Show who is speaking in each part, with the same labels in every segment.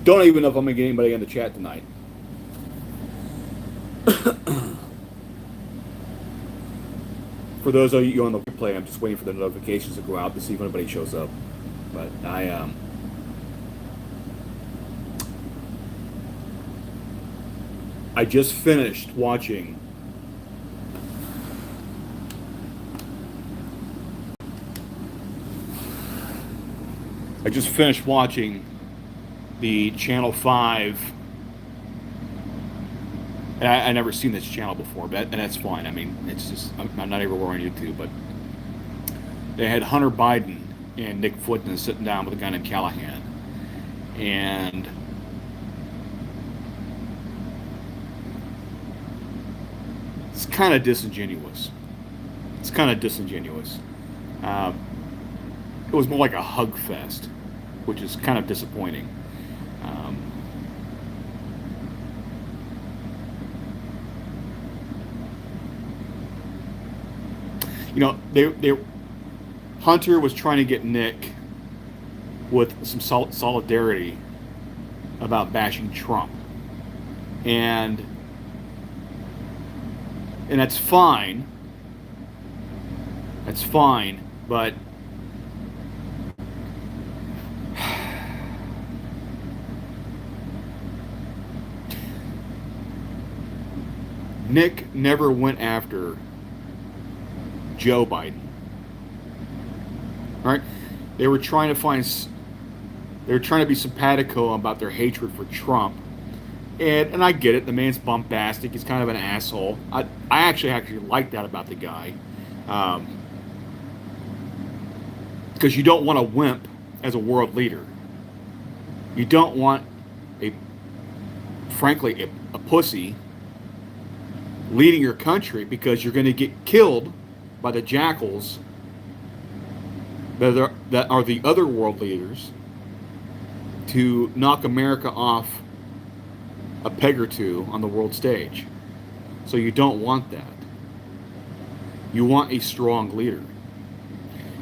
Speaker 1: Don't even know if I'm going to get anybody in the chat tonight. For those of you on the replay, I'm just waiting for the notifications to go out to see if anybody shows up. But I just finished watching the Channel 5. And I never seen this channel before, and that's fine. I mean, it's just, I'm not everywhere on YouTube, but they had Hunter Biden and Nick Fuentes sitting down with a guy named Callahan. And it's kind of disingenuous. It was more like a hug fest, which is kind of disappointing. You know, Hunter was trying to get Nick with some solidarity about bashing Trump, and that's fine. That's fine, but Nick never went after Joe Biden. Right? They were trying to be simpatico about their hatred for Trump. And I get it. The man's bombastic. He's kind of an asshole. I actually like that about the guy. Because you don't want a wimp as a world leader. You don't want frankly, a pussy leading your country, because you're going to get killed by the jackals that are the other world leaders to knock America off a peg or two on the world stage. So you don't want that. You want a strong leader.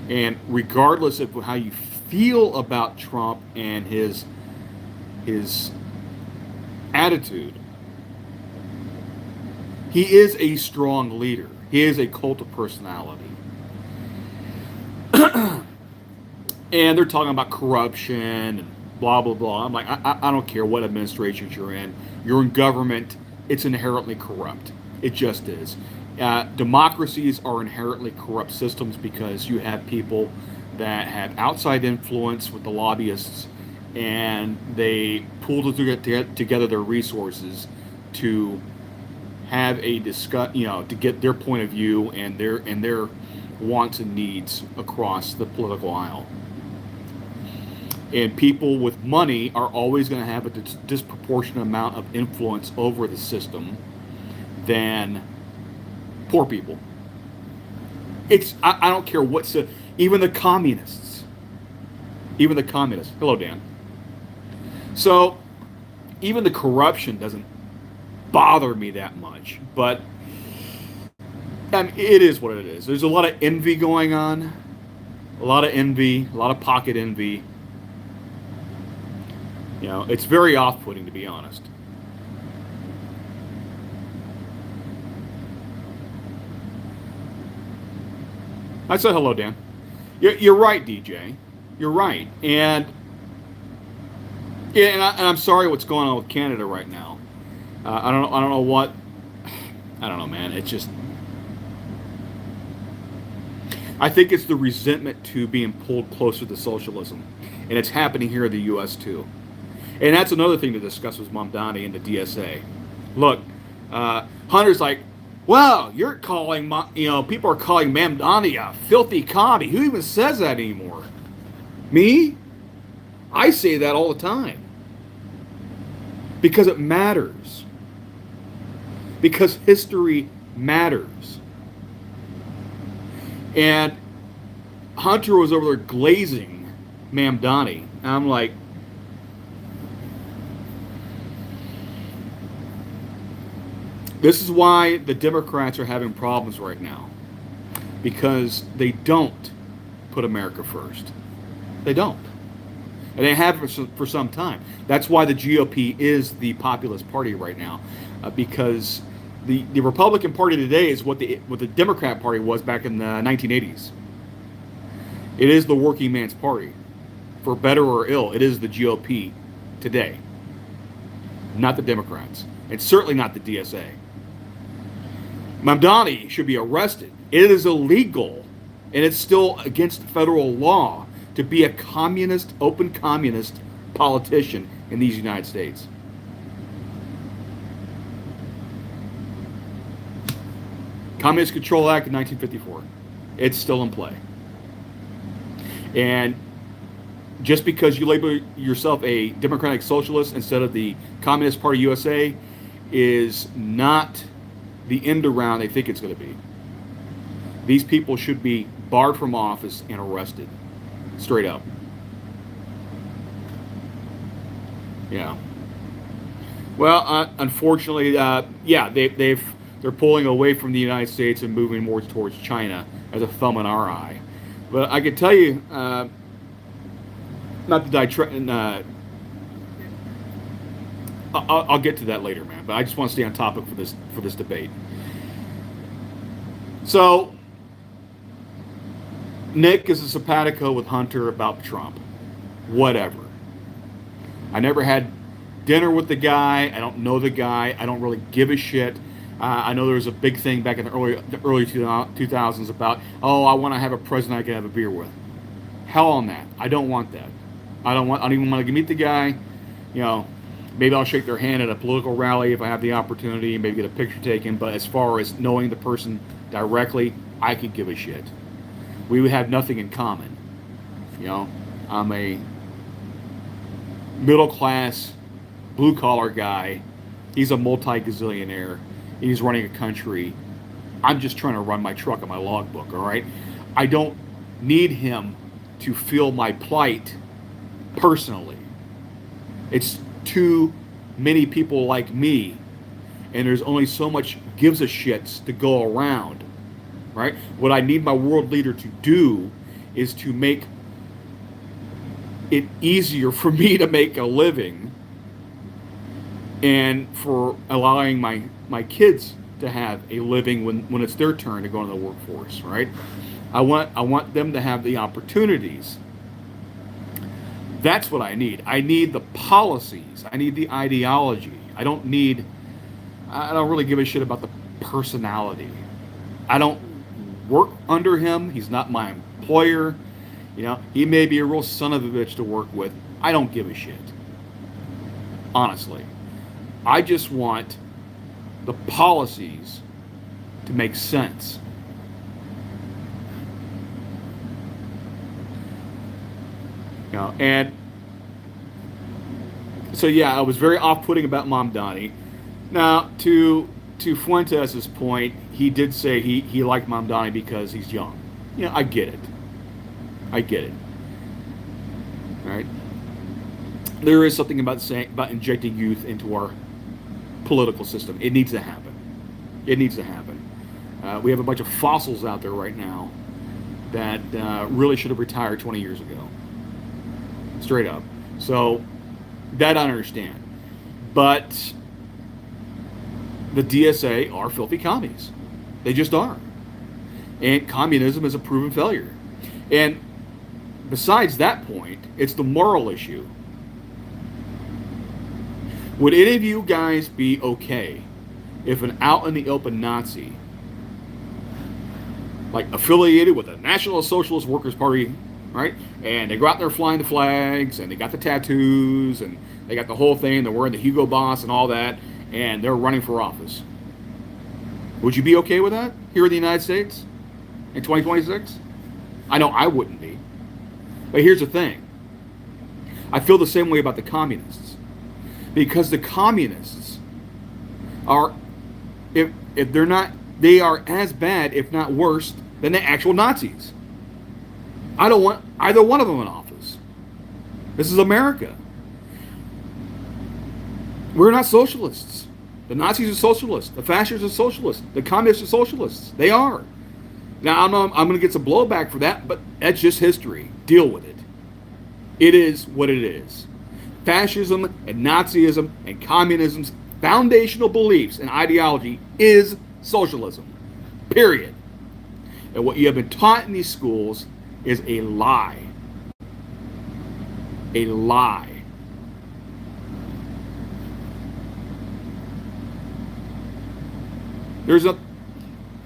Speaker 1: And regardless of how you feel about Trump and his attitude, he is a strong leader. He is a cult of personality. And they're talking about corruption and blah, blah, blah. I'm like, I don't care what administrations you're in. You're in government. It's inherently corrupt. It just is. Democracies are inherently corrupt systems because you have people that have outside influence with the lobbyists, and they pool together their resources to have a to get their point of view and their wants and needs across the political aisle. And people with money are always going to have a disproportionate amount of influence over the system than poor people. I don't care even the communists. Hello, Dan. So even the corruption doesn't bother me that much, but I mean, it is what it is. There's a lot of envy going on, a lot of pocket envy. You know, it's very off-putting, to be honest. I said hello, Dan. You're right, DJ. You're right, and I'm sorry what's going on with Canada right now. I don't know what. I don't know, man. It's just. I think it's the resentment to being pulled closer to socialism, and it's happening here in the U.S. too. And that's another thing to discuss with Mamdani and the DSA. Look, Hunter's like, well, you're calling, people are calling Mamdani a filthy commie. Who even says that anymore? Me? I say that all the time. Because it matters. Because history matters. And Hunter was over there glazing Mamdani. And I'm like, this is why the Democrats are having problems right now. Because they don't put America first. They don't. And they have for some time. That's why the GOP is the populist party right now, because the Republican Party today is what the Democrat Party was back in the 1980s. It is the working man's party, for better or ill. It is the GOP today, not the Democrats, and certainly not the DSA. Mamdani should be arrested. It is illegal, and it's still against federal law to be a communist, open communist politician in these United States. Communist Control Act of 1954. It's still in play. And just because you label yourself a democratic socialist instead of the Communist Party USA is not the end around they think it's going to be. These people should be barred from office and arrested. Straight up. Yeah. Well, unfortunately, they're pulling away from the United States and moving more towards China as a thumb in our eye. But I can tell you, not to I'll get to that later, man. But I just want to stay on topic for this debate. So, Nick is a simpatico with Hunter about Trump. Whatever. I never had dinner with the guy. I don't know the guy. I don't really give a shit. I know there was a big thing back in the early 2000s about, oh, I want to have a president I can have a beer with. Hell on that. I don't want that. I don't even want to meet the guy. You know, maybe I'll shake their hand at a political rally if I have the opportunity and maybe get a picture taken. But as far as knowing the person directly, I could give a shit. We would have nothing in common. You know, I'm a middle class, blue collar guy. He's a multi-gazillionaire. He's running a country. I'm just trying to run my truck and my logbook, all right? I don't need him to feel my plight personally. It's too many people like me, and there's only so much gives a shits to go around, right? What I need my world leader to do is to make it easier for me to make a living and for allowing my kids to have a living when it's their turn to go into the workforce, right? I want them to have the opportunities. That's what I need. I need the policies. I need the ideology. I don't really give a shit about the personality. I don't work under him. He's not my employer. You know, he may be a real son of a bitch to work with. I don't give a shit. Honestly. I just want the policies to make sense. You know, and so yeah, I was very off-putting about Mamdani. Now, to Fuentes' point, he did say he liked Mamdani because he's young. You know, I get it. All right. There is something about injecting youth into our political system. It needs to happen. We have a bunch of fossils out there right now that really should have retired 20 years ago. Straight up. So that I understand. But the DSA are filthy commies. They just are. And communism is a proven failure. And besides that point, it's the moral issue. Would any of you guys be okay if an out in the open Nazi, like affiliated with the National Socialist Workers Party, right? And they go out there flying the flags, and they got the tattoos, and they got the whole thing. They're wearing the Hugo Boss and all that, and they're running for office. Would you be okay with that here in the United States in 2026? I know I wouldn't be. But here's the thing. I feel the same way about the communists. Because the communists are, if they're not, they are as bad, if not worse, than the actual Nazis. I don't want either one of them in office. This is America. We're not socialists. The Nazis are socialists. The fascists are socialists. The communists are socialists. They are. Now, I'm going to get some blowback for that, but that's just history. Deal with it. It is what it is. Fascism and Nazism and communism's foundational beliefs and ideology is socialism. Period. And what you have been taught in these schools is a lie. A lie. There's a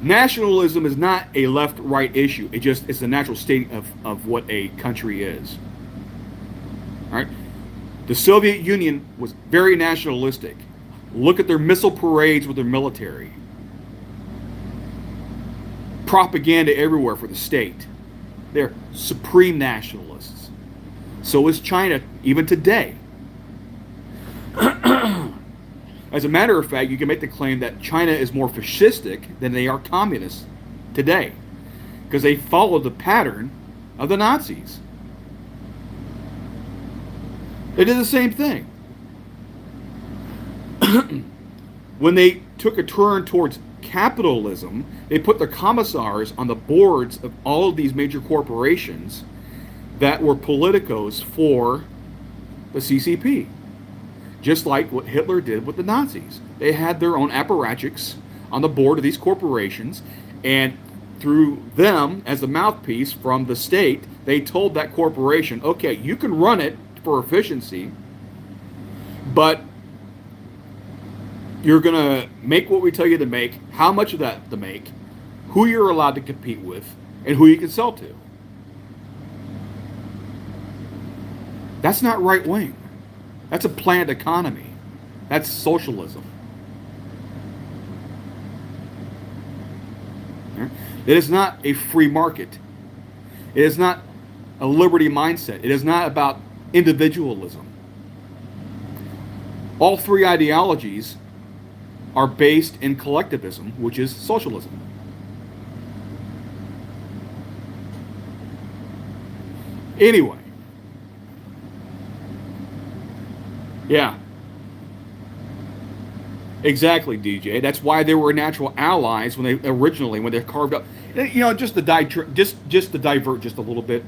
Speaker 1: nationalism is not a left-right issue. It's the natural state of what a country is. All right. The Soviet Union was very nationalistic. Look at their missile parades with their military. Propaganda everywhere for the state. They're supreme nationalists. So is China, even today. As a matter of fact, you can make the claim that China is more fascistic than they are communist today, because they follow the pattern of the Nazis. They did the same thing. When they took a turn towards capitalism, they put their commissars on the boards of all of these major corporations that were politicos for the CCP. Just like what Hitler did with the Nazis. They had their own apparatchiks on the board of these corporations, and through them, as the mouthpiece from the state, they told that corporation, okay, you can run it for efficiency, but you're going to make what we tell you to make, how much of that to make, who you're allowed to compete with, and who you can sell to. That's not right wing. That's a planned economy. That's socialism. It is not a free market. It is not a liberty mindset. It is not about individualism. All three ideologies are based in collectivism, which is socialism. Anyway. Yeah. Exactly, DJ. That's why they were natural allies when they carved up. You know, just to divert just a little bit.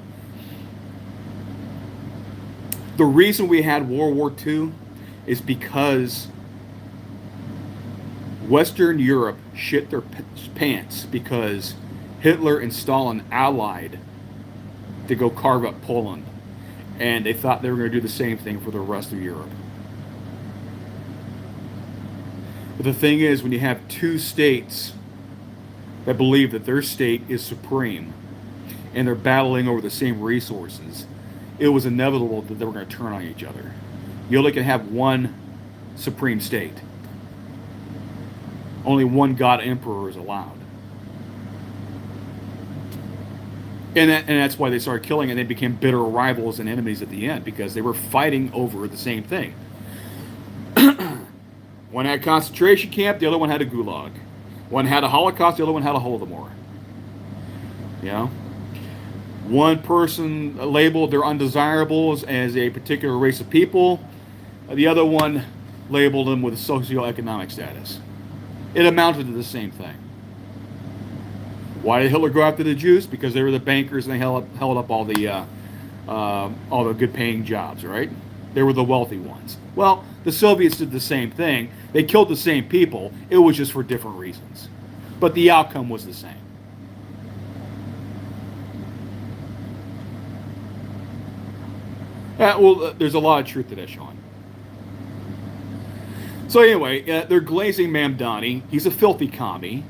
Speaker 1: The reason we had World War II is because Western Europe shit their pants because Hitler and Stalin allied to go carve up Poland, and they thought they were going to do the same thing for the rest of Europe. But the thing is, when you have two states that believe that their state is supreme and they're battling over the same resources, it was inevitable that they were going to turn on each other. You only can have one supreme state. Only one God Emperor is allowed. And that's why they started killing, and they became bitter rivals and enemies at the end, because they were fighting over the same thing. One had a concentration camp, the other one had a gulag. One had a Holocaust, the other one had a Holodomor. You know? One person labeled their undesirables as a particular race of people. The other one labeled them with socioeconomic status. It amounted to the same thing. Why did Hitler go after the Jews? Because they were the bankers and they held up all the good-paying jobs, right? They were the wealthy ones. Well, the Soviets did the same thing. They killed the same people. It was just for different reasons. But the outcome was the same. There's a lot of truth to that, Sean. So anyway, they're glazing Mamdani. He's a filthy commie.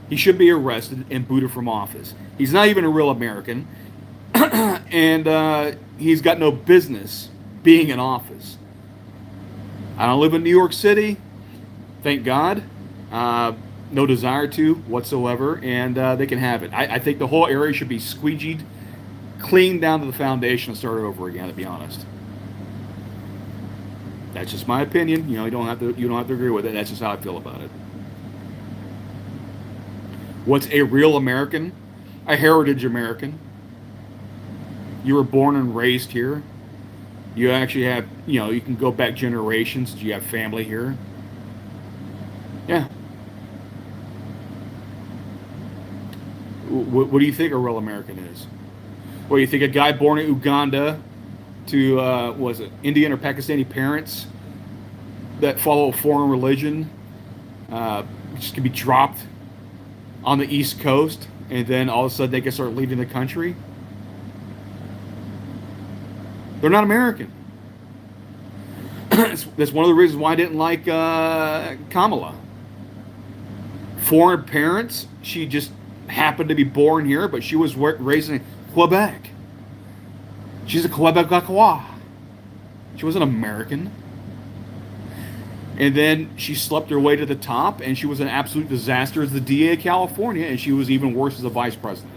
Speaker 1: He should be arrested and booted from office. He's not even a real American. And he's got no business being in office. I don't live in New York City. Thank God. No desire to whatsoever. And they can have it. I think the whole area should be squeegeed, cleaned down to the foundation and started over again, to be honest. That's just my opinion. You know, you don't have to agree with it. That's just how I feel about it. What's a real American? A heritage American. You were born and raised here. You actually have, you can go back generations. You have family here. Yeah. What do you think a real American is? Well, you think a guy born in Uganda to was it Indian or Pakistani parents that follow a foreign religion, which can be dropped on the East Coast, and then all of a sudden they can start leaving the country. They're not American. That's one of the reasons why I didn't like Kamala. Foreign parents. She just happened to be born here, but she was raised in Quebec. She's a Quebecois. She wasn't American. And then she slept her way to the top, and she was an absolute disaster as the DA of California, and she was even worse as a vice president.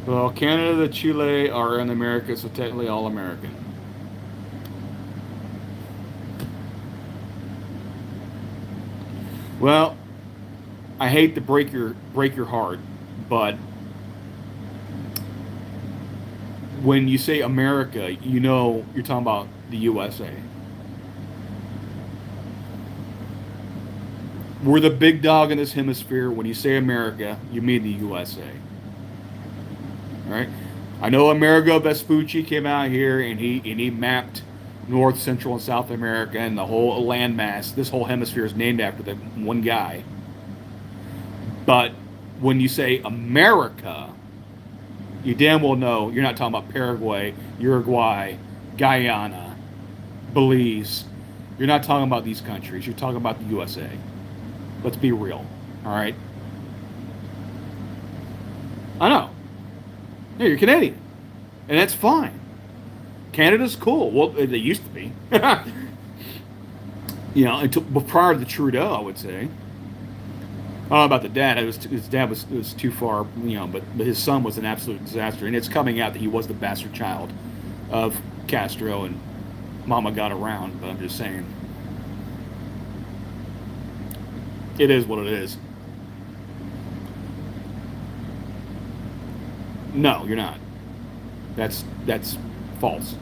Speaker 1: Well, Canada, Chile are in America, so technically all American. Well, I hate to break your heart, but when you say America, you know you're talking about the USA. We're the big dog in this hemisphere. When you say America, you mean the USA. All right? I know Amerigo Vespucci came out here and he mapped North, Central, and South America and the whole landmass. This whole hemisphere is named after that one guy. But when you say America, you damn well know you're not talking about Paraguay, Uruguay, Guyana, Belize. You're not talking about these countries. You're talking about the USA. Let's be real. All right? I know. Yeah, you're Canadian. And that's fine. Canada's cool. Well, they used to be. Until prior to Trudeau, I would say. I don't know about the dad. His dad was too far, but his son was an absolute disaster. And it's coming out that he was the bastard child of Castro, and Mama got around. But I'm just saying. It is what it is. No, you're not. That's false.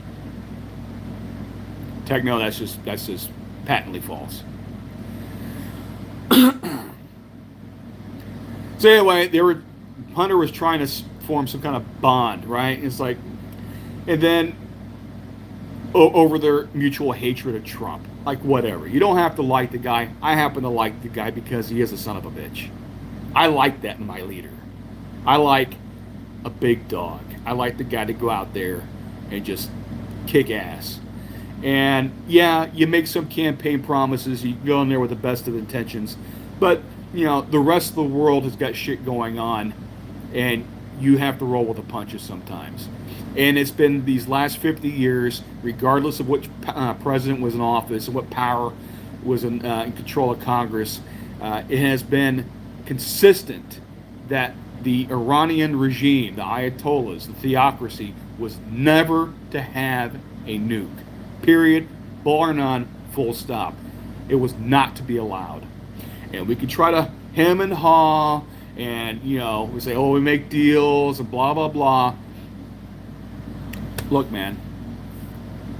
Speaker 1: Techno, that's just patently false. So anyway, Hunter was trying to form some kind of bond, right? It's like, and then over their mutual hatred of Trump, like whatever. You don't have to like the guy. I happen to like the guy because he is a son of a bitch. I like that in my leader. I like a big dog. I like the guy to go out there and just kick ass. And yeah, you make some campaign promises. You go in there with the best of intentions, but the rest of the world has got shit going on, and you have to roll with the punches sometimes. And it's been these last 50 years, regardless of which president was in office and what power was in control of Congress, it has been consistent that the Iranian regime, the Ayatollahs, the theocracy, was never to have a nuke. Period. Bar none. Full stop. It was not to be allowed. And we could try to hem and haw, and we say, oh, we make deals and blah blah blah. Look, man,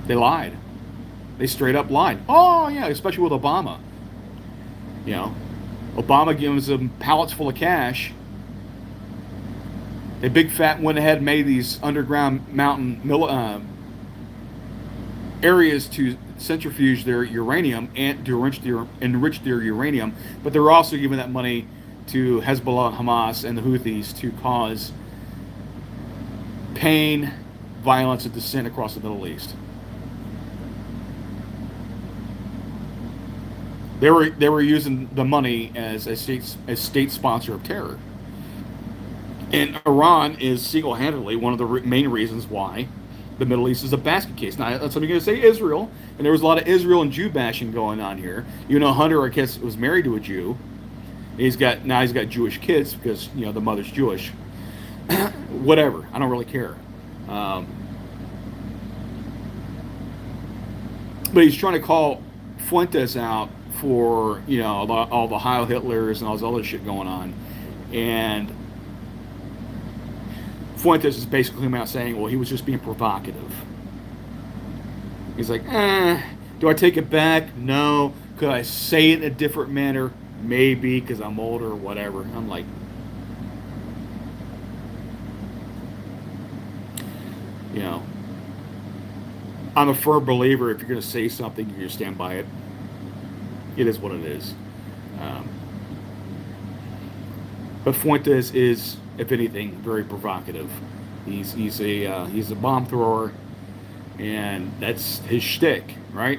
Speaker 1: they lied. They straight up lied. Oh yeah, especially with Obama. Obama gives them pallets full of cash. They big fat went ahead and made these underground mountain areas to centrifuge their uranium and to enrich their uranium, but they're also giving that money to Hezbollah, Hamas, and the Houthis to cause pain, violence, and dissent across the Middle East. They were using the money as a state sponsor of terror. And Iran is single-handedly one of the main reasons why the Middle East is a basket case. Now, that's what I'm going to say, Israel. And there was a lot of Israel and Jew bashing going on here. Hunter, I guess, was married to a Jew. He's got Jewish kids because, the mother's Jewish. Whatever. I don't really care. But he's trying to call Fuentes out for, all the Heil Hitlers and all this other shit going on. And Fuentes is basically coming out saying, well, he was just being provocative. He's like, do I take it back? No. Could I say it in a different manner? Maybe, because I'm older or whatever. I'm like, You know, I'm a firm believer if you're going to say something, you're going to stand by it. It is what it is. Um, but Fuentes is, if anything, very provocative. He's a bomb thrower, and that's his shtick, right?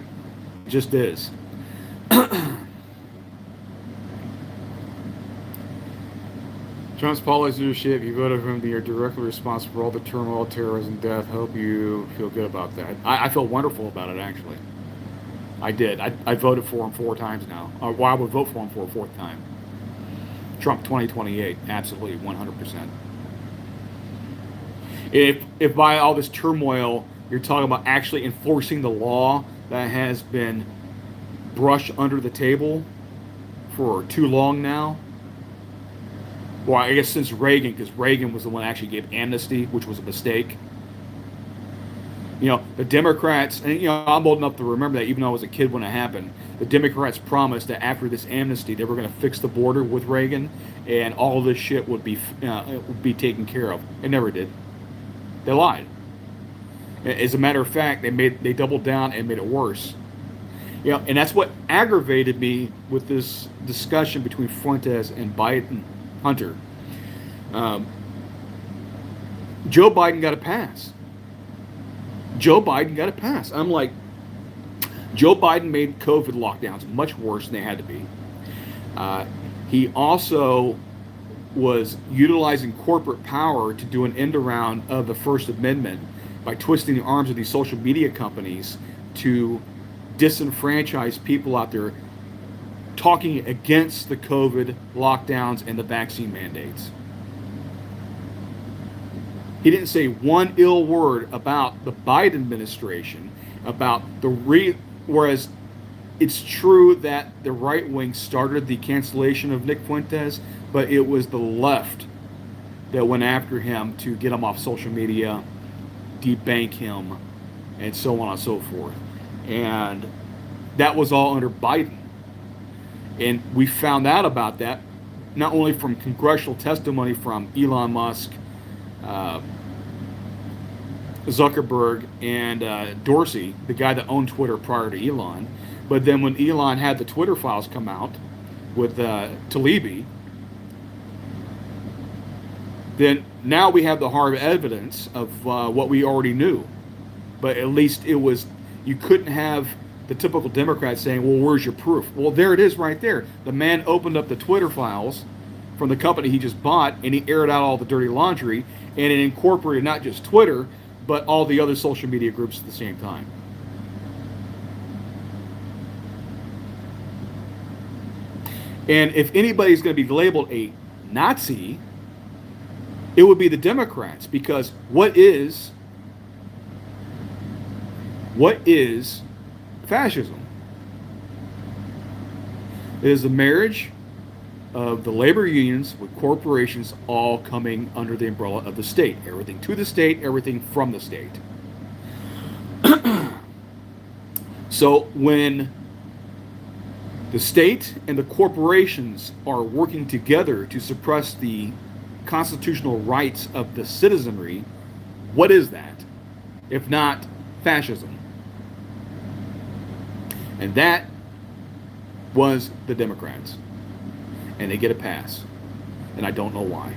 Speaker 1: It just is. Trump's policy leadership, you voted for him to be directly responsible for all the turmoil, terrorism, death. Hope you feel good about that. I feel wonderful about it, actually. I did. I voted for him 4 times now. Well, I would vote for him for a 4th time. Trump 2028, absolutely, 100%. If by all this turmoil, you're talking about actually enforcing the law that has been brushed under the table for too long now, well, I guess since Reagan, because Reagan was the one that actually gave amnesty, which was a mistake. The Democrats, and I'm old enough to remember that, even though I was a kid when it happened. The Democrats promised that after this amnesty, they were going to fix the border with Reagan, and all of this shit would be taken care of. It never did. They lied. As a matter of fact, they doubled down and made it worse. And that's what aggravated me with this discussion between Fuentes and Biden Hunter. Joe Biden got a pass. Joe Biden got a pass. I'm like, Joe Biden made COVID lockdowns much worse than they had to be. He also was utilizing corporate power to do an end around of the First Amendment by twisting the arms of these social media companies to disenfranchise people out there talking against the COVID lockdowns and the vaccine mandates. He didn't say one ill word about the Biden administration, about whereas it's true that the right wing started the cancellation of Nick Fuentes, but it was the left that went after him to get him off social media, debank him, and so on and so forth. And that was all under Biden. And we found out about that not only from congressional testimony from Elon Musk, Zuckerberg, and Dorsey, the guy that owned Twitter prior to Elon, but then when Elon had the Twitter files come out with Talibi, then now we have the hard evidence of what we already knew. But at least you couldn't have the typical Democrat saying, well, where's your proof? Well, there it is right there. The man opened up the Twitter files from the company he just bought, and he aired out all the dirty laundry, and it incorporated not just Twitter, but all the other social media groups at the same time. And if anybody's going to be labeled a Nazi, it would be the Democrats, because what is fascism? It is the marriage of the labor unions with corporations all coming under the umbrella of the state. Everything to the state, everything from the state. So when the state and the corporations are working together to suppress the constitutional rights of the citizenry, what is that if not fascism? And that was the Democrats. And they get a pass. And I don't know why.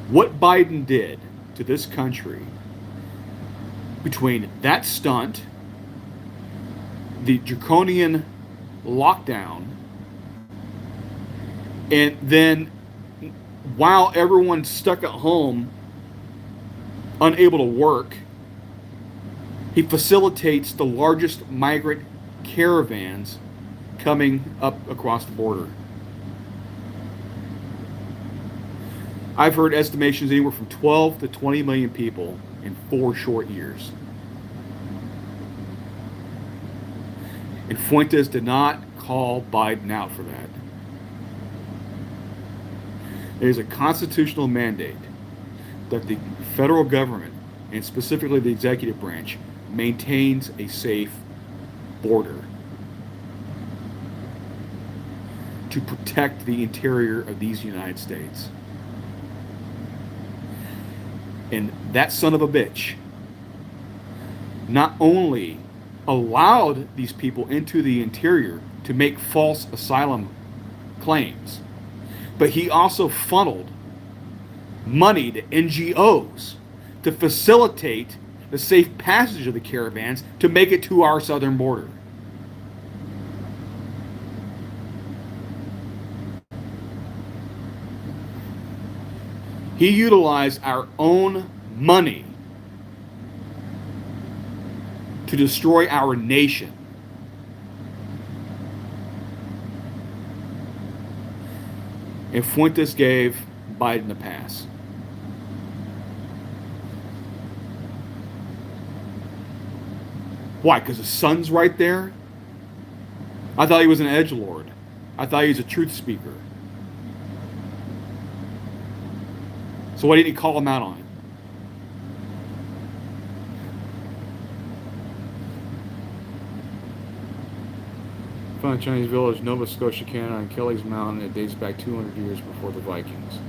Speaker 1: What Biden did to this country, between that stunt, the draconian lockdown, and then while everyone's stuck at home, unable to work, he facilitates the largest migrant caravans coming up across the border. I've heard estimations anywhere from 12 to 20 million people in 4 short years. And Fuentes did not call Biden out for that. It is a constitutional mandate that the federal government, and specifically the executive branch, maintains a safe border to protect the interior of these United States. And that son of a bitch not only allowed these people into the interior to make false asylum claims, but he also funneled money to NGOs to facilitate the safe passage of the caravans to make it to our southern border. He utilized our own money to destroy our nation. And Fuentes gave Biden a pass. Why? Because the sun's right there? I thought he was an edgelord. I thought he was a truth speaker. So why didn't he call him out on it? Found a Chinese village, Nova Scotia, Canada, on Kelly's Mountain. It dates back 200 years before the Vikings.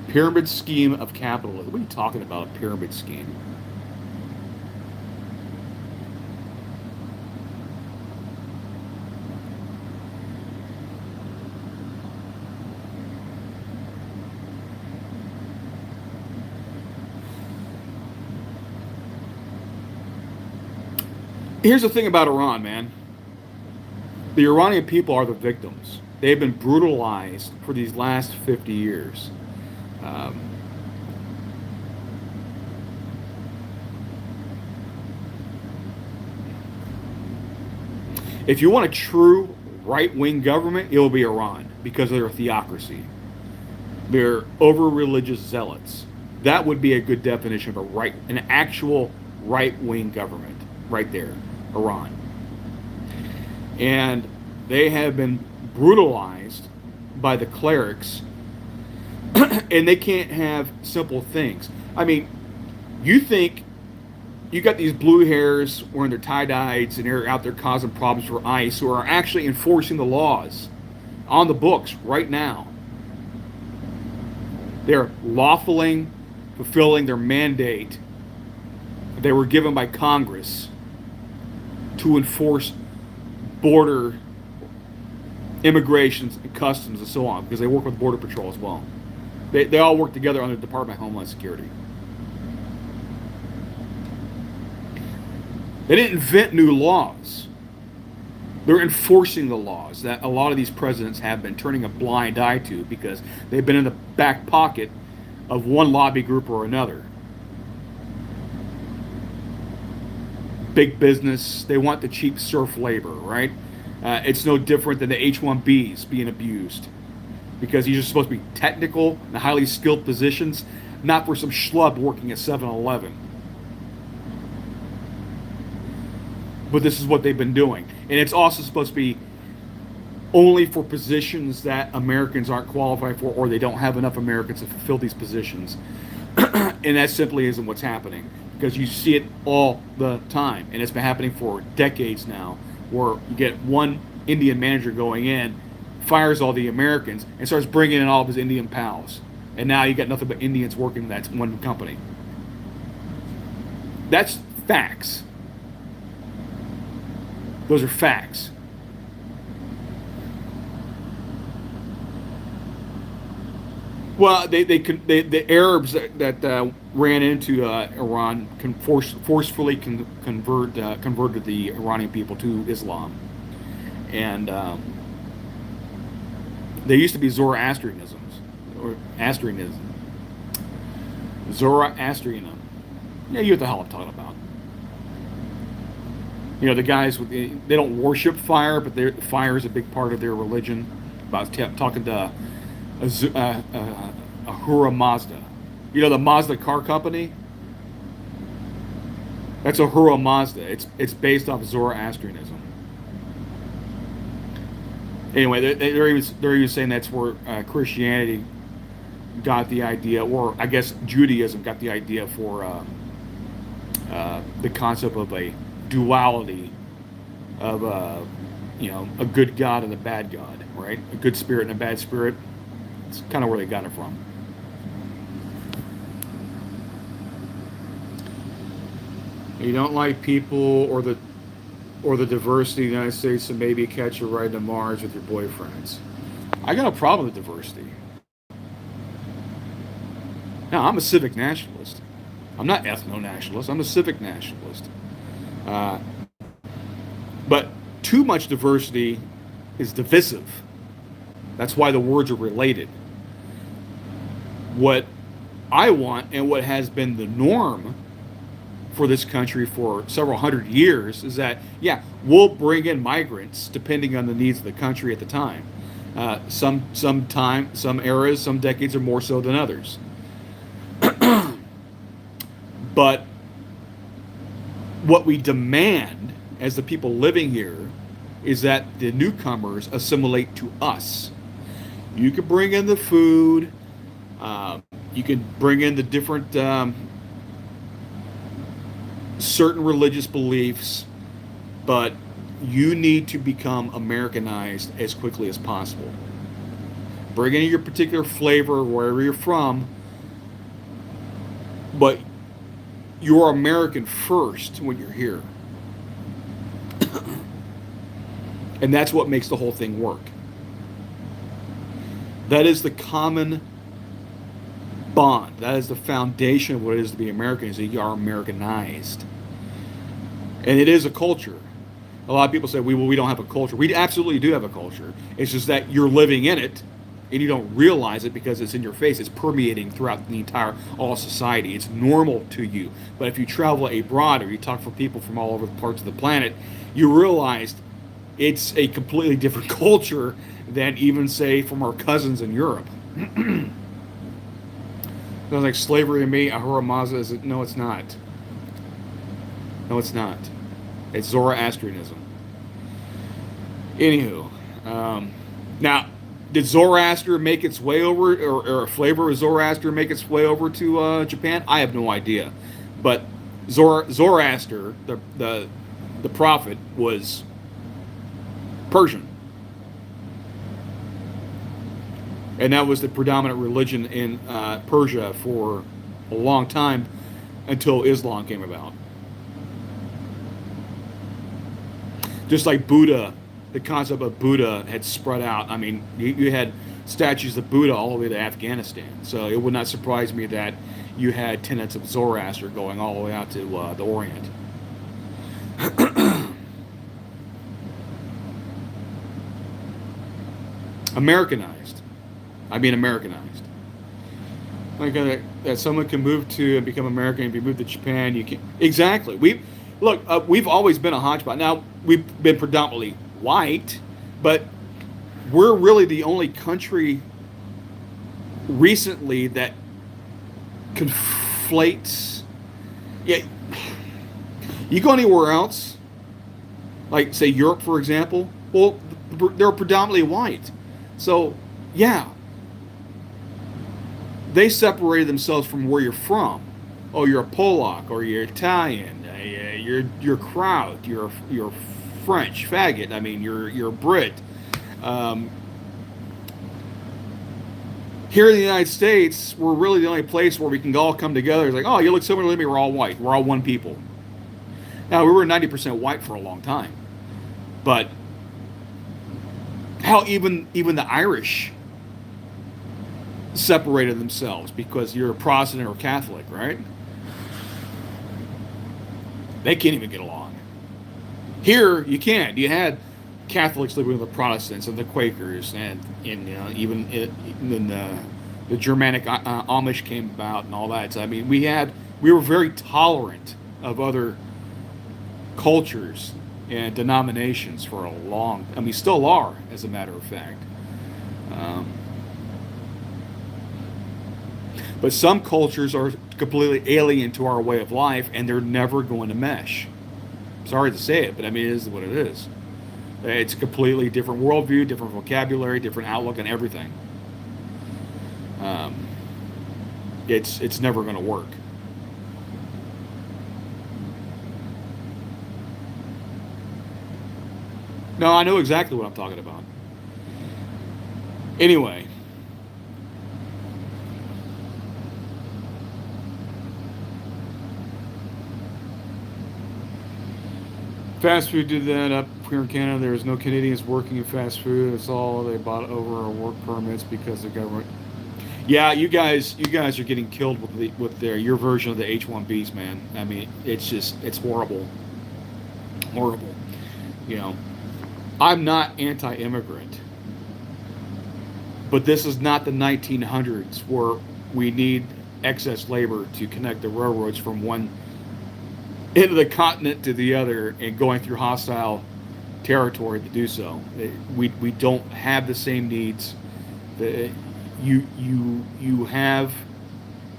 Speaker 1: Pyramid scheme of capitalism. What are you talking about, a pyramid scheme? Here's the thing about Iran, man. The Iranian people are the victims. They've been brutalized for these last 50 years. Um, if you want a true right-wing government, it will be Iran because of their theocracy. They're over-religious zealots. That would be a good definition of an actual right-wing government, right there. Iran. And they have been brutalized by the clerics, and they can't have simple things. I mean, you think you got these blue hairs wearing their tie-dyes and they're out there causing problems for ICE who are actually enforcing the laws on the books right now. They're lawfully fulfilling their mandate they were given by Congress to enforce border immigrations and customs and so on, because they work with Border Patrol as well. They all work together under the Department of Homeland Security. They didn't invent new laws. They're enforcing the laws that a lot of these presidents have been turning a blind eye to because they've been in the back pocket of one lobby group or another. Big business, they want the cheap serf labor, right? It's no different than the H-1Bs being abused because these are supposed to be technical and highly skilled positions, not for some schlub working at 7-Eleven. But this is what they've been doing. And it's also supposed to be only for positions that Americans aren't qualified for, or they don't have enough Americans to fulfill these positions. And that simply isn't what's happening, because you see it all the time. And it's been happening for decades now, where you get one Indian manager going in, fires all the Americans, and starts bringing in all of his Indian pals. And now you got nothing but Indians working in that one company. That's facts. Those are facts. Well, the Arabs that ran into Iran forcefully converted the Iranian people to Islam, and they used to be Zoroastrianism. Zoroastrianism. Yeah, you know what the hell I'm talking about. You know, the guys they don't worship fire, but fire is a big part of their religion. I was talking to Ahura Mazda. You know the Mazda car company? That's Ahura Mazda. It's based off Zoroastrianism. Anyway, they're even saying that's where Christianity got the idea, or I guess Judaism got the idea for the concept of a duality of a good God and a bad God, right? A good spirit and a bad spirit. It's kind of where they got it from. You don't like people or the diversity of the United States, so maybe catch a ride to Mars with your boyfriends. I got no problem with diversity. Now, I'm a civic nationalist. I'm not ethno-nationalist. I'm a civic nationalist. Uh, but too much diversity is divisive. That's why the words are related. What I want and what has been the norm for this country for several hundred years is that, yeah, we'll bring in migrants depending on the needs of the country at the time. Some eras, some decades are more so than others. But what we demand as the people living here is that the newcomers assimilate to us. You can bring in the food, you can bring in the different certain religious beliefs, but you need to become Americanized as quickly as possible. Bring in your particular flavor wherever you're from, but you're American first when you're here. And that's what makes the whole thing work. That is the common bond. That is the foundation of what it is to be American, is that you are Americanized. And it is a culture. A lot of people say, we don't have a culture. We absolutely do have a culture. It's just that you're living in it and you don't realize it because it's in your face. It's permeating throughout the entire, all society. It's normal to you. But if you travel abroad or you talk to people from all over the parts of the planet, you realize it's a completely different culture than even, say, from our cousins in Europe. Sounds like slavery to me. Ahura Mazda is it? No, it's not. No, it's not. It's Zoroastrianism. Anywho, now, did Zoroaster make its way over, or a flavor of Zoroaster make its way over to Japan? I have no idea. But Zoroaster, the prophet, was Persian. And that was the predominant religion in Persia for a long time until Islam came about. Just like Buddha, the concept of Buddha had spread out. I mean, you had statues of Buddha all the way to Afghanistan. So it would not surprise me that you had tenets of Zoroaster going all the way out to the Orient. Americanized. I mean Americanized. Like that someone can move to and become American. If you move to Japan, you can exactly. We've always been a hodgepodge. Now we've been predominantly white, but we're really the only country recently that conflates. Yeah, you go anywhere else, like say Europe, for example. Well, they're predominantly white, so yeah, they separated themselves from where you're from. Oh, you're a Polak, or you're Italian, you're Kraut, you're French faggot. I mean, you're a Brit. Here in the United States, we're really the only place where we can all come together. It's like, oh, you look similar to me. We're all white. We're all one people. Now we were 90% white for a long time, but how even the Irish separated themselves because you're a Protestant or Catholic, right? They can't even get along. Here, you can. You had Catholics living with the Protestants and the Quakers, and even the Germanic Amish came about and all that. So, I mean, we were very tolerant of other cultures and denominations for a long. I mean, still are, as a matter of fact. But some cultures are completely alien to our way of life, and they're never going to mesh. Sorry to say it, but I mean, it is what it is. It's a completely different worldview, different vocabulary, different outlook on everything. It's never going to work. No, I know exactly what I'm talking about. Anyway. Fast food did that up here in Canada. There's no Canadians working in fast food. It's all they bought over our work permits because the government. Yeah, you guys are getting killed with their your version of the H-1Bs, man. I mean, it's horrible, horrible. You know, I'm not anti-immigrant, but this is not the 1900s where we need excess labor to connect the railroads from one end of the continent to the other and going through hostile territory to do so. We don't have the same needs. The, you have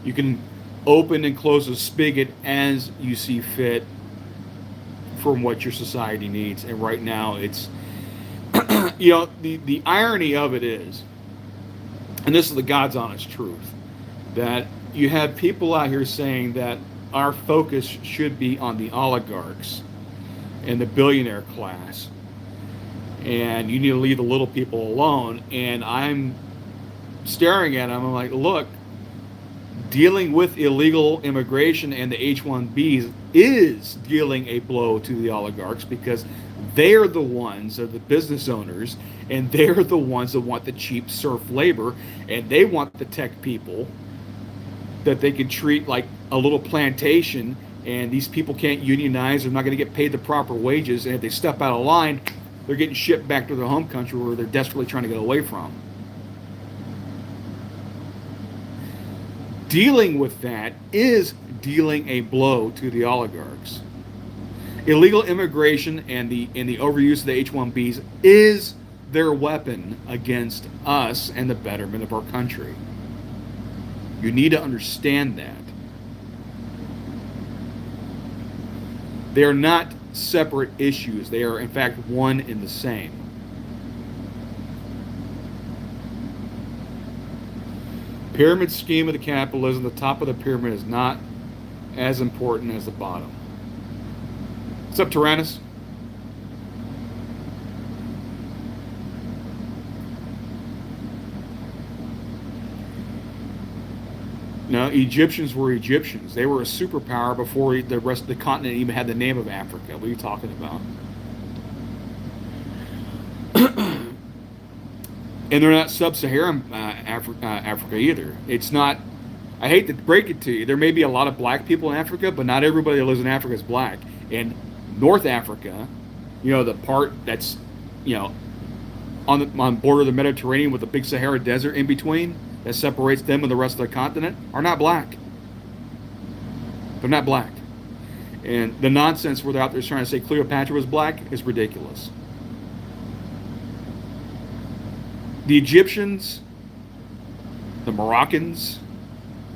Speaker 1: you can open and close a spigot as you see fit from what your society needs. And right now, it's the irony of it is, and this is the God's honest truth, that you have people out here saying that our focus should be on the oligarchs and the billionaire class, and you need to leave the little people alone. And I'm staring at them. I'm like, look, dealing with illegal immigration and the H-1Bs is dealing a blow to the oligarchs because they're the ones, are the business owners, and they're the ones that want the cheap serf labor, and they want the tech people that they can treat like a little plantation, and these people can't unionize, they're not going to get paid the proper wages, and if they step out of line, they're getting shipped back to their home country where they're desperately trying to get away from. Dealing with that is dealing a blow to the oligarchs. Illegal immigration and the overuse of the H-1Bs is their weapon against us and the betterment of our country. You need to understand that. They are not separate issues. They are, in fact, one and the same. Pyramid scheme of the capitalism, the top of the pyramid is not as important as the bottom. What's up, Tyrannus? No, Egyptians were Egyptians. They were a superpower before the rest of the continent even had the name of Africa. What are you talking about? And they're not sub-Saharan Africa either. It's not. I hate to break it to you. There may be a lot of black people in Africa, but not everybody that lives in Africa is black. And North Africa, the part that's, on border of the Mediterranean with the big Sahara Desert in between that separates them and the rest of the continent, are not black. They're not black. And the nonsense where they're out there trying to say Cleopatra was black is ridiculous. The Egyptians, the Moroccans,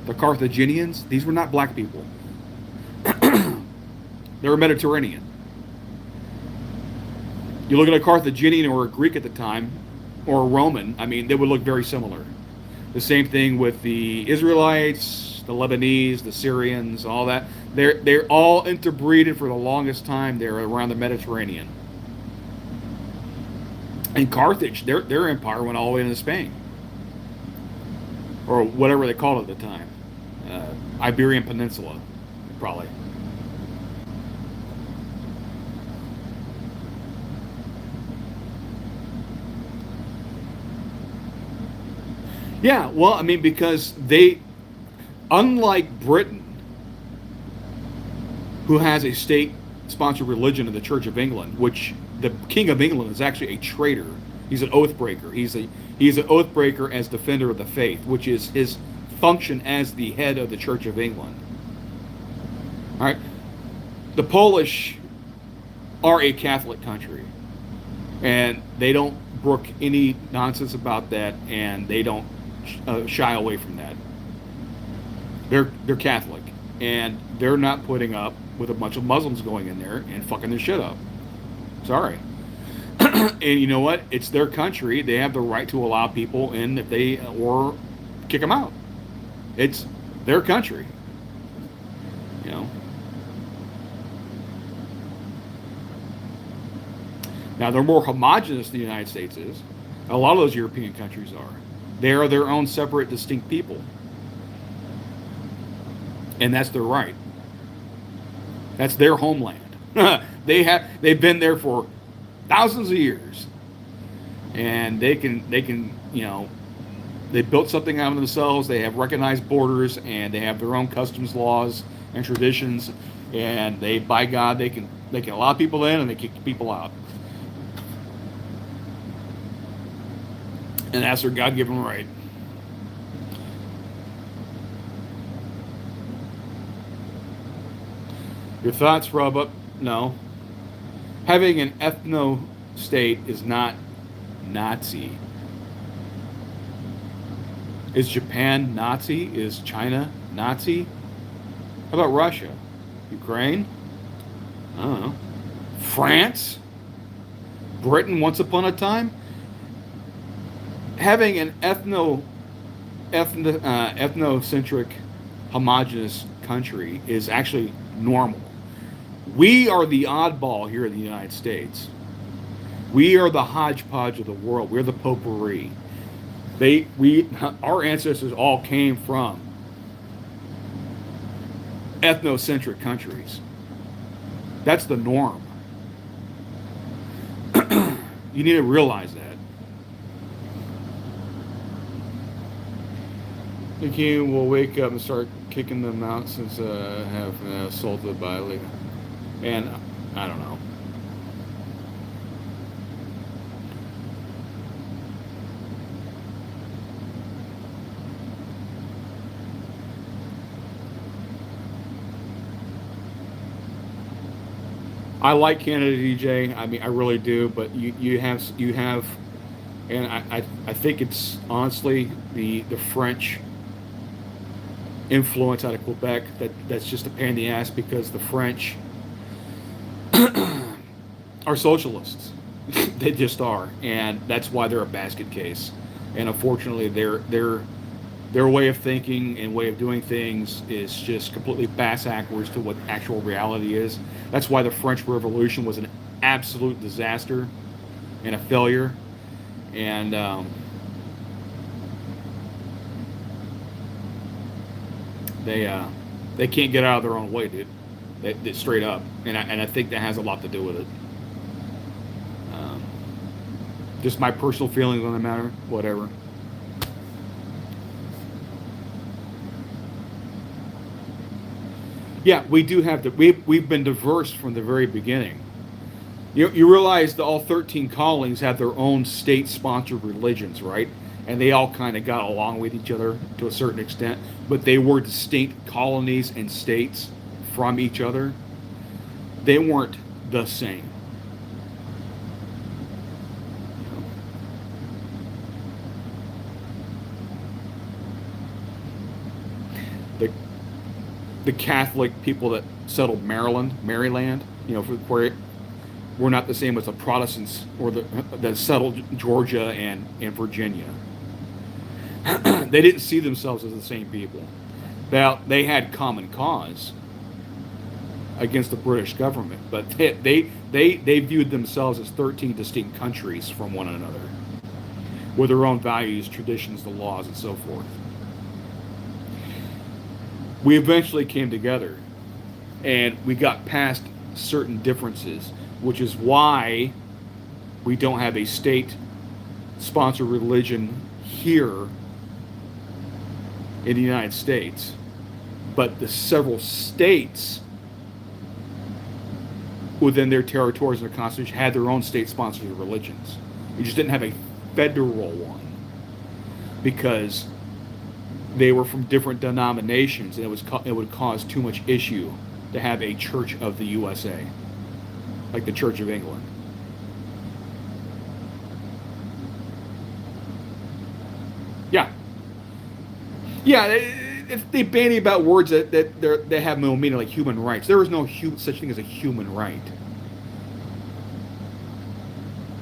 Speaker 1: the Carthaginians, these were not black people. They were Mediterranean. You look at a Carthaginian or a Greek at the time, or a Roman, they would look very similar. The same thing with the Israelites, the Lebanese, the Syrians, all that. They're all interbreeded for the longest time there around the Mediterranean. And Carthage, their empire went all the way into Spain, or whatever they called it at the time, Iberian Peninsula, probably. Yeah, well, because they, unlike Britain, who has a state-sponsored religion of the Church of England, which the King of England is actually a traitor. He's an oath breaker. He's an oath breaker as defender of the faith, which is his function as the head of the Church of England. All right, the Polish are a Catholic country, and they don't brook any nonsense about that, and they don't shy away from that. They're Catholic, and they're not putting up with a bunch of Muslims going in there and fucking their shit up. Sorry. And you know what? It's their country. They have the right to allow people in or kick them out. It's their country. Now, they're more homogenous than the United States is. A lot of those European countries are. They are their own separate, distinct people. And that's their right. That's their homeland. they've been there for thousands of years, and they can they built something out of themselves. They have recognized borders, and they have their own customs laws and traditions, and by God, they can allow people in and they kick people out, and that's their God-given right. Your thoughts, rub up? No. Having an ethno state is not Nazi. Is Japan Nazi? Is China Nazi? How about Russia? Ukraine? I don't know. France? Britain once upon a time? Having an ethnocentric homogenous country is actually normal. We are the oddball here in the United States. We are the hodgepodge of the world. We're the potpourri. Our ancestors all came from ethnocentric countries. That's the norm. You need to realize that. The king will wake up and start kicking them out since have assaulted by legal. And I don't know. I like Canada, DJ. I mean, I really do. But you have, and I think it's honestly the French influence out of Quebec that's just a pain in the ass because the French are socialists. They just are, and that's why they're a basket case. And unfortunately, their way of thinking and way of doing things is just completely backwards to what actual reality is. That's why the French Revolution was an absolute disaster and a failure. And they can't get out of their own way, dude. They straight up, and I think that has a lot to do with it. Just my personal feelings on the matter, whatever. Yeah, we do have to. We've been diverse from the very beginning. You realize that all 13 colonies have their own state-sponsored religions, right? And they all kind of got along with each other to a certain extent, but they were distinct colonies and states from each other. They weren't the same. The the Catholic people that settled Maryland, where we're not the same as the Protestants or that settled Georgia and Virginia. They didn't see themselves as the same people. Now they had common cause against the British government, but they viewed themselves as 13 distinct countries from one another, with their own values, traditions, the laws, and so forth. We eventually came together, and we got past certain differences, which is why we don't have a state-sponsored religion here in the United States, but the several states within their territories and their constitution had their own state-sponsored religions. You just didn't have a federal one because they were from different denominations, and it would cause too much issue to have a Church of the USA, like the Church of England. Yeah, yeah. They bandy about words that they have no meaning, like human rights. There is no such thing as a human right.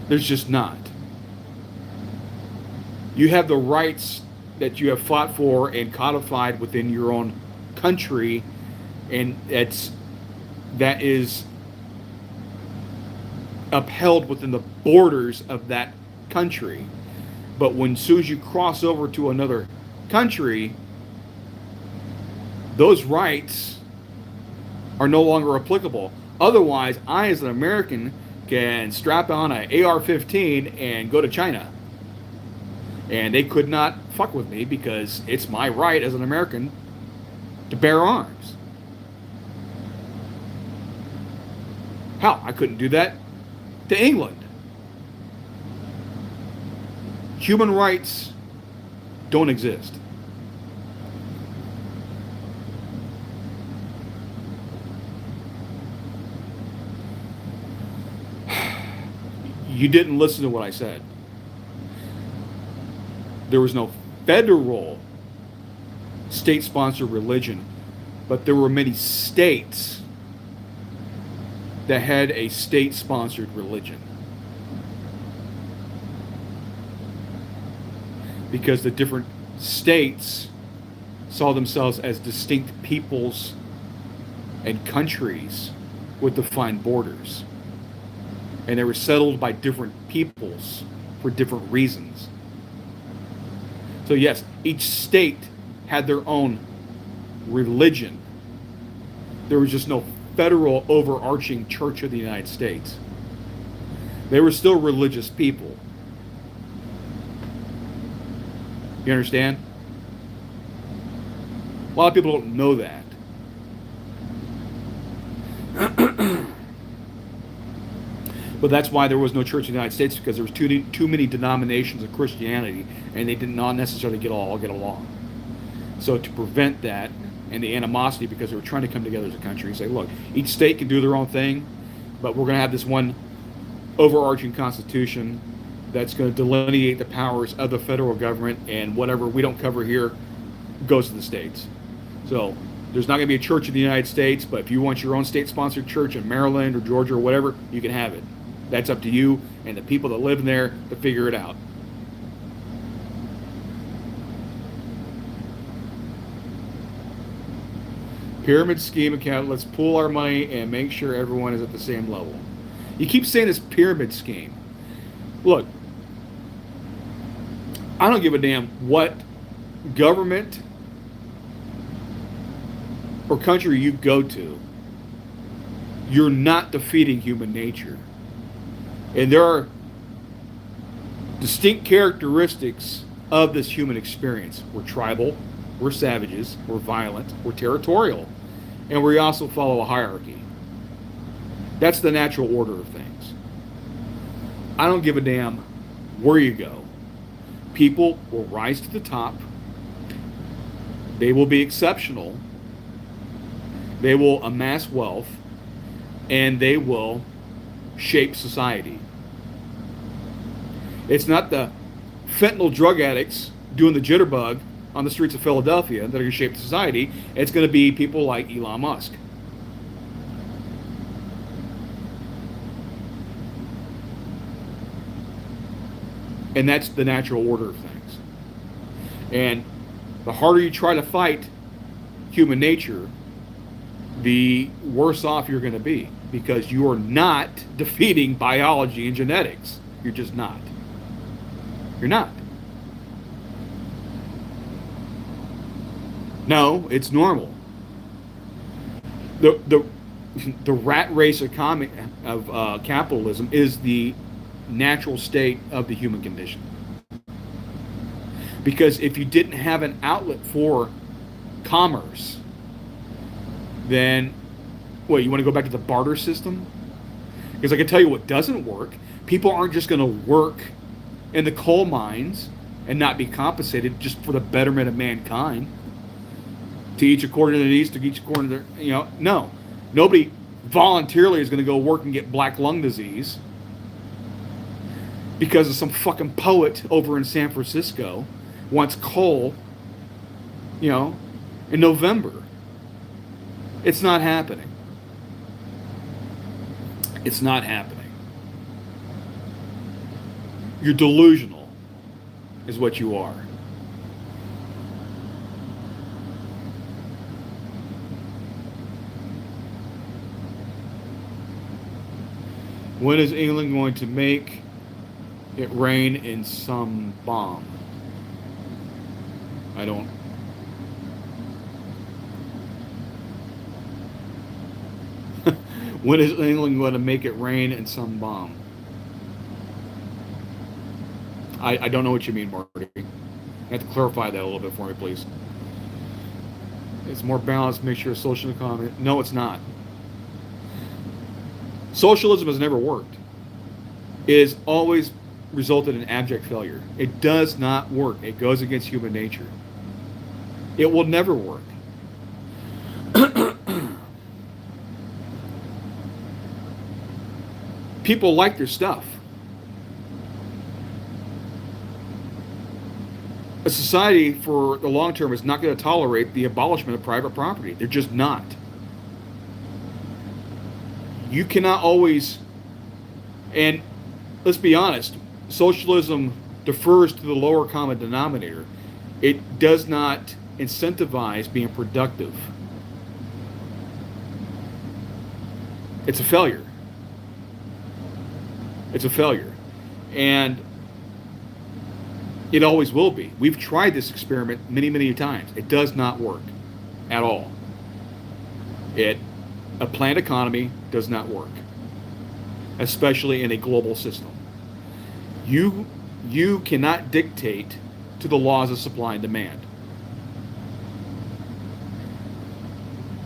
Speaker 1: There's just not. You have the rights that you have fought for and codified within your own country, and that is upheld within the borders of that country. But as soon as you cross over to another country, those rights are no longer applicable. Otherwise, I, as an American, can strap on an AR-15 and go to China. And they could not fuck with me because it's my right as an American to bear arms. Hell, I couldn't do that to England. Human rights don't exist. You didn't listen to what I said. There was no federal state-sponsored religion, but there were many states that had a state-sponsored religion. Because the different states saw themselves as distinct peoples and countries with defined borders. And they were settled by different peoples for different reasons. So yes, each state had their own religion. There was just no federal overarching Church of the United States. They were still religious people. You understand? A lot of people don't know that. But that's why there was no church in the United States, because there was too many denominations of Christianity, and they did not necessarily get along. So to prevent that and the animosity, because they were trying to come together as a country and say, look, each state can do their own thing, but we're going to have this one overarching constitution that's going to delineate the powers of the federal government, and whatever we don't cover here goes to the states. So there's not going to be a church in the United States, but if you want your own state-sponsored church in Maryland or Georgia or whatever, you can have it. That's up to you and the people that live in there to figure it out. Pyramid scheme account, let's pool our money and make sure everyone is at the same level. You keep saying this pyramid scheme. Look, I don't give a damn what government or country you go to. You're not defeating human nature. And there are distinct characteristics of this human experience. We're tribal, we're savages, we're violent, we're territorial, and we also follow a hierarchy. That's the natural order of things. I don't give a damn where you go. People will rise to the top. They will be exceptional. They will amass wealth, and they will shape society. It's not the fentanyl drug addicts doing the jitterbug on the streets of Philadelphia that are going to shape society. It's going to be people like Elon Musk. And that's the natural order of things. And the harder you try to fight human nature, the worse off you're going to be, because you are not defeating biology and genetics. You're just not. You're not. No, it's normal. The rat race of capitalism is the natural state of the human condition. Because if you didn't have an outlet for commerce, then, what, you want to go back to the barter system? Because I can tell you what doesn't work. People aren't just going to work in the coal mines and not be compensated just for the betterment of mankind. To each according to their needs, to each according to their, no. Nobody voluntarily is going to go work and get black lung disease because of some fucking poet over in San Francisco wants coal, in November. It's not happening. It's not happening. You're delusional, is what you are. When is England going to make it rain in some bomb? I don't. When is England going to make it rain and some bomb? I don't know what you mean, Marty. You have to clarify that a little bit for me, please. It's more balanced, make sure social economy. No, it's not. Socialism has never worked. It has always resulted in abject failure. It does not work. It goes against human nature. It will never work. People like their stuff. A society for the long term is not going to tolerate the abolishment of private property. They're just not. You cannot always, and let's be honest, socialism defers to the lower common denominator. It does not incentivize being productive. It's a failure. It's a failure. And it always will be. We've tried this experiment many, many times. It does not work at all. A planned economy does not work, especially in a global system. You cannot dictate to the laws of supply and demand.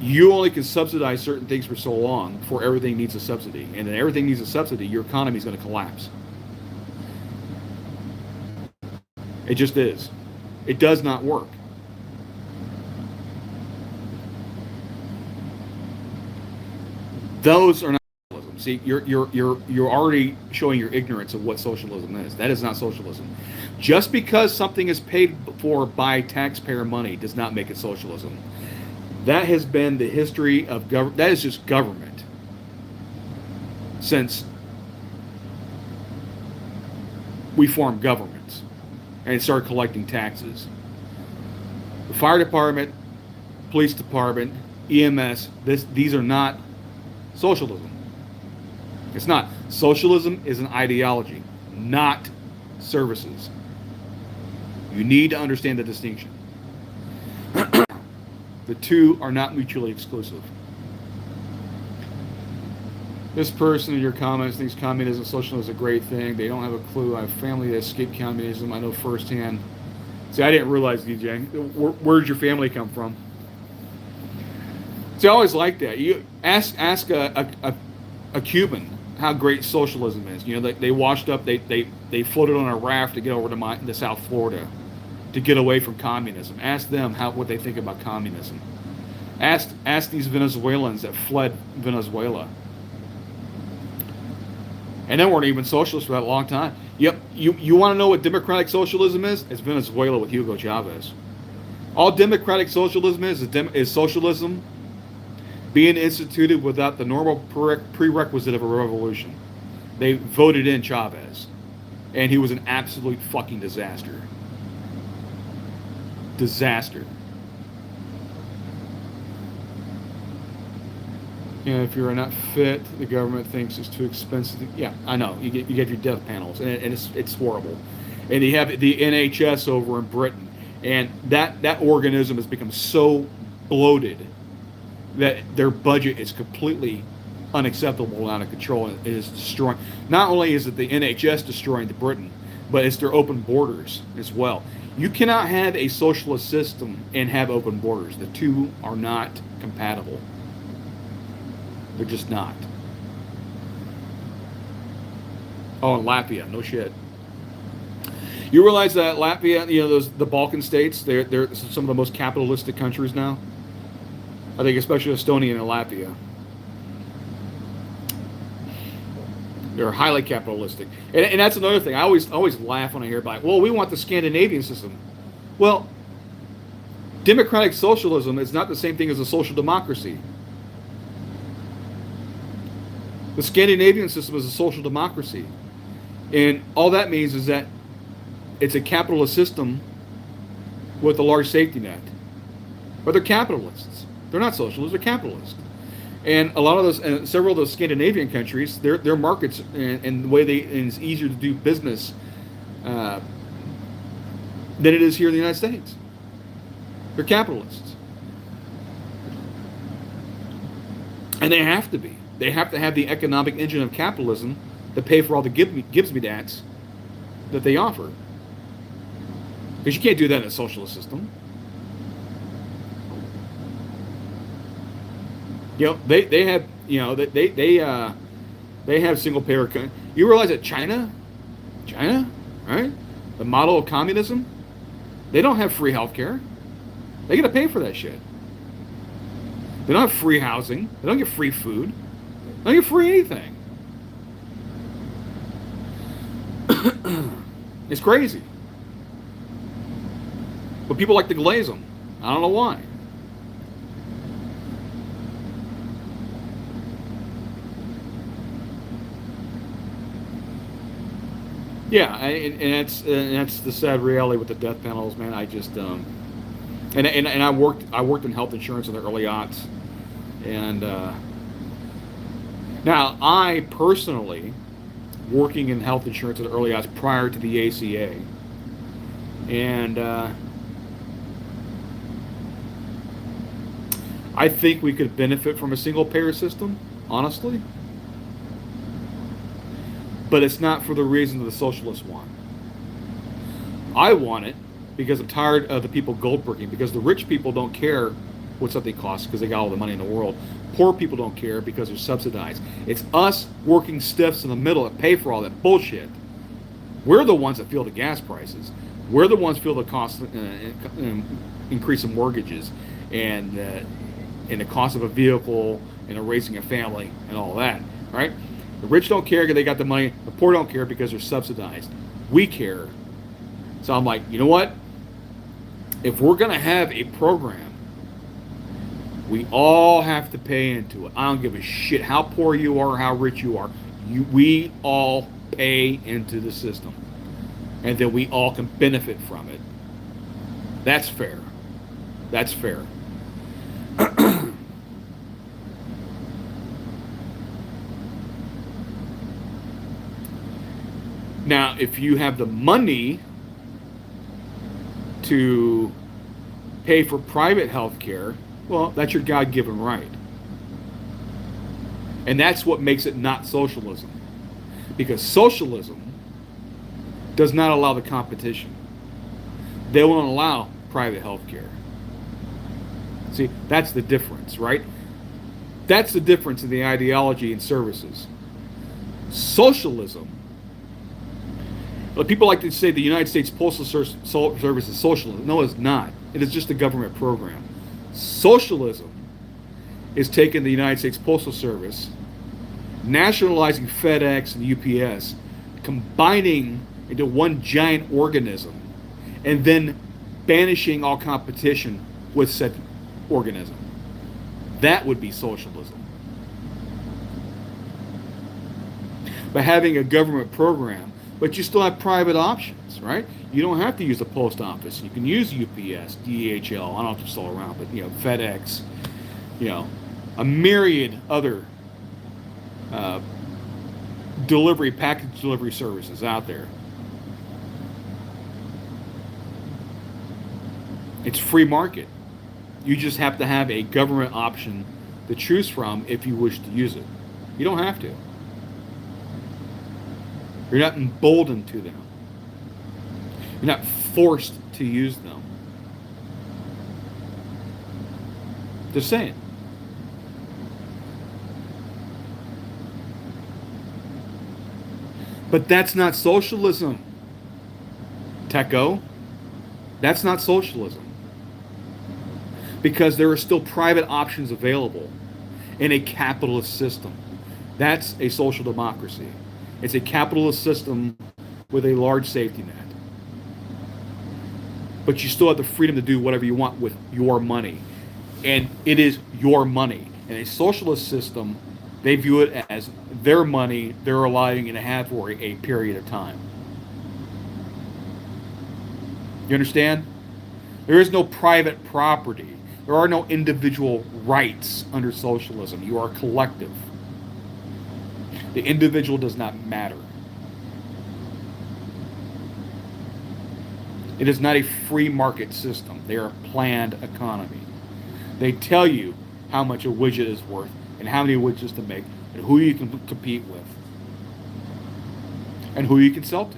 Speaker 1: You only can subsidize certain things for so long before everything needs a subsidy. And then everything needs a subsidy, your economy is going to collapse. It just is. It does not work. Those are not socialism. See, you're already showing your ignorance of what socialism is. That is not socialism. Just because something is paid for by taxpayer money does not make it socialism. That has been the history of government. That is just government since we formed governments and started collecting taxes. The fire department, police department, EMS, these are not socialism. It's not. Socialism is an ideology, not services. You need to understand the distinction. The two are not mutually exclusive. This person in your comments thinks communism, socialism is a great thing. They don't have a clue. I have family that escaped communism. I know firsthand. See, I didn't realize, DJ. Where'd your family come from? See, I always like that. You ask a Cuban how great socialism is. You know, they washed up. They floated on a raft to get over to South Florida to get away from communism. Ask them what they think about communism. Ask these Venezuelans that fled Venezuela. And they weren't even socialists for that long time. Yep, you want to know what democratic socialism is? It's Venezuela with Hugo Chavez. All democratic socialism is socialism being instituted without the normal prerequisite of a revolution. They voted in Chavez, and he was an absolute fucking disaster. Disaster. You know, if you're not fit, the government thinks it's too expensive. Yeah, I know. You get your death panels, and it's horrible. And you have the NHS over in Britain, and that organism has become so bloated that their budget is completely unacceptable and out of control, and it is destroying. Not only is it the NHS destroying the Britain, but it's their open borders as well. You cannot have a socialist system and have open borders. The two are not compatible. They're just not. Oh, and Latvia, no shit. You realize that Latvia, you know, the Balkan states, they're some of the most capitalistic countries now. I think especially Estonia and Latvia. They're highly capitalistic, and that's another thing. I always laugh when I hear about, well, we want the Scandinavian system. Well, democratic socialism is not the same thing as a social democracy. The Scandinavian system is a social democracy, and all that means is that it's a capitalist system with a large safety net. But they're capitalists. They're not socialists. They're capitalists. And a lot of those, and several of those Scandinavian countries, their markets and the way it's easier to do business than it is here in the United States. They're capitalists, and they have to be. They have to have the economic engine of capitalism to pay for all the gives me dats that they offer. Because you can't do that in a socialist system. They have they have single payer. You realize that China, right? The model of communism, they don't have free healthcare. They got to pay for that shit. They don't have free housing. They don't get free food. They don't get free anything. It's crazy. But people like to glaze them. I don't know why. Yeah, and that's the sad reality with the death panels, man. I just and I worked in health insurance in the early aughts, and now I personally working in health insurance in the early aughts prior to the ACA, and I think we could benefit from a single payer system, honestly. But it's not for the reason the socialists want. I want it because I'm tired of the people goldbricking, because the rich people don't care what something costs because they got all the money in the world. Poor people don't care because they're subsidized. It's us working stiffs in the middle that pay for all that bullshit. We're the ones that feel the gas prices. We're the ones that feel the cost increase in mortgages and the cost of a vehicle and raising a family and all that, right? The rich don't care because they got the money. The poor don't care because they're subsidized. We care. So I'm like, you know what? If we're going to have a program, we all have to pay into it. I don't give a shit how poor you are, how rich you are. We all pay into the system. And then we all can benefit from it. That's fair. That's fair. Now, if you have the money to pay for private health care, well, that's your God-given right. And that's what makes it not socialism. Because socialism does not allow the competition. They won't allow private health care. See, that's the difference, right? That's the difference in the ideology and services. Socialism. But people like to say the United States Postal Service is socialism. No, it's not. It is just a government program. Socialism is taking the United States Postal Service, nationalizing FedEx and UPS, combining into one giant organism, and then banishing all competition with said organism. That would be socialism. By having a government program, but you still have private options, right? You don't have to use the post office. You can use UPS, DHL. I don't know if they're still around, but FedEx, a myriad other package delivery services out there. It's free market. You just have to have a government option to choose from if you wish to use it. You don't have to. You're not emboldened to them. You're not forced to use them. Just saying. But that's not socialism, Techo. That's not socialism. Because there are still private options available in a capitalist system. That's a social democracy. It's a capitalist system with a large safety net. But you still have the freedom to do whatever you want with your money. And it is your money. In a socialist system, they view it as their money they're allowing you to have for a period of time. You understand? There is no private property. There are no individual rights under socialism. You are collective. The individual does not matter. It is not a free market system. They are a planned economy. They tell you how much a widget is worth and how many widgets to make and who you can compete with and who you can sell to.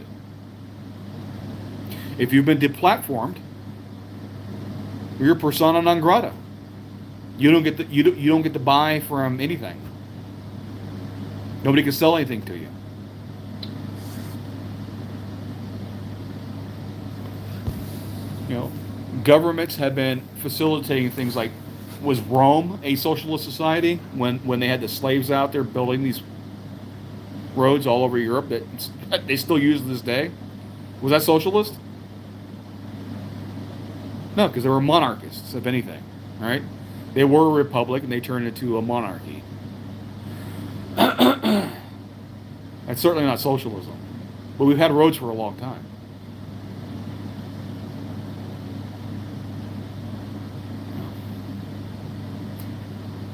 Speaker 1: If you've been deplatformed, you're persona non grata. You don't get to buy from anything. Nobody can sell anything to you. You know, governments have been facilitating things like, was Rome a socialist society when they had the slaves out there building these roads all over Europe that they still use to this day? Was that socialist? No, because they were monarchists, if anything. All right, they were a republic and they turned into a monarchy. That's certainly not socialism, but we've had roads for a long time.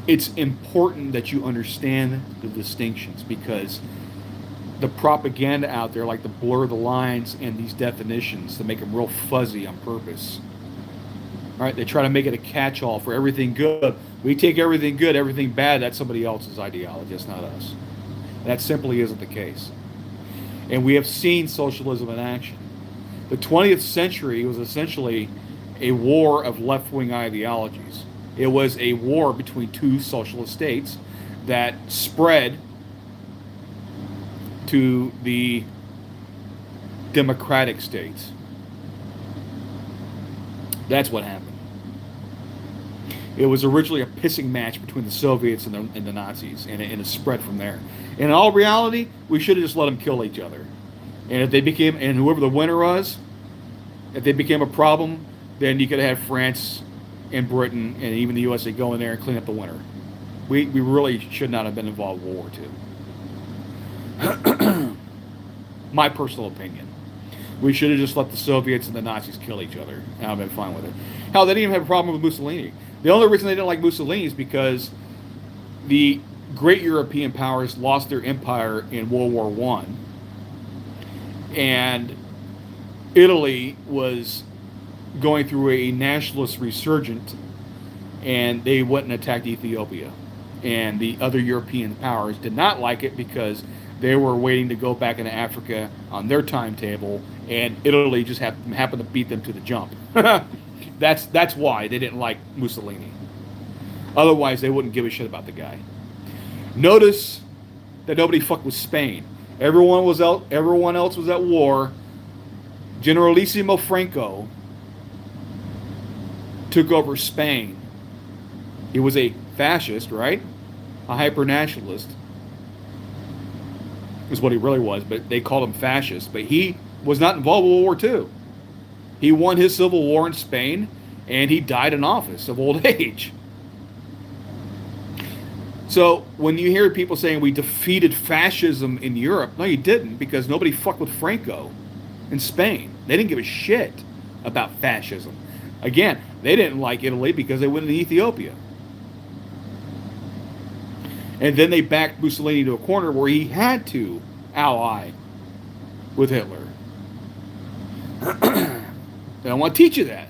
Speaker 1: It's important that you understand the distinctions, because the propaganda out there like to blur the lines and these definitions to make them real fuzzy on purpose. All right, they try to make it a catch-all for everything good. We take everything good, everything bad, that's somebody else's ideology, it's not us. That simply isn't the case. And we have seen socialism in action. The 20th century was essentially a war of left-wing ideologies. It was a war between two socialist states that spread to the democratic states. That's what happened. It was originally a pissing match between the Soviets and the Nazis, and it spread from there. In all reality, we should have just let them kill each other. And if they became, and whoever the winner was, if they became a problem, then you could have had France and Britain and even the USA go in there and clean up the winner. We really should not have been involved in World War II. My personal opinion. We should have just let the Soviets and the Nazis kill each other. And I've been fine with it. Hell, they didn't even have a problem with Mussolini. The only reason they didn't like Mussolini is because the great European powers lost their empire in World War One, and Italy was going through a nationalist resurgence, and they went and attacked Ethiopia. And the other European powers did not like it because they were waiting to go back into Africa on their timetable, and Italy just happened to beat them to the jump. That's why they didn't like Mussolini. Otherwise, they wouldn't give a shit about the guy. Notice that nobody fucked with Spain. Everyone else was at war. Generalissimo Franco took over Spain. He was a fascist, right? A hyper-nationalist is what he really was, but they called him fascist. But he was not involved with World War II. He won his civil war in Spain, and he died in office of old age. So when you hear people saying we defeated fascism in Europe, no, you didn't, because nobody fucked with Franco in Spain. They didn't give a shit about fascism. Again, they didn't like Italy because they went into Ethiopia. And then they backed Mussolini to a corner where he had to ally with Hitler. They don't want to teach you that.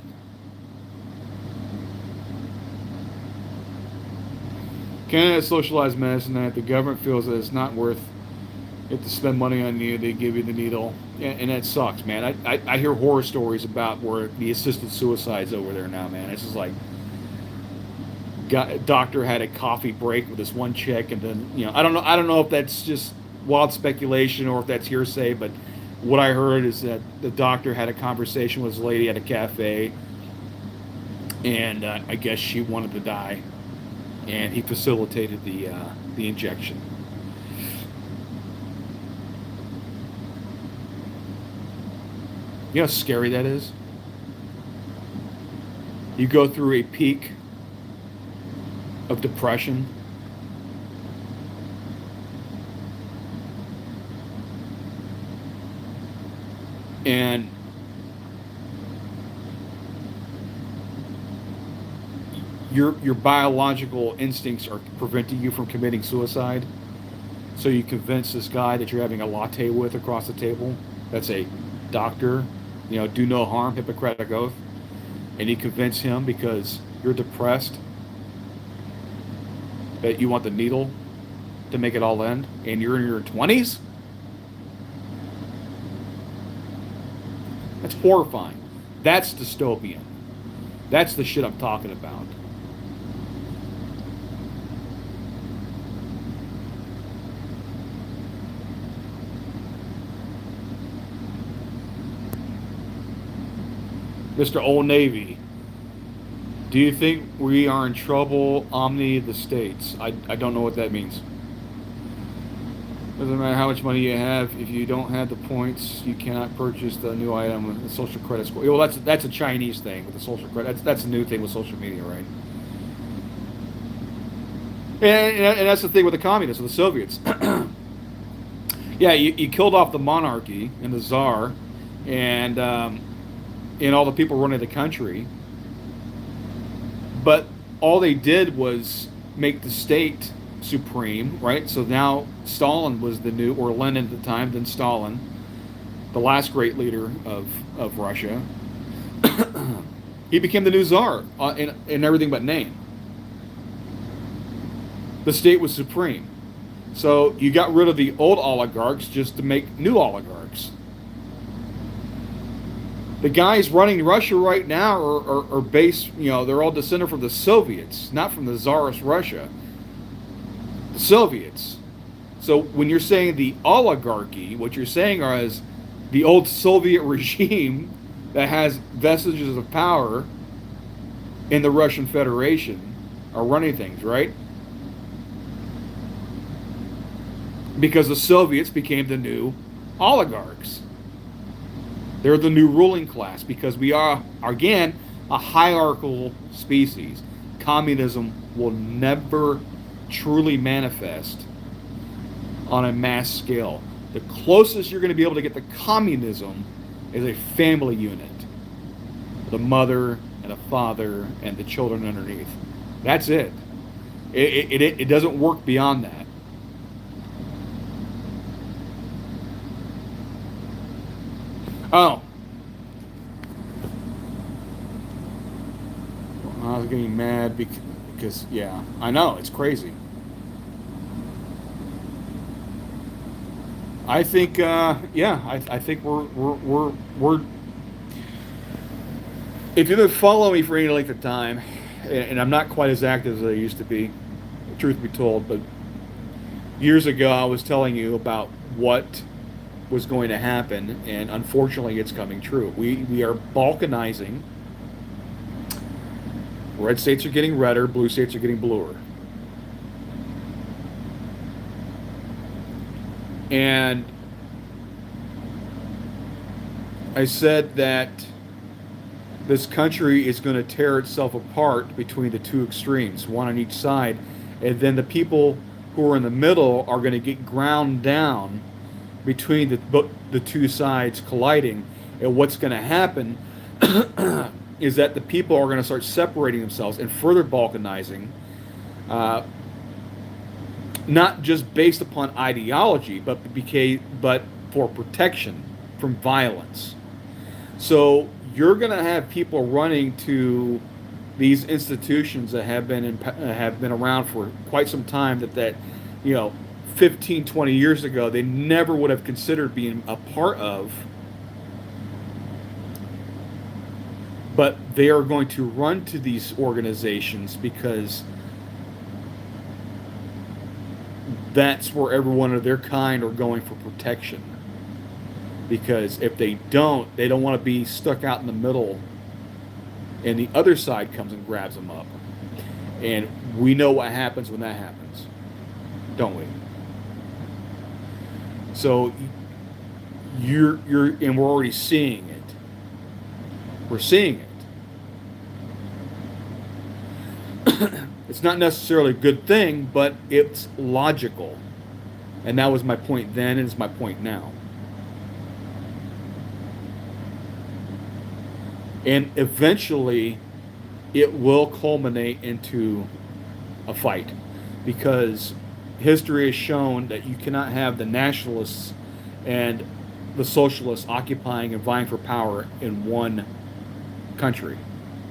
Speaker 1: Canada socialized medicine that the government feels that it's not worth it to spend money on you. They give you the needle. And that sucks, man. I hear horror stories about where the assisted suicides over there now, man. It's just like, doctor had a coffee break with this one chick, and then, I don't know if that's just wild speculation or if that's hearsay, but what I heard is that the doctor had a conversation with this lady at a cafe, and I guess she wanted to die, and he facilitated the injection. You know how scary that is? You go through a peak of depression, and your biological instincts are preventing you from committing suicide. So you convince this guy that you're having a latte with across the table, that's a doctor, do no harm, Hippocratic oath, and you convince him because you're depressed that you want the needle to make it all end, and you're in your 20s? That's horrifying. That's dystopian. That's the shit I'm talking about. Mr. Old Navy, do you think we are in trouble, Omni the States? I don't know what that means. Doesn't matter how much money you have. If you don't have the points, you cannot purchase the new item with the social credit score. Well, that's a Chinese thing with the social credit. That's a new thing with social media, right? And that's the thing with the communists, with the Soviets. Yeah, you killed off the monarchy and the czar, and all the people running the country. But all they did was make the state supreme, right? So now Stalin was the new, or Lenin at the time, then Stalin, the last great leader of Russia. He became the new czar in everything but name. The state was supreme. So you got rid of the old oligarchs just to make new oligarchs. The guys running Russia right now are based, they're all descended from the Soviets, not from the Tsarist Russia. The Soviets. So when you're saying the oligarchy, what you're saying is the old Soviet regime that has vestiges of power in the Russian Federation are running things, right? Because the Soviets became the new oligarchs. They're the new ruling class because we are, again, a hierarchical species. Communism will never truly manifest on a mass scale. The closest you're going to be able to get to communism is a family unit. The mother and a father and the children underneath. That's it. It doesn't work beyond that. Oh. I was getting mad because yeah, I know, it's crazy. I think, I think we're. If you've been following me for any length of time, and I'm not quite as active as I used to be, truth be told, but years ago I was telling you about what was going to happen, and unfortunately it's coming true. We are balkanizing. Red states are getting redder, blue states are getting bluer. And I said that this country is going to tear itself apart between the two extremes, one on each side, and then the people who are in the middle are going to get ground down between the two sides colliding. And what's going to happen is that the people are going to start separating themselves and further balkanizing, not just based upon ideology, but for protection from violence. So you're going to have people running to these institutions that have been around for quite some time, that 15, 20 years ago they never would have considered being a part of. But they are going to run to these organizations because that's where everyone of their kind are going for protection. Because if they don't want to be stuck out in the middle and the other side comes and grabs them up. And we know what happens when that happens, don't we? So you're and we're already seeing it. We're seeing it. It's not necessarily a good thing, but it's logical. And that was my point then, and it's my point now. And eventually, it will culminate into a fight. Because history has shown that you cannot have the nationalists and the socialists occupying and vying for power in one country.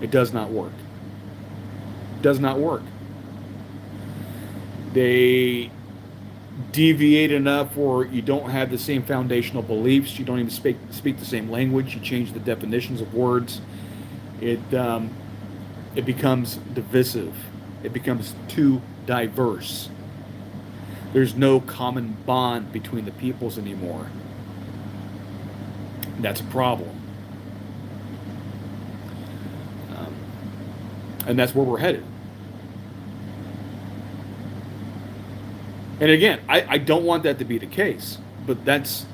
Speaker 1: It does not work. It does not work. deviate enough where you don't have the same foundational beliefs. You don't even speak the same language. You change the definitions of words. It it becomes divisive. It becomes too diverse. There's no common bond between the peoples anymore. That's a problem. Um, and that's where we're headed. And again, I don't want that to be the case, but that's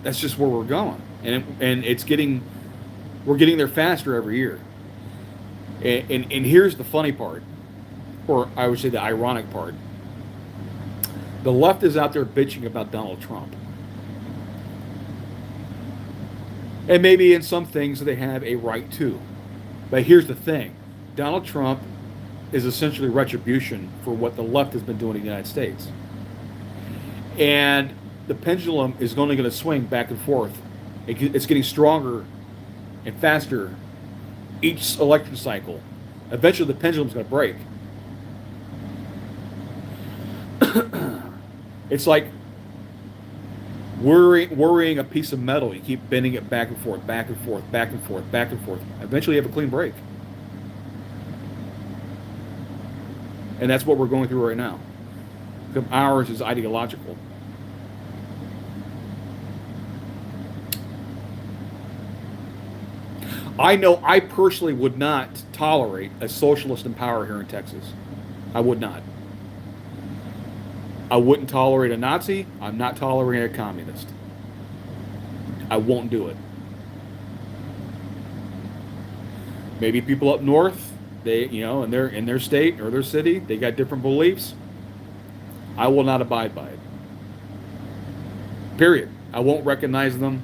Speaker 1: just where we're going, and it's getting we're getting there faster every year. And here's the funny part, or I would say the ironic part: the left is out there bitching about Donald Trump, and maybe in some things they have a right to. But here's the thing: Donald Trump is essentially retribution for what the left has been doing in the United States. And the pendulum is only going to swing back and forth. It's getting stronger and faster each election cycle. Eventually, the pendulum's going to break. It's like worrying a piece of metal. You keep bending it back and forth, back and forth, back and forth, back and forth. Eventually, you have a clean break. And that's what we're going through right now. Ours is ideological. I know I personally would not tolerate a socialist in power here in Texas. I would not. I wouldn't tolerate a Nazi. I'm not tolerating a communist. I won't do it. Maybe people up north, they, in their state or their city, they got different beliefs. I will not abide by it. Period. I won't recognize them.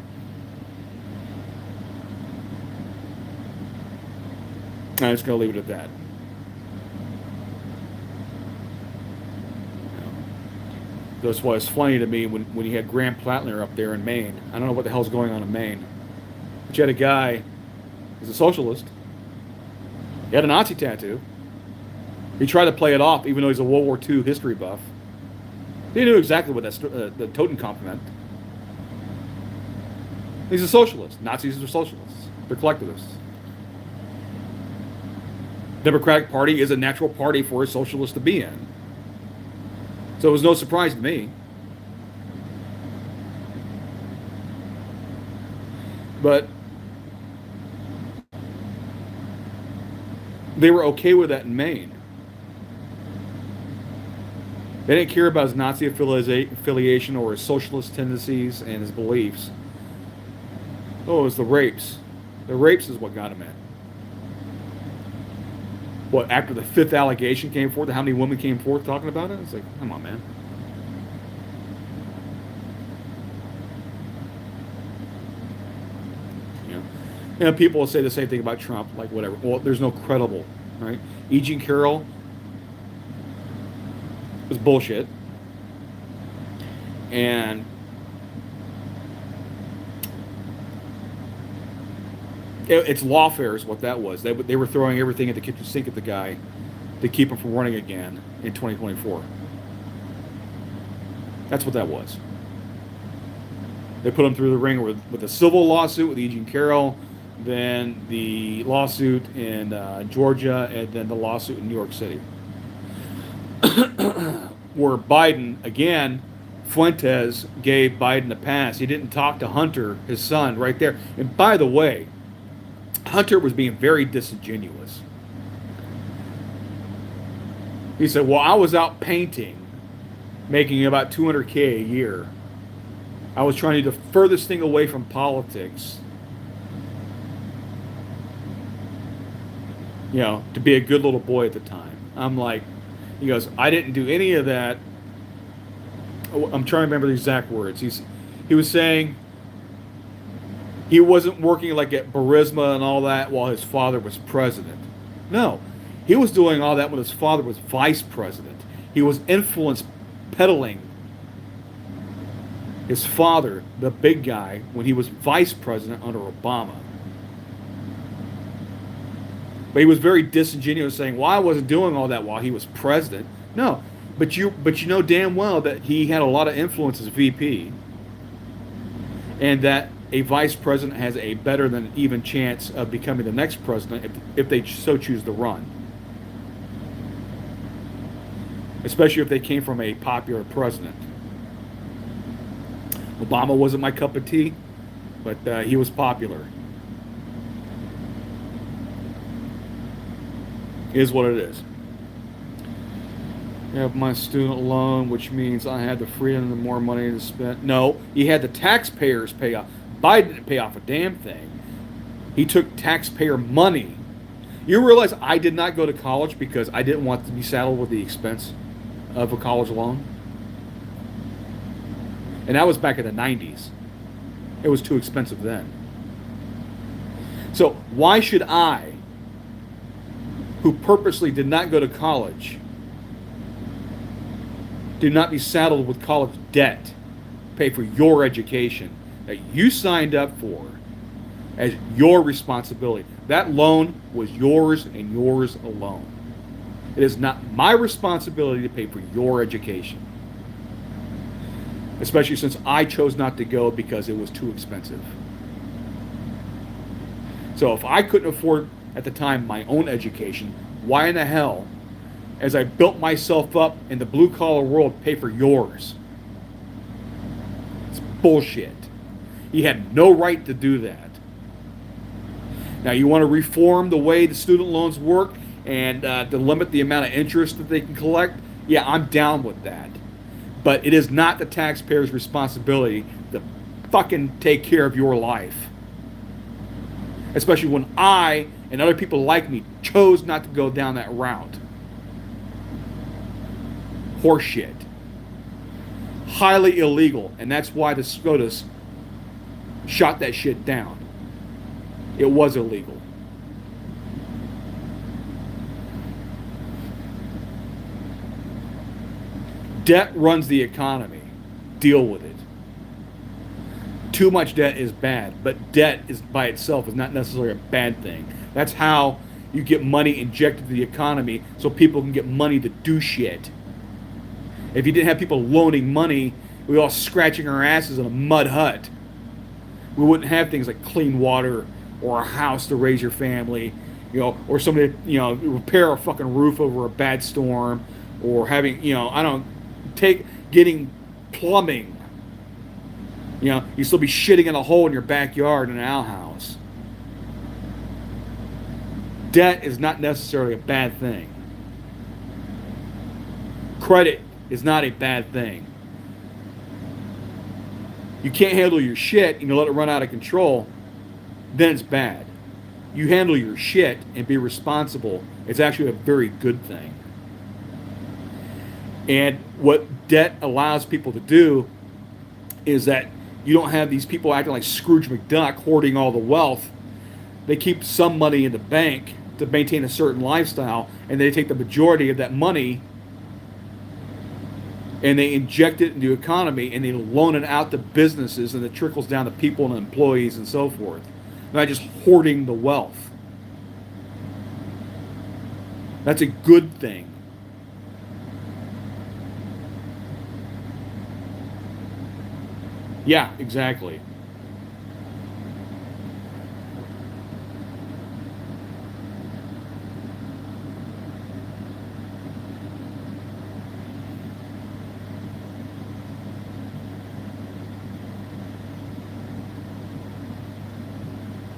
Speaker 1: I'm just going to leave it at that. That's why it's funny to me when you had Graham Plattner up there in Maine. I don't know what the hell's going on in Maine. But you had a guy who's a socialist. He had a Nazi tattoo. He tried to play it off, even though he's a World War II history buff. He knew exactly what the Totenkopf meant. He's a socialist. Nazis are socialists. They're collectivists. Democratic Party is a natural party for a socialist to be in. So it was no surprise to me. But they were okay with that in Maine. They didn't care about his Nazi affiliation or his socialist tendencies and his beliefs. Oh, it was the rapes. The rapes is what got him in. What, after the fifth allegation came forth, how many women came forth talking about it? It's like, come on, man. People will say the same thing about Trump, like whatever. Well, there's no credible, right? E. Jean Carroll was bullshit. And it's lawfare is what that was. They were throwing everything at the kitchen sink at the guy to keep him from running again in 2024. That's what that was. They put him through the ringer with a civil lawsuit with E. Jean Carroll, then the lawsuit in Georgia, and then the lawsuit in New York City. Where Biden, again, Fuentes gave Biden a pass. He didn't talk to Hunter, his son, right there. And by the way, Hunter was being very disingenuous. He said, well, I was out painting, making about $200K a year. I was trying to do the furthest thing away from politics, to be a good little boy at the time. I'm like, he goes, I didn't do any of that. I'm trying to remember the exact words. He was saying he wasn't working like at Burisma and all that while his father was president. No, he was doing all that when his father was vice president. He was influence peddling his father, the big guy, when he was vice president under Obama. But he was very disingenuous, saying, well, I wasn't doing all that while he was president. No, But you know damn well that he had a lot of influence as VP, and that a vice president has a better than even chance of becoming the next president if they so choose to run, especially if they came from a popular president. Obama wasn't my cup of tea, but he was popular. It is what it is. I have my student loan, which means I had the freedom and more money to spend. No, he had the taxpayers pay off. Biden didn't pay off a damn thing. He took taxpayer money. You realize I did not go to college because I didn't want to be saddled with the expense of a college loan? And that was back in the 90s. It was too expensive then. So why should I, who purposely did not go to college, do not be saddled with college debt, pay for your education that you signed up for as your responsibility? That loan was yours and yours alone. It is not my responsibility to pay for your education, especially since I chose not to go because it was too expensive. So if I couldn't afford at the time my own education, why in the hell, as I built myself up in the blue collar world, pay for yours? It's bullshit. He had no right to do that. Now, you want to reform the way the student loans work and to limit the amount of interest that they can collect? Yeah, I'm down with that. But it is not the taxpayer's responsibility to fucking take care of your life. Especially when I and other people like me chose not to go down that route. Horseshit. Highly illegal, and that's why the SCOTUS shot that shit down. It was illegal. Debt runs the economy. Deal with it. Too much debt is bad, but debt is by itself is not necessarily a bad thing. That's how you get money injected to the economy so people can get money to do shit. If you didn't have people loaning money, we were all scratching our asses in a mud hut. We wouldn't have things like clean water or a house to raise your family, or somebody, repair a fucking roof over a bad storm, or having, getting plumbing. You still be shitting in a hole in your backyard in an outhouse. Debt is not necessarily a bad thing. Credit is not a bad thing. You can't handle your shit and you let it run out of control, then it's bad. You handle your shit and be responsible, it's actually a very good thing. And what debt allows people to do is that you don't have these people acting like Scrooge McDuck hoarding all the wealth. They keep some money in the bank to maintain a certain lifestyle, and they take the majority of that money and they inject it into the economy and they loan it out to businesses, and it trickles down to people and employees and so forth. Not just hoarding the wealth. That's a good thing. Yeah, exactly.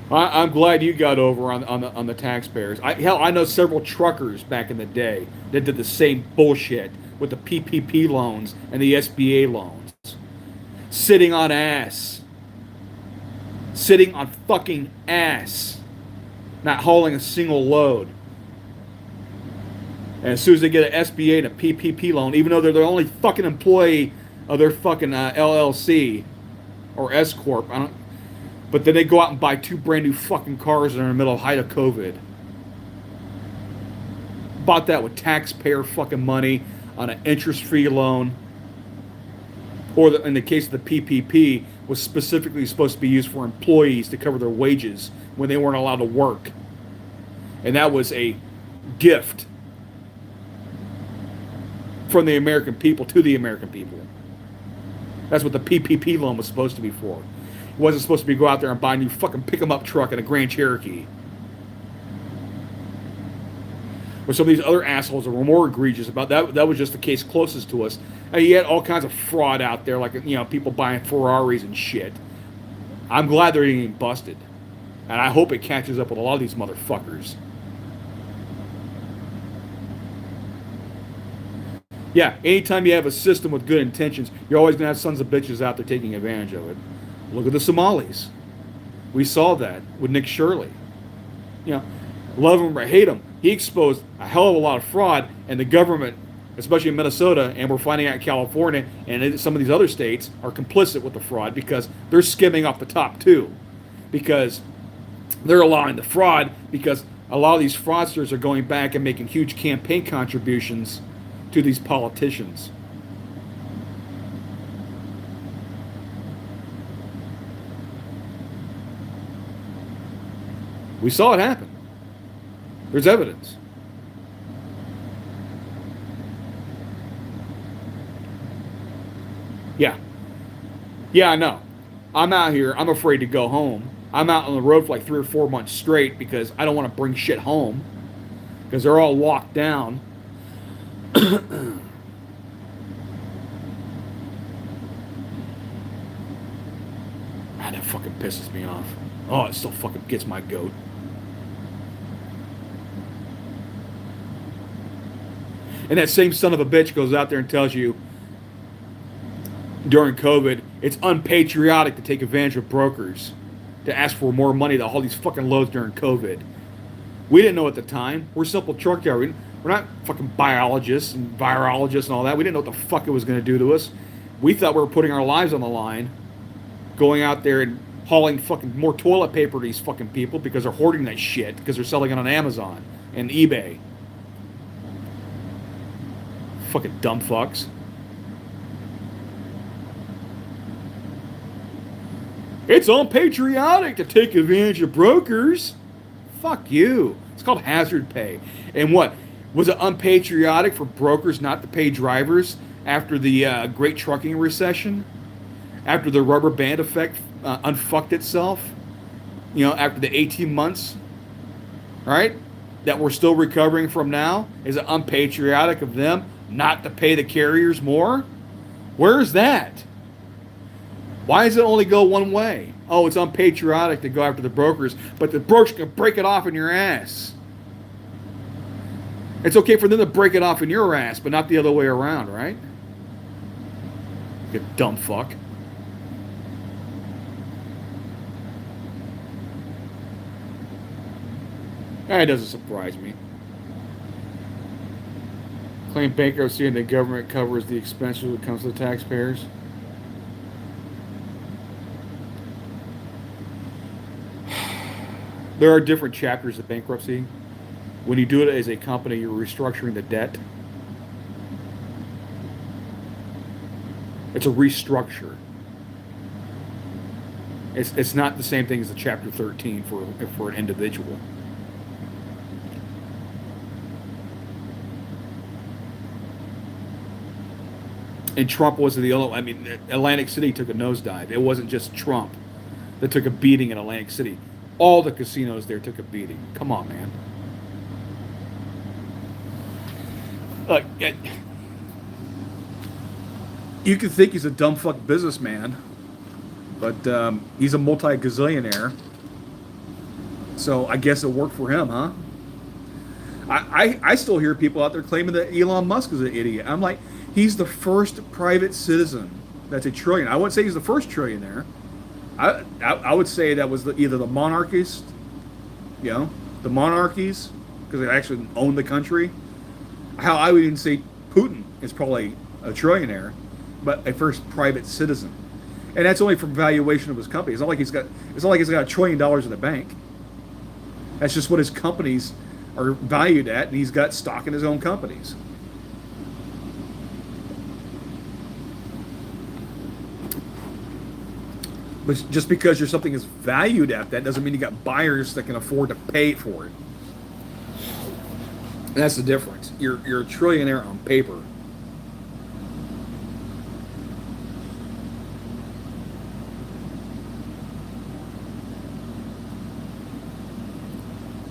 Speaker 1: I'm glad you got over on the taxpayers. I know several truckers back in the day that did the same bullshit with the PPP loans and the SBA loans. Sitting on ass. Sitting on fucking ass. Not hauling a single load. And as soon as they get an SBA and a PPP loan, even though they're the only fucking employee of their fucking LLC or S Corp, but then they go out and buy 2 brand new fucking cars in the middle of height of COVID. Bought that with taxpayer fucking money on an interest-free loan. Or in the case of the PPP, was specifically supposed to be used for employees to cover their wages when they weren't allowed to work. And that was a gift from the American people to the American people. That's what the PPP loan was supposed to be for. It wasn't supposed to be go out there and buy a new fucking pick-em-up truck and a Grand Cherokee. Or some of these other assholes that were more egregious about that. That was just the case closest to us. And you had all kinds of fraud out there, like, you know, people buying Ferraris and shit. I'm glad they're getting busted. And I hope it catches up with a lot of these motherfuckers. Yeah, anytime you have a system with good intentions, you're always going to have sons of bitches out there taking advantage of it. Look at the Somalis. We saw that with Nick Shirley. You know, love him or hate him, he exposed a hell of a lot of fraud, and the government, especially in Minnesota, and we're finding out in California and some of these other states, are complicit with the fraud because they're skimming off the top too. Because they're allowing the fraud because a lot of these fraudsters are going back and making huge campaign contributions to these politicians. We saw it happen. There's evidence. Yeah. Yeah, I know. I'm out here. I'm afraid to go home. I'm out on the road for like 3 or 4 months straight because I don't want to bring shit home because they're all locked down. Man, that fucking pisses me off. Oh, it still fucking gets my goat. And that same son of a bitch goes out there and tells you during COVID, it's unpatriotic to take advantage of brokers to ask for more money to haul these fucking loads during COVID. We didn't know at the time. We're simple truck drivers. We're not fucking biologists and virologists and all that. We didn't know what the fuck it was going to do to us. We thought we were putting our lives on the line, going out there and hauling fucking more toilet paper to these fucking people because they're hoarding that shit because they're selling it on Amazon and eBay. Fucking dumb fucks. It's unpatriotic to take advantage of brokers. Fuck you. It's called hazard pay. And what? Was it unpatriotic for brokers not to pay drivers after the great trucking recession? After the rubber band effect unfucked itself? You know, after the 18 months, right? That we're still recovering from now? Is it unpatriotic of them not to pay the carriers more? Where is that? Why does it only go one way? Oh, it's unpatriotic to go after the brokers, but the brokers can break it off in your ass. It's okay for them to break it off in your ass, but not the other way around, right? You dumb fuck. That doesn't surprise me. Claim bankruptcy and the government covers the expenses when it comes to the taxpayers. There are different chapters of bankruptcy. When you do it as a company, you're restructuring the debt. It's a restructure. It's not the same thing as the Chapter 13 for an individual. And Trump wasn't the only. I mean, Atlantic City took a nosedive. It wasn't just Trump that took a beating in Atlantic City. All the casinos there took a beating. Come on, man. Look, you can think he's a dumb fuck businessman, but he's a multi-gazillionaire. So I guess it worked for him, huh? I still hear people out there claiming that Elon Musk is an idiot. I'm like, he's the first private citizen that's a trillion. I wouldn't say he's the first trillionaire. I would say that was either the monarchists, you know, the monarchies, because they actually own the country. How I would even say Putin is probably a trillionaire, but a first private citizen, and that's only from valuation of his company. It's not like he's got $1 trillion in the bank. That's just what his companies are valued at, and he's got stock in his own companies. But just because something is valued at that doesn't mean you got buyers that can afford to pay for it. And that's the difference. You're a trillionaire on paper.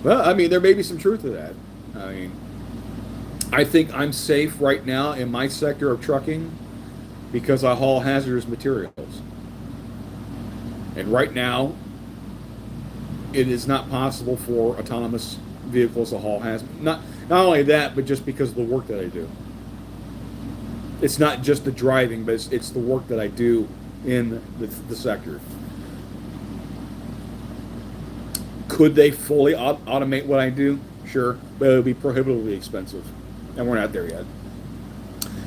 Speaker 1: Well, I mean, there may be some truth to that. I mean, I think I'm safe right now in my sector of trucking because I haul hazardous materials. And right now, it is not possible for autonomous vehicles to haul hazardous. Not only that, but just because of the work that I do. It's not just the driving, but it's the work that I do in the sector. Could they fully automate what I do? Sure, but it would be prohibitively expensive, and we're not there yet.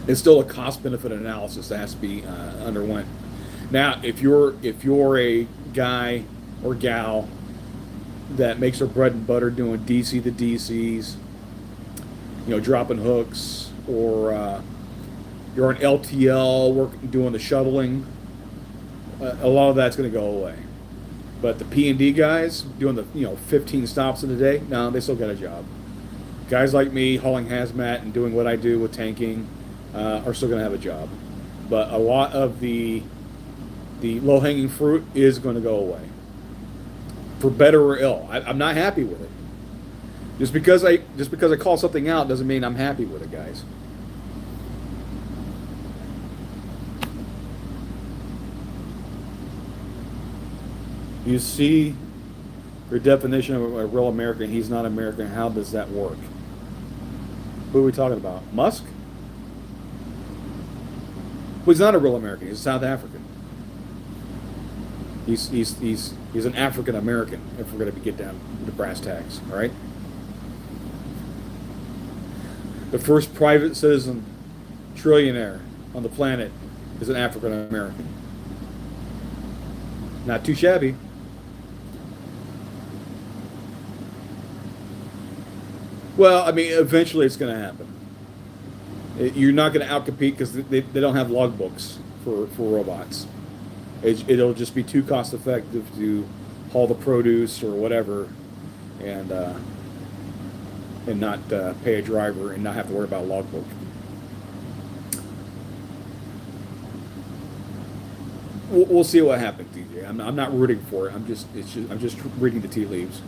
Speaker 1: It's still a cost-benefit analysis that has to be underwent. Now, if you're a guy or gal that makes their bread and butter doing DC to DCs, dropping hooks, or you're an LTL doing the shuttling, a lot of that's going to go away. But the P&D guys doing the 15 stops in a day, no, they still got a job. Guys like me hauling hazmat and doing what I do with tanking are still going to have a job. But a lot of the low-hanging fruit is going to go away, for better or ill. I'm not happy with it. Just because I call something out doesn't mean I'm happy with it, guys. You see your definition of a real American. He's not American. How does that work? Who are we talking about? Musk? Well, he's not a real American. He's a South African. He's an African American. If we're going to get down to brass tacks, all right. The first private citizen trillionaire on the planet is an African American. Not too shabby. Well, I mean, eventually it's going to happen. You're not going to outcompete because they don't have logbooks for robots. It'll just be too cost effective to haul the produce or whatever, and not pay a driver and not have to worry about a logbook. We'll see what happens, DJ. I'm not rooting for it. I'm just reading the tea leaves.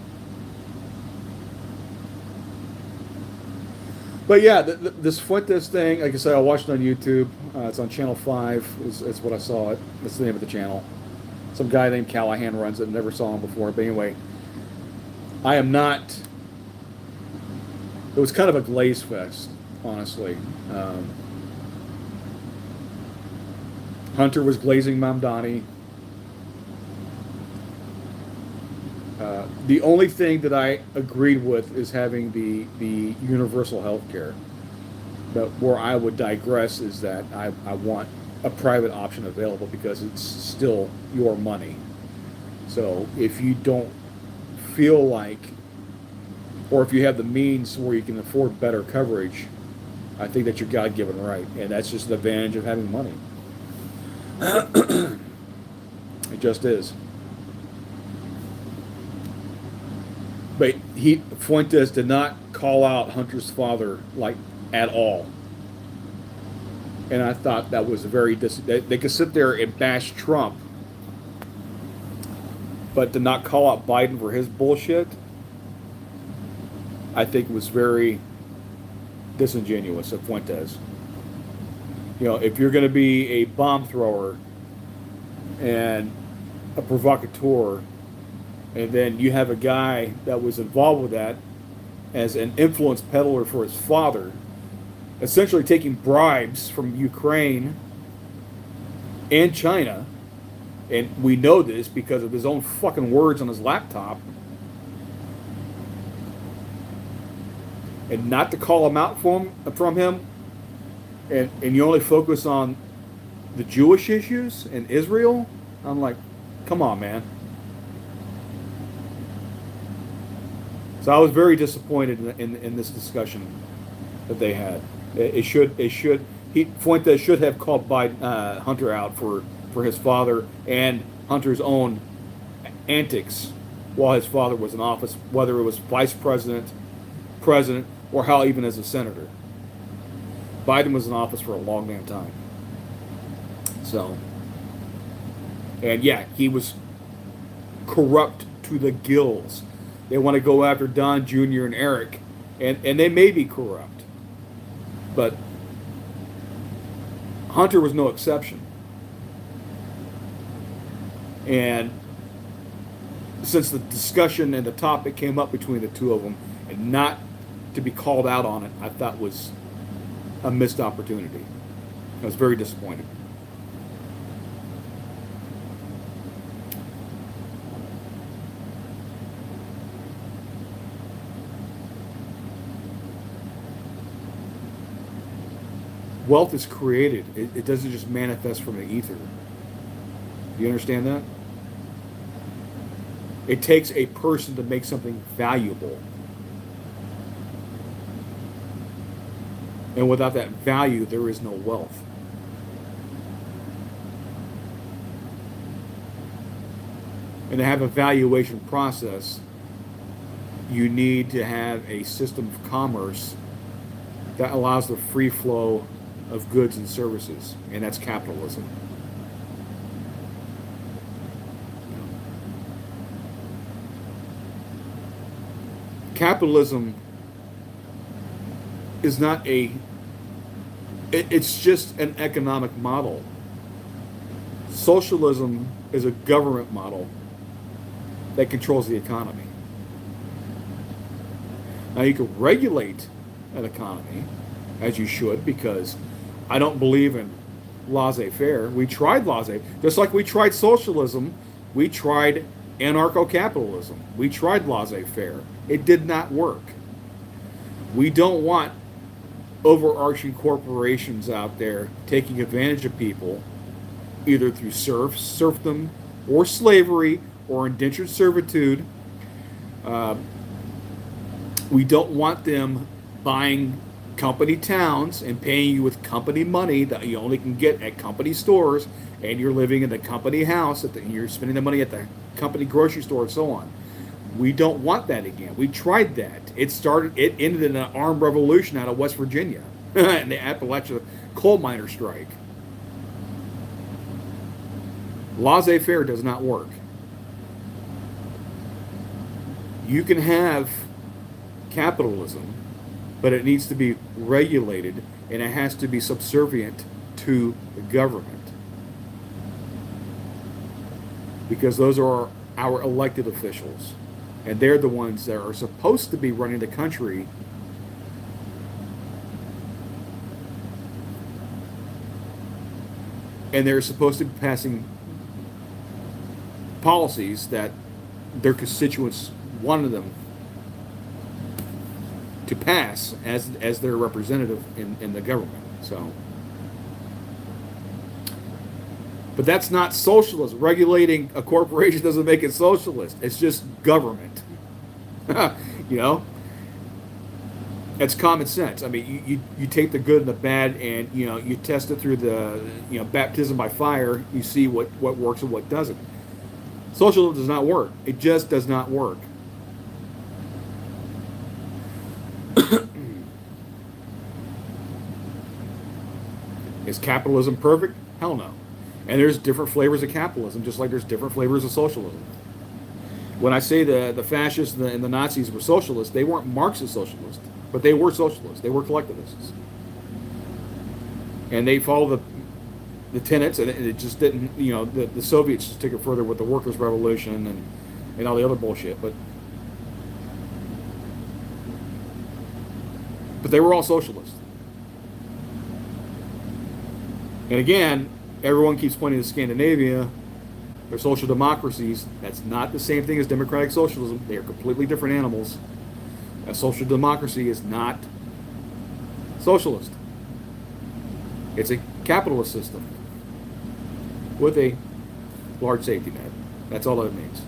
Speaker 1: But yeah, this Fuentes thing, like I said, I watched it on YouTube. It's on Channel 5. It's what I saw it. That's the name of the channel. Some guy named Callahan runs it. Never saw him before. But anyway, I am not... It was kind of a glaze fest, honestly. Hunter was glazing Mamdani. The only thing that I agreed with is having the universal health care. But where I would digress is that I want a private option available because it's still your money. So if you don't feel like, or if you have the means where you can afford better coverage, I think that's your God-given right. And that's just an advantage of having money. It just is. But Fuentes did not call out Hunter's father at all, and I thought that was very they could sit there and bash Trump, but to not call out Biden for his bullshit, I think was very disingenuous of Fuentes. If you're going to be a bomb thrower and a provocateur, and then you have a guy that was involved with that as an influence peddler for his father, essentially taking bribes from Ukraine and China, and we know this because of his own fucking words on his laptop, and not to call him out from him, and you only focus on the Jewish issues and Israel, I'm like, come on, man. So I was very disappointed in this discussion that they had. Fuentes should have called Hunter out for his father and Hunter's own antics while his father was in office, whether it was vice president, president, or how even as a senator. Biden was in office for a long damn time. So, and yeah, he was corrupt to the gills. They want to go after Don Jr. and Eric, and they may be corrupt, but Hunter was no exception. And since the discussion and the topic came up between the two of them, and not to be called out on it, I thought was a missed opportunity. I was very disappointed. Wealth is created. It doesn't just manifest from the ether. Do you understand that? It takes a person to make something valuable. And without that value, there is no wealth. And to have a valuation process, you need to have a system of commerce that allows the free flow of goods and services, and that's capitalism. Capitalism is not it's just an economic model. Socialism is a government model that controls the economy. Now you can regulate an economy, as you should, because I don't believe in laissez-faire. We tried laissez, just like we tried socialism, we tried anarcho-capitalism. We tried laissez-faire. It did not work. We don't want overarching corporations out there taking advantage of people, either through serfdom, or slavery, or indentured servitude. We don't want them buying company towns and paying you with company money that you only can get at company stores, and you're living in the company house, you're spending the money at the company grocery store, and so on. We don't want that again. We tried that. It ended in an armed revolution out of West Virginia and the Appalachia coal miner strike. Laissez-faire does not work. You can have capitalism, but it needs to be regulated, and it has to be subservient to the government, because those are our elected officials, and they're the ones that are supposed to be running the country. And they're supposed to be passing policies that their constituents wanted them to pass as their representative in the government. So, but that's not socialism. Regulating a corporation doesn't make it socialist. It's just government. You know, it's common sense. I mean, you take the good and the bad, and you test it through the baptism by fire. You see what works and what doesn't. Socialism does not work. It just does not work. Is capitalism perfect? Hell no. And there's different flavors of capitalism, just like there's different flavors of socialism. When I say the fascists and the Nazis were socialists, they weren't Marxist socialists, but they were socialists. They were collectivists. And they followed the tenets, and it just didn't, the Soviets just took it further with the workers' revolution and all the other bullshit. But they were all socialists. And again, everyone keeps pointing to Scandinavia. They're social democracies. That's not the same thing as democratic socialism. They are completely different animals. A social democracy is not socialist. It's a capitalist system with a large safety net. That's all it means.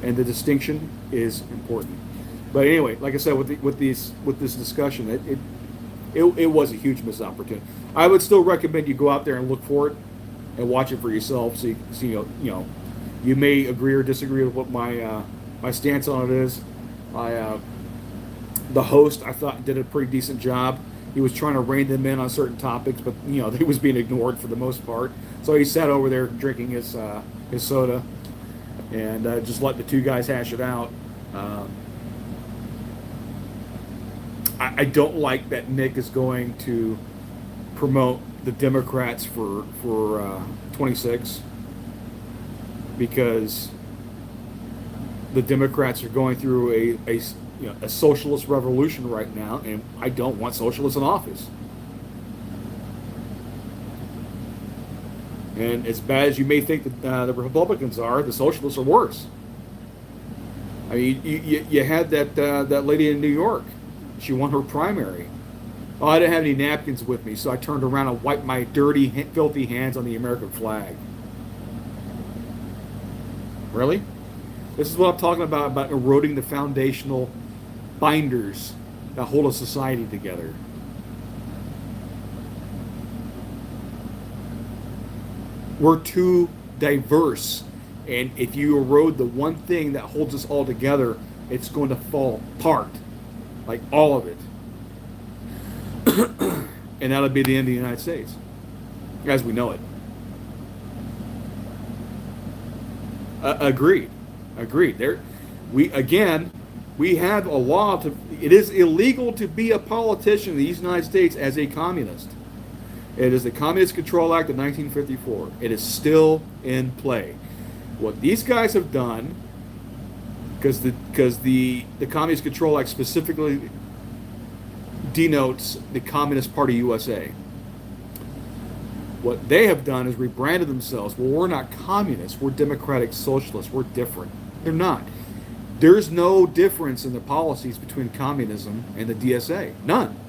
Speaker 1: And the distinction is important. But anyway, like I said, with this discussion, it was a huge missed opportunity. I would still recommend you go out there and look for it and watch it for yourself. So you may agree or disagree with what my stance on it is. The host, I thought, did a pretty decent job. He was trying to rein them in on certain topics, but they was being ignored for the most part. So he sat over there drinking his soda. and just let the two guys hash it out. Um, I don't like that Nick is going to promote the Democrats for 26 because the Democrats are going through a socialist revolution right now, and I don't want socialists in office. And as bad as you may think that the Republicans are, the socialists are worse. I mean, you had that lady in New York. She won her primary. Oh, I didn't have any napkins with me, so I turned around and wiped my dirty, filthy hands on the American flag. Really? This is what I'm talking about eroding the foundational binders that hold a society together. We're too diverse, and if you erode the one thing that holds us all together, it's going to fall apart, like all of it. And that'll be the end of the United States, as we know it. Agreed. There, we have a law to. It is illegal to be a politician in the United States as a communist. It is the Communist Control Act of 1954. It is still in play. What these guys have done, because the Communist Control Act specifically denotes the Communist Party USA. What they have done is rebranded themselves. Well, we're not communists. We're democratic socialists. We're different. They're not. There's no difference in the policies between communism and the DSA. None.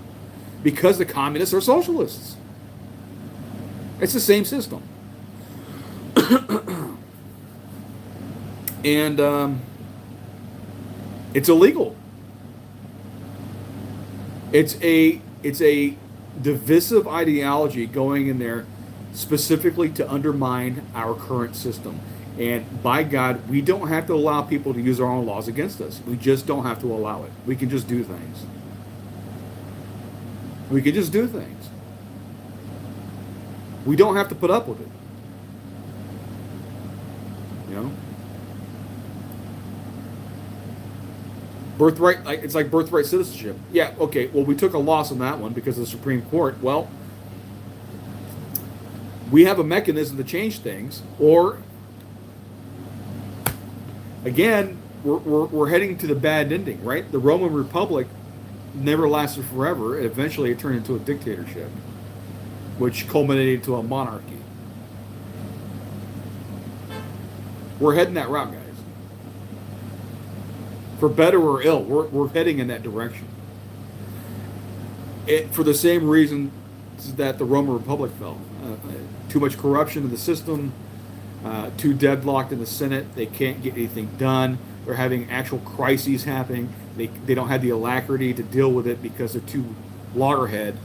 Speaker 1: Because the communists are socialists. It's the same system. And it's illegal. It's a divisive ideology going in there specifically to undermine our current system. And by God, we don't have to allow people to use our own laws against us. We just don't have to allow it. We can just do things. We can just do things. We don't have to put up with it. You know? Birthright, it's like birthright citizenship. Yeah, okay, well, we took a loss on that one because of the Supreme Court. Well, we have a mechanism to change things, or, again, we're heading to the bad ending, right? The Roman Republic never lasted forever. Eventually, it turned into a dictatorship, which culminated to a monarchy. We're heading that route, guys. For better or ill, we're heading in that direction. For the same reason that the Roman Republic fell. Too much corruption in the system, too deadlocked in the Senate. They can't get anything done. They're having actual crises happening. They don't have the alacrity to deal with it because they're too loggerhead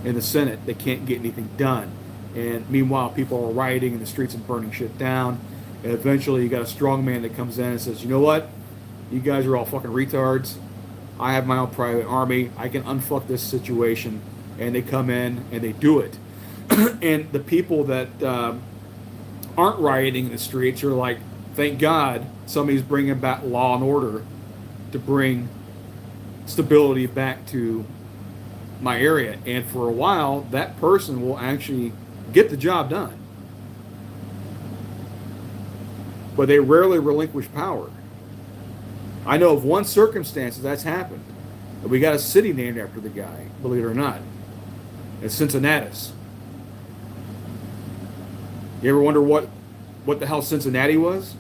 Speaker 1: in the Senate. They can't get anything done. And meanwhile, people are rioting in the streets and burning shit down. And eventually, you got a strong man that comes in and says, you know what? You guys are all fucking retards. I have my own private army. I can unfuck this situation. And they come in and they do it. And the people that aren't rioting in the streets are like, thank God somebody's bringing back law and order to bring stability back to my area. And for a while, that person will actually get the job done. But they rarely relinquish power. I know of one circumstance that's happened. We got a city named after the guy, believe it or not. It's Cincinnati. You ever wonder what the hell Cincinnati was?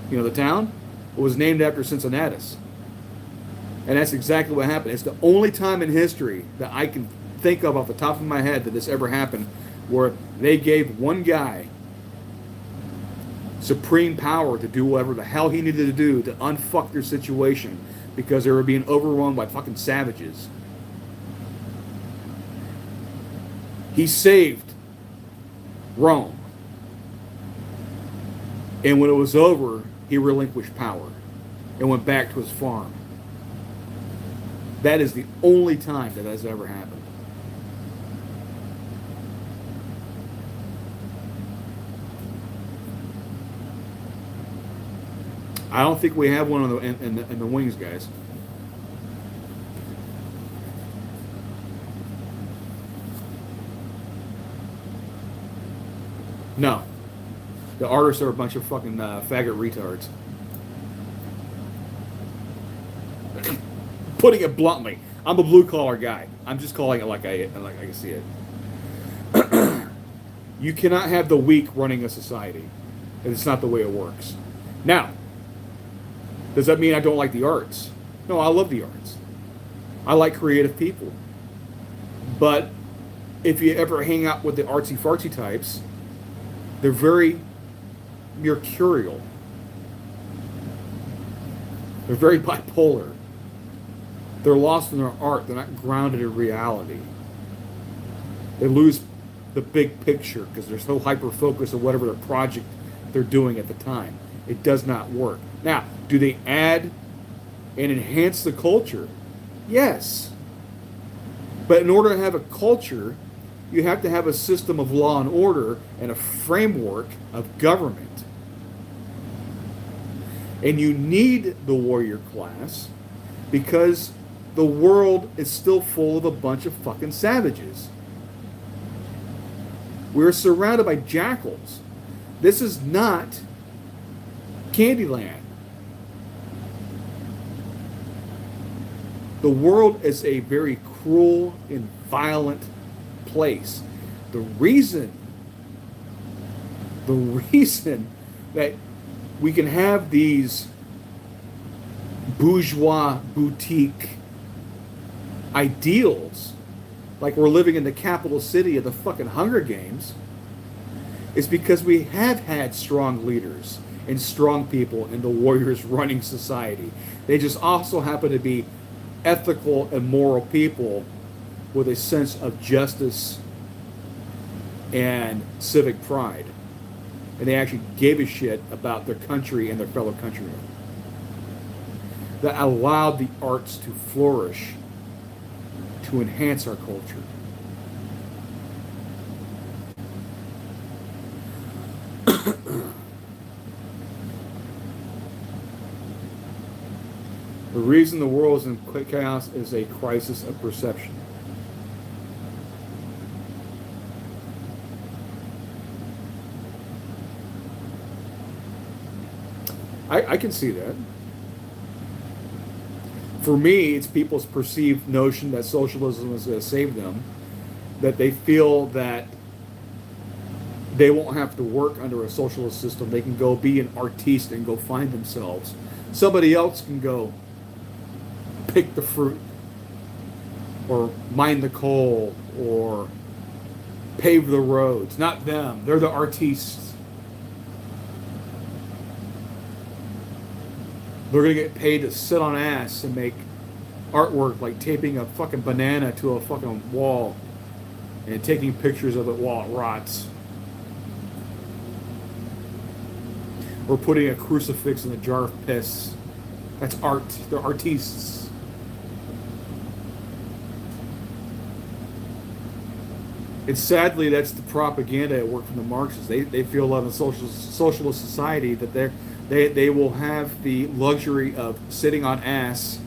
Speaker 1: You know, the town? It was named after Cincinnati. And that's exactly what happened. It's the only time in history that I can think of off the top of my head that this ever happened where they gave one guy supreme power to do whatever the hell he needed to do to unfuck their situation because they were being overrun by fucking savages. He saved Rome. And when it was over, he relinquished power and went back to his farm. That is the only time that has ever happened. I don't think we have one in the wings, guys. No, the artists are a bunch of fucking faggot retards. Putting it bluntly, I'm a blue collar guy. I'm just calling it like I see it. You cannot have the weak running a society. It's not the way it works. Now, does that mean I don't like the arts? No, I love the arts. I like creative people. But if you ever hang out with the artsy fartsy types, they're very mercurial. They're very bipolar. They're lost in their art. They're not grounded in reality. They lose the big picture because they're so hyper focused on whatever the project they're doing at the time. It does not work. Now, do they add and enhance the culture? Yes. But in order to have a culture, you have to have a system of law and order and a framework of government. And you need the warrior class because the world is still full of a bunch of fucking savages. We're surrounded by jackals. This is not Candyland. The world is a very cruel and violent place. The reason that we can have these bourgeois boutique ideals, like we're living in the capital city of the fucking Hunger Games, is because we have had strong leaders and strong people and the warriors running society. They just also happen to be ethical and moral people with a sense of justice and civic pride. And they actually gave a shit about their country and their fellow countrymen. That allowed the arts to flourish, to enhance our culture. The reason the world is in chaos is a crisis of perception. I can see that. For me, it's people's perceived notion that socialism is going to save them, that they feel that they won't have to work under a socialist system. They can go be an artiste and go find themselves. Somebody else can go pick the fruit or mine the coal or pave the roads. Not them. They're the artistes. They're going to get paid to sit on ass and make artwork like taping a fucking banana to a fucking wall and taking pictures of it while it rots. Or putting a crucifix in a jar of piss. That's art. They're artistes. And sadly, that's the propaganda at work from the Marxists. They feel that in a socialist society that they will have the luxury of sitting on ass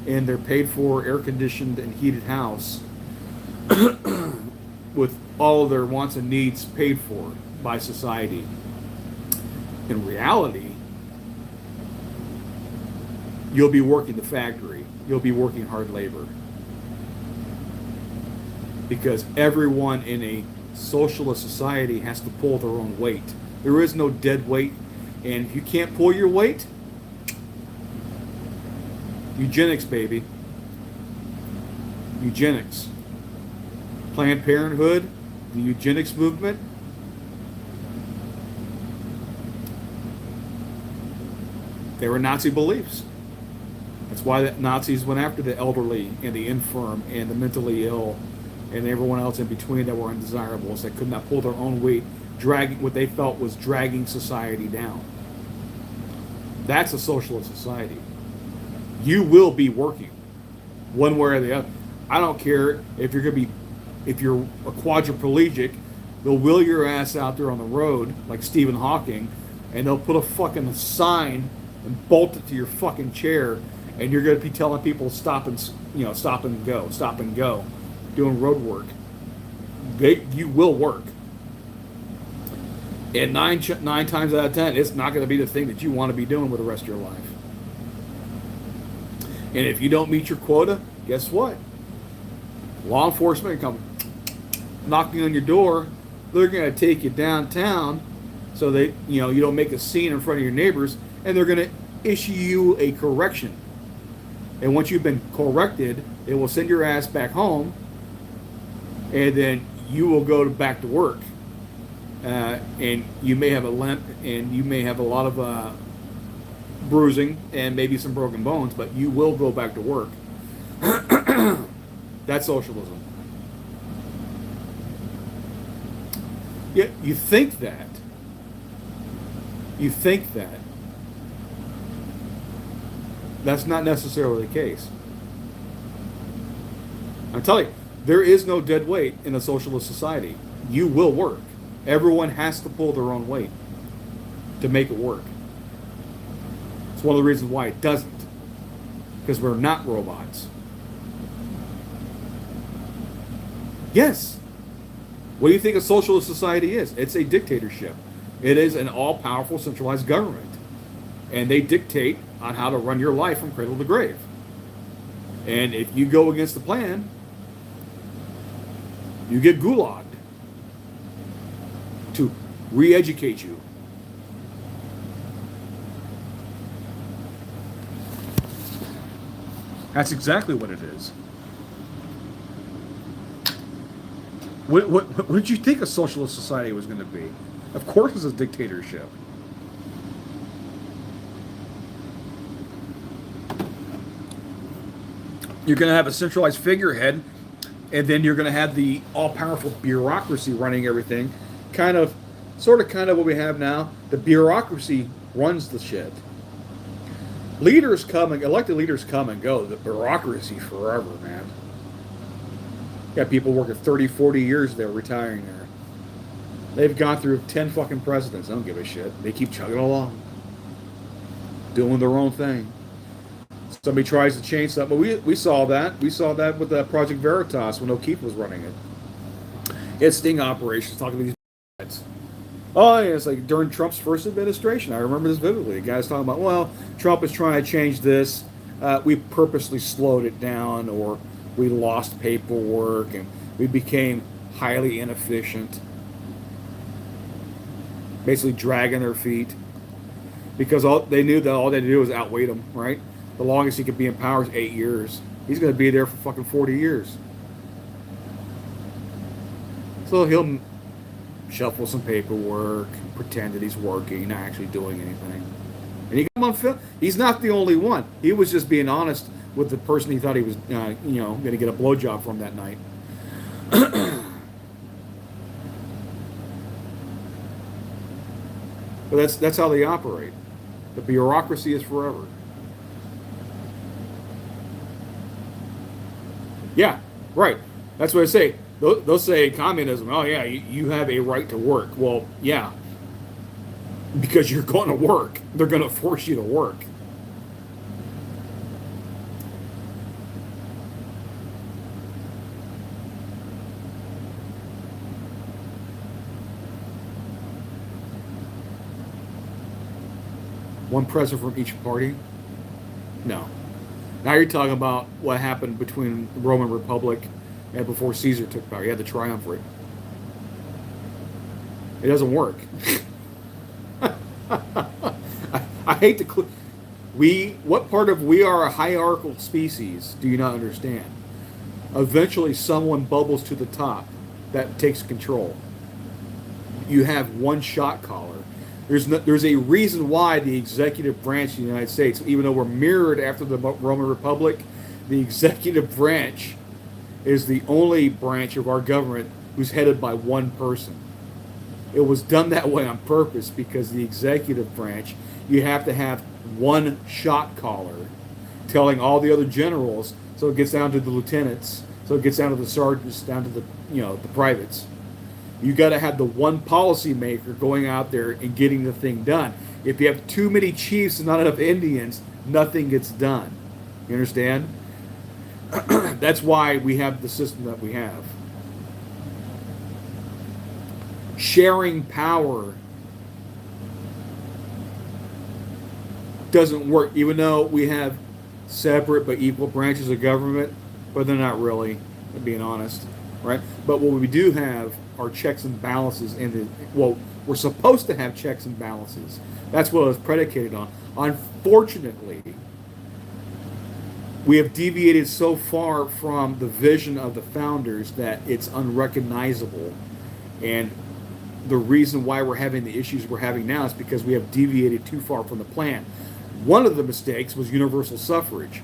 Speaker 1: in their paid-for, air-conditioned, and heated house with all of their wants and needs paid for by society. In reality, you'll be working the factory. You'll be working hard labor. Because everyone in a socialist society has to pull their own weight. There is no dead weight. And if you can't pull your weight, eugenics, baby. Eugenics. Planned Parenthood, the eugenics movement. They were Nazi beliefs. That's why the Nazis went after the elderly and the infirm and the mentally ill and everyone else in between that were undesirables that could not pull their own weight, dragging what they felt was dragging society down. That's a socialist society. You will be working one way or the other. I don't care if you're a quadriplegic, they'll wheel your ass out there on the road like Stephen Hawking, and they'll put a fucking sign and bolt it to your fucking chair, and you're going to be telling people stop and stop and go, doing road work. You will work. And nine times out of 10, it's not going to be the thing that you want to be doing with the rest of your life. And if you don't meet your quota, guess what? Law enforcement come knocking on your door. They're going to take you downtown, so they, you don't make a scene in front of your neighbors, and they're going to issue you a correction. And once you've been corrected, they will send your ass back home, and then you will go back to work. And you may have a limp, and you may have a lot of bruising and maybe some broken bones, but you will go back to work. That's socialism. Yeah, you think that. You think that. That's not necessarily the case. I'm telling you, there is no dead weight in a socialist society. You will work. Everyone has to pull their own weight to make it work. It's one of the reasons why it doesn't. Because we're not robots. Yes. What do you think a socialist society is? It's a dictatorship. It is an all-powerful centralized government. And they dictate on how to run your life from cradle to grave. And if you go against the plan, you get gulagged to re-educate you. That's exactly what it is. What did you think a socialist society was going to be? Of course it's a dictatorship. You're going to have a centralized figurehead, and then you're going to have the all-powerful bureaucracy running everything. Kind of what we have now. The bureaucracy runs the shit. Elected leaders come and go. The bureaucracy forever, man. Got people working 30, 40 years there, retiring there. They've gone through 10 fucking presidents. I don't give a shit. They keep chugging along. Doing their own thing. Somebody tries to change something. But we saw that. We saw that with Project Veritas when O'Keefe was running it. It's sting operations, talking to these guys. Oh, yeah, it's like during Trump's first administration. I remember this vividly. The guy's talking about, well, Trump is trying to change this. We purposely slowed it down, or we lost paperwork, and we became highly inefficient. Basically dragging their feet. Because they knew that all they had to do was outweight him, right? The longest he could be in power is 8 years. He's going to be there for fucking 40 years. So he'll shuffle some paperwork, pretend that he's working, not actually doing anything. And he got him on film. He's not the only one. He was just being honest with the person he thought he was, going to get a blowjob from that night. But that's how they operate. The bureaucracy is forever. Yeah, right. That's what I say. They'll say communism. Oh yeah, you have a right to work. Well, yeah, because you're going to work. They're going to force you to work. One president from each party? No. Now you're talking about what happened between the Roman Republic and before Caesar took power. You had the triumvirate. It doesn't work. I hate to... What part of we are a hierarchical species do you not understand? Eventually someone bubbles to the top that takes control. You have one shot caller. There's a reason why the executive branch of the United States, even though we're mirrored after the Roman Republic, the executive branch is the only branch of our government who's headed by one person. It was done that way on purpose because the executive branch, you have to have one shot caller telling all the other generals, so it gets down to the lieutenants, so it gets down to the sergeants, down to the the privates. You got to have the one policymaker going out there and getting the thing done. If you have too many chiefs and not enough Indians, nothing gets done. You understand? That's why we have the system that we have. Sharing power doesn't work, even though we have separate but equal branches of government, but they're not really, being honest, right? But what we do have are checks and balances in the, well, we're supposed to have checks and balances. That's what it was predicated on. Unfortunately, we have deviated so far from the vision of the founders that it's unrecognizable. And the reason why we're having the issues we're having now is because we have deviated too far from the plan. One of the mistakes was universal suffrage.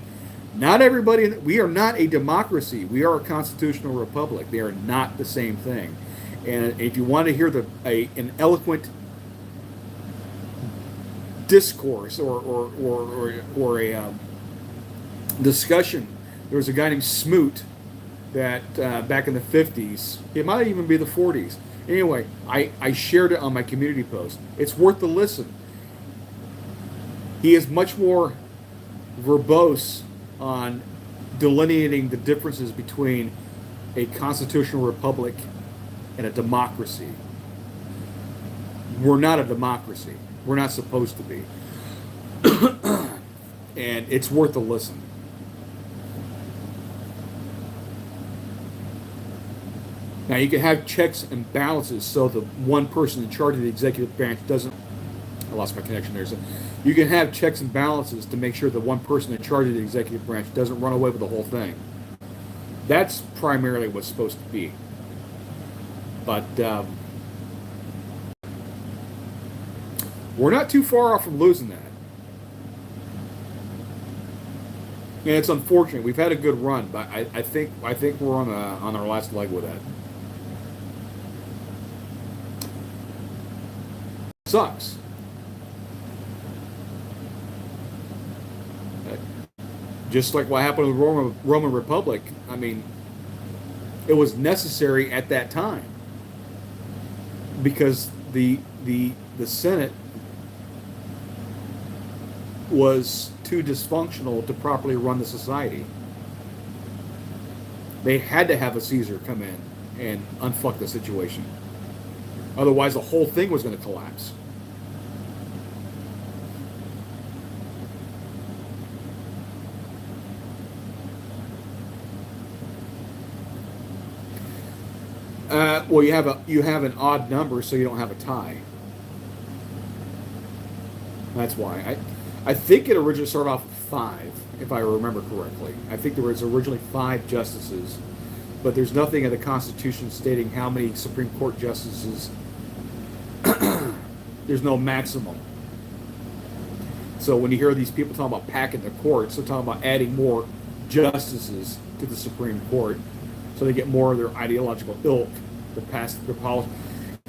Speaker 1: Not everybody, we are not a democracy. We are a constitutional republic. They are not the same thing. And if you want to hear an eloquent discourse or a discussion, there was a guy named Smoot that back in the 50s, it might even be the 40s. Anyway, I shared it on my community post. It's worth the listen. He is much more verbose on delineating the differences between a constitutional republic and a democracy. We're not a democracy. We're not supposed to be. And it's worth a listen. Now, you can have checks and balances so the one person in charge of the executive branch doesn't. I lost my connection there. So you can have checks and balances to make sure the one person in charge of the executive branch doesn't run away with the whole thing. That's primarily what's supposed to be. But we're not too far off from losing that. And it's unfortunate. We've had a good run, but I think we're on our last leg with that. Sucks. Just like what happened with the Roman Republic. I mean, it was necessary at that time because the Senate was too dysfunctional to properly run the society. They had to have a Caesar come in and unfuck the situation. Otherwise, the whole thing was going to collapse. Well, you have an odd number, so you don't have a tie. That's why. I think it originally started off with 5, if I remember correctly. I think there was originally 5 justices, but there's nothing in the Constitution stating how many Supreme Court justices. There's no maximum. So when you hear these people talking about packing the courts, they're talking about adding more justices to the Supreme Court, so they get more of their ideological ilk to pass their policy.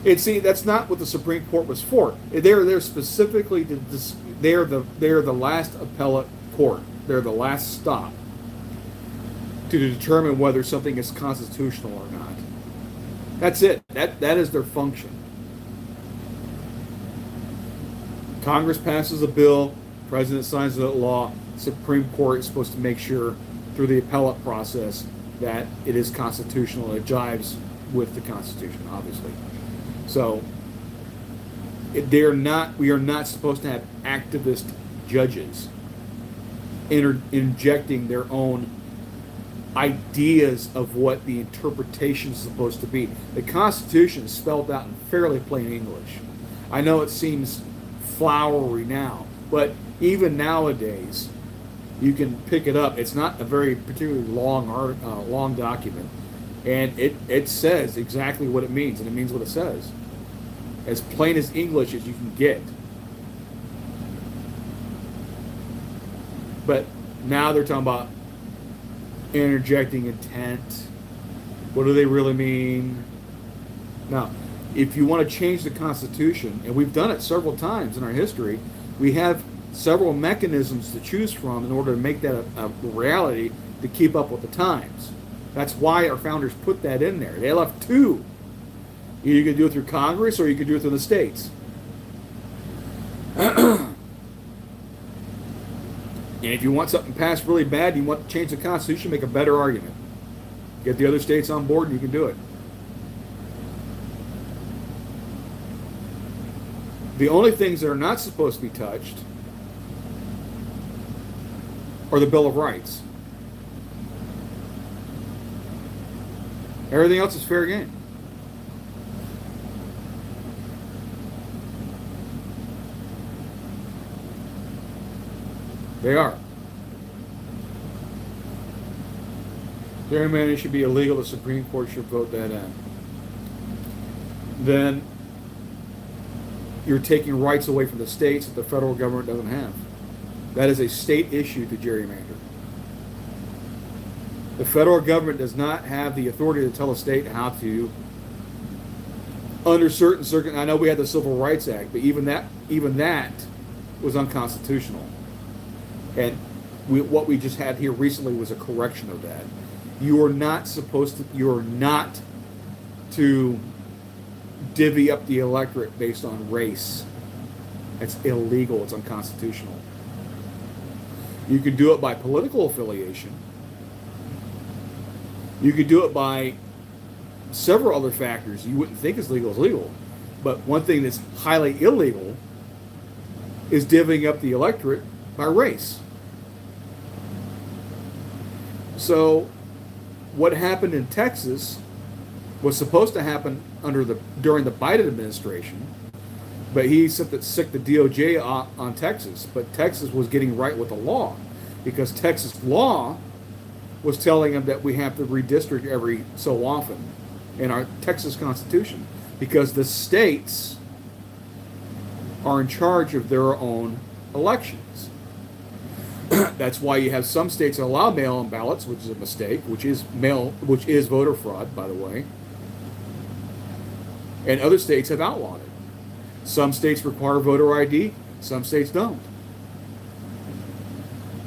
Speaker 1: And see, that's not what the Supreme Court was for. They're specifically they're the last appellate court. They're the last stop to determine whether something is constitutional or not. That's it. That is their function. Congress passes a bill, President signs the law, Supreme Court is supposed to make sure through the appellate process that it is constitutional, it jives with the Constitution, obviously. So we are not supposed to have activist judges injecting their own ideas of what the interpretation is supposed to be. The Constitution is spelled out in fairly plain English. I know it seems flowery now, but even nowadays, you can pick it up. It's not a very particularly long document, and it says exactly what it means, and it means what it says, as plain as English as you can get. But now they're talking about interjecting intent. What do they really mean? Now, if you want to change the Constitution, and we've done it several times in our history, we have several mechanisms to choose from in order to make that a reality to keep up with the times. That's why our founders put that in there. They left 2 You can do it through Congress or you can do it through the states. And if you want something passed really bad, you want to change the Constitution, make a better argument. Get the other states on board and you can do it. The only things that are not supposed to be touched are the Bill of Rights. Everything else is fair game. They are. Gerrymandering should be illegal. The Supreme Court should vote that in. Then you're taking rights away from the states that the federal government doesn't have. That is a state issue to gerrymander. The federal government does not have the authority to tell a state how to, under certain circumstances. I know we had the Civil Rights Act, but even that was unconstitutional. And what we just had here recently was a correction of that. You are not to divvy up the electorate based on race. It's illegal. It's unconstitutional. You can do it by political affiliation. You could do it by several other factors you wouldn't think is legal. But one thing that's highly illegal is divvying up the electorate by race. So what happened in Texas was supposed to happen during the Biden administration, but he sicked the DOJ on Texas. But Texas was getting right with the law, because Texas law was telling them that we have to redistrict every so often in our Texas Constitution, because the states are in charge of their own elections. That's why you have some states that allow mail-in ballots, which is a mistake, which is voter fraud, by the way. And other states have outlawed it. Some states require voter ID, some states don't.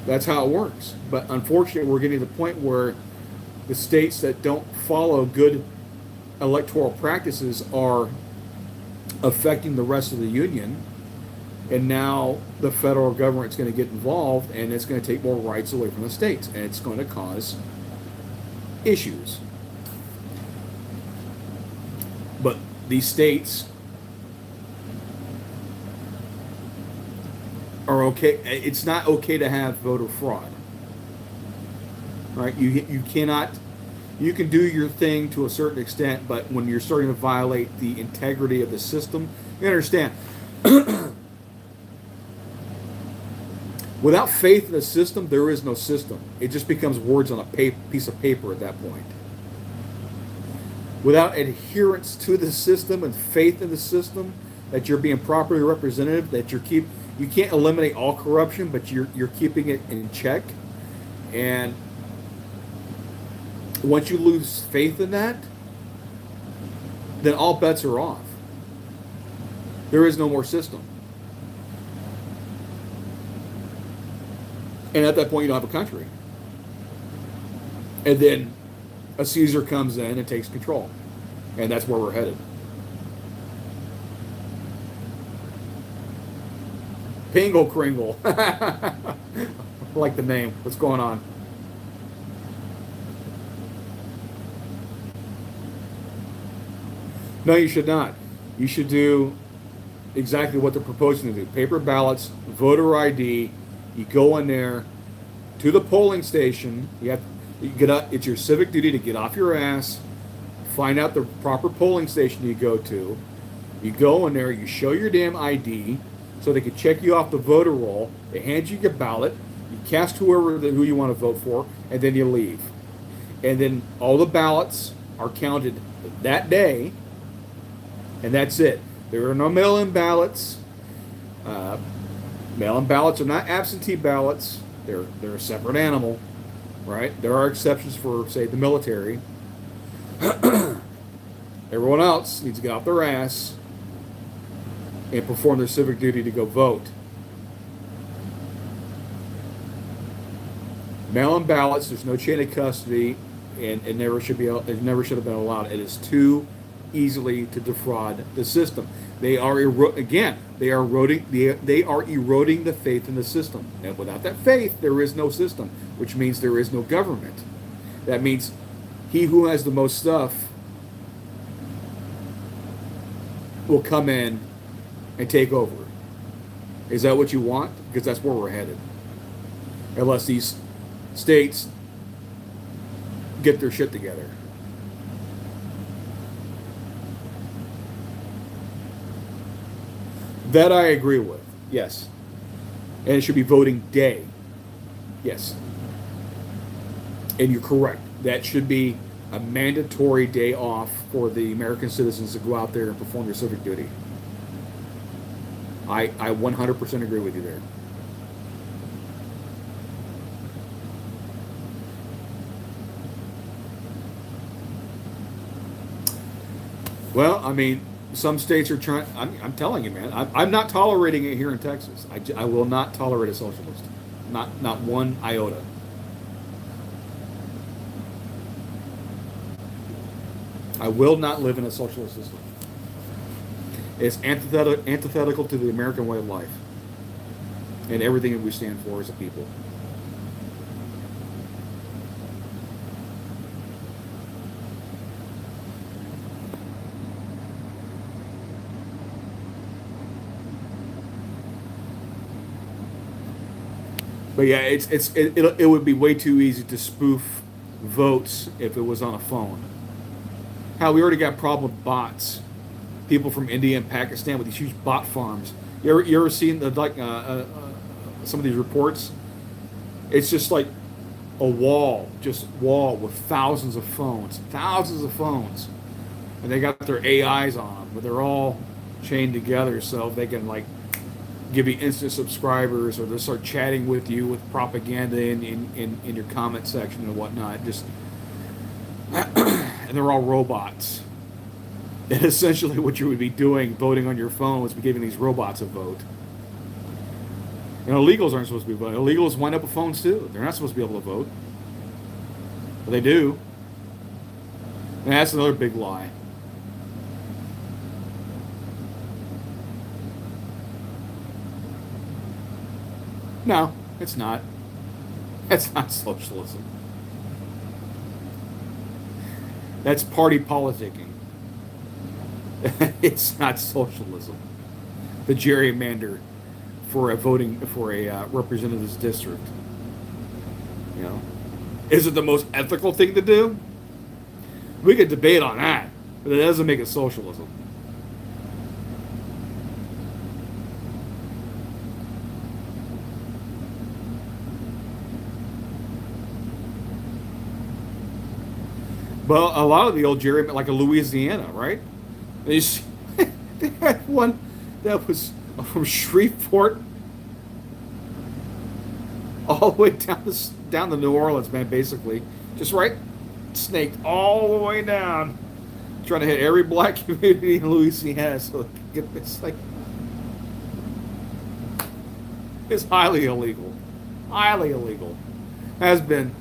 Speaker 1: That's how it works. But unfortunately, we're getting to the point where the states that don't follow good electoral practices are affecting the rest of the union. And now the federal government's going to get involved, and it's going to take more rights away from the states, and it's going to cause issues. But these states are okay. It's not okay to have voter fraud, right? You cannot. You can do your thing to a certain extent, but when you're starting to violate the integrity of the system, you understand. Without faith in the system, there is no system. It just becomes words on a piece of paper at that point. Without adherence to the system and faith in the system, that you're being properly represented, that you can't eliminate all corruption, but you're keeping it in check. And once you lose faith in that, then all bets are off. There is no more system. And at that point, you don't have a country. And then a Caesar comes in and takes control. And that's where we're headed. Pingle Kringle. I like the name. What's going on? No, you should not. You should do exactly what they're proposing to do. Paper ballots, voter ID. You go in there to the polling station. You get up. It's your civic duty to get off your ass, find out the proper polling station you go to. You go in there. You show your damn ID so they can check you off the voter roll. They hand you your ballot. You cast who you want to vote for, and then you leave. And then all the ballots are counted that day, and that's it. There are no mail-in ballots. Mail-in ballots are not absentee ballots. They're a separate animal, right? There are exceptions for, say, the military. Everyone else needs to get off their ass and perform their civic duty to go vote. Mail-in ballots, there's no chain of custody, and it never should have been allowed. It is too easily to defraud the system. They are again, they are eroding the faith in the system. And without that faith, there is no system, which means there is no government. That means he who has the most stuff will come in and take over. Is that what you want? Because that's where we're headed. Unless these states get their shit together. That I agree with. Yes. And it should be voting day. Yes. And you're correct. That should be a mandatory day off for the American citizens to go out there and perform their civic duty. I 100% agree with you there. Well, I mean, some states are trying. I'm telling you, man. I'm not tolerating it here in Texas. I will not tolerate a socialist. Not one iota. I will not live in a socialist system. It's antithetical to the American way of life and everything that we stand for as a people. But yeah, it would be way too easy to spoof votes if it was on a phone. How we already got problem with bots. People from India and Pakistan with these huge bot farms. You ever seen the some of these reports? It's just like a wall, with thousands of phones, and they got their AIs on them, but they're all chained together so they can like give you instant subscribers, or they'll start chatting with you with propaganda in your comment section and whatnot. Just and they're all robots. And essentially what you would be doing, voting on your phone, is be giving these robots a vote. And illegals aren't supposed to be voting. Illegals wind up with phones too. They're not supposed to be able to vote. But they do. And that's another big lie. No, it's not. That's not socialism. That's party politicking. It's not socialism. The gerrymander for a representative's district. You know, is it the most ethical thing to do? We could debate on that, but it doesn't make it socialism. Well, a lot of the old gerrymander, like a Louisiana, right? They had one that was from Shreveport all the way down to New Orleans, man. Basically, just right, snaked all the way down, trying to hit every black community in Louisiana. So it's like it's highly illegal, has been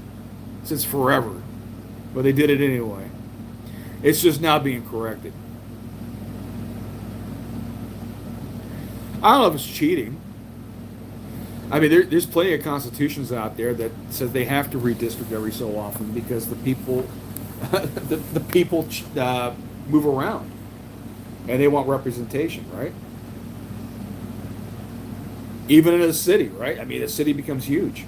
Speaker 1: since forever, but they did it anyway. It's just now being corrected. I don't know if it's cheating. I mean, there's plenty of constitutions out there that says they have to redistrict every so often because the people, the people move around, and they want representation, right? Even in a city, right? I mean, the city becomes huge.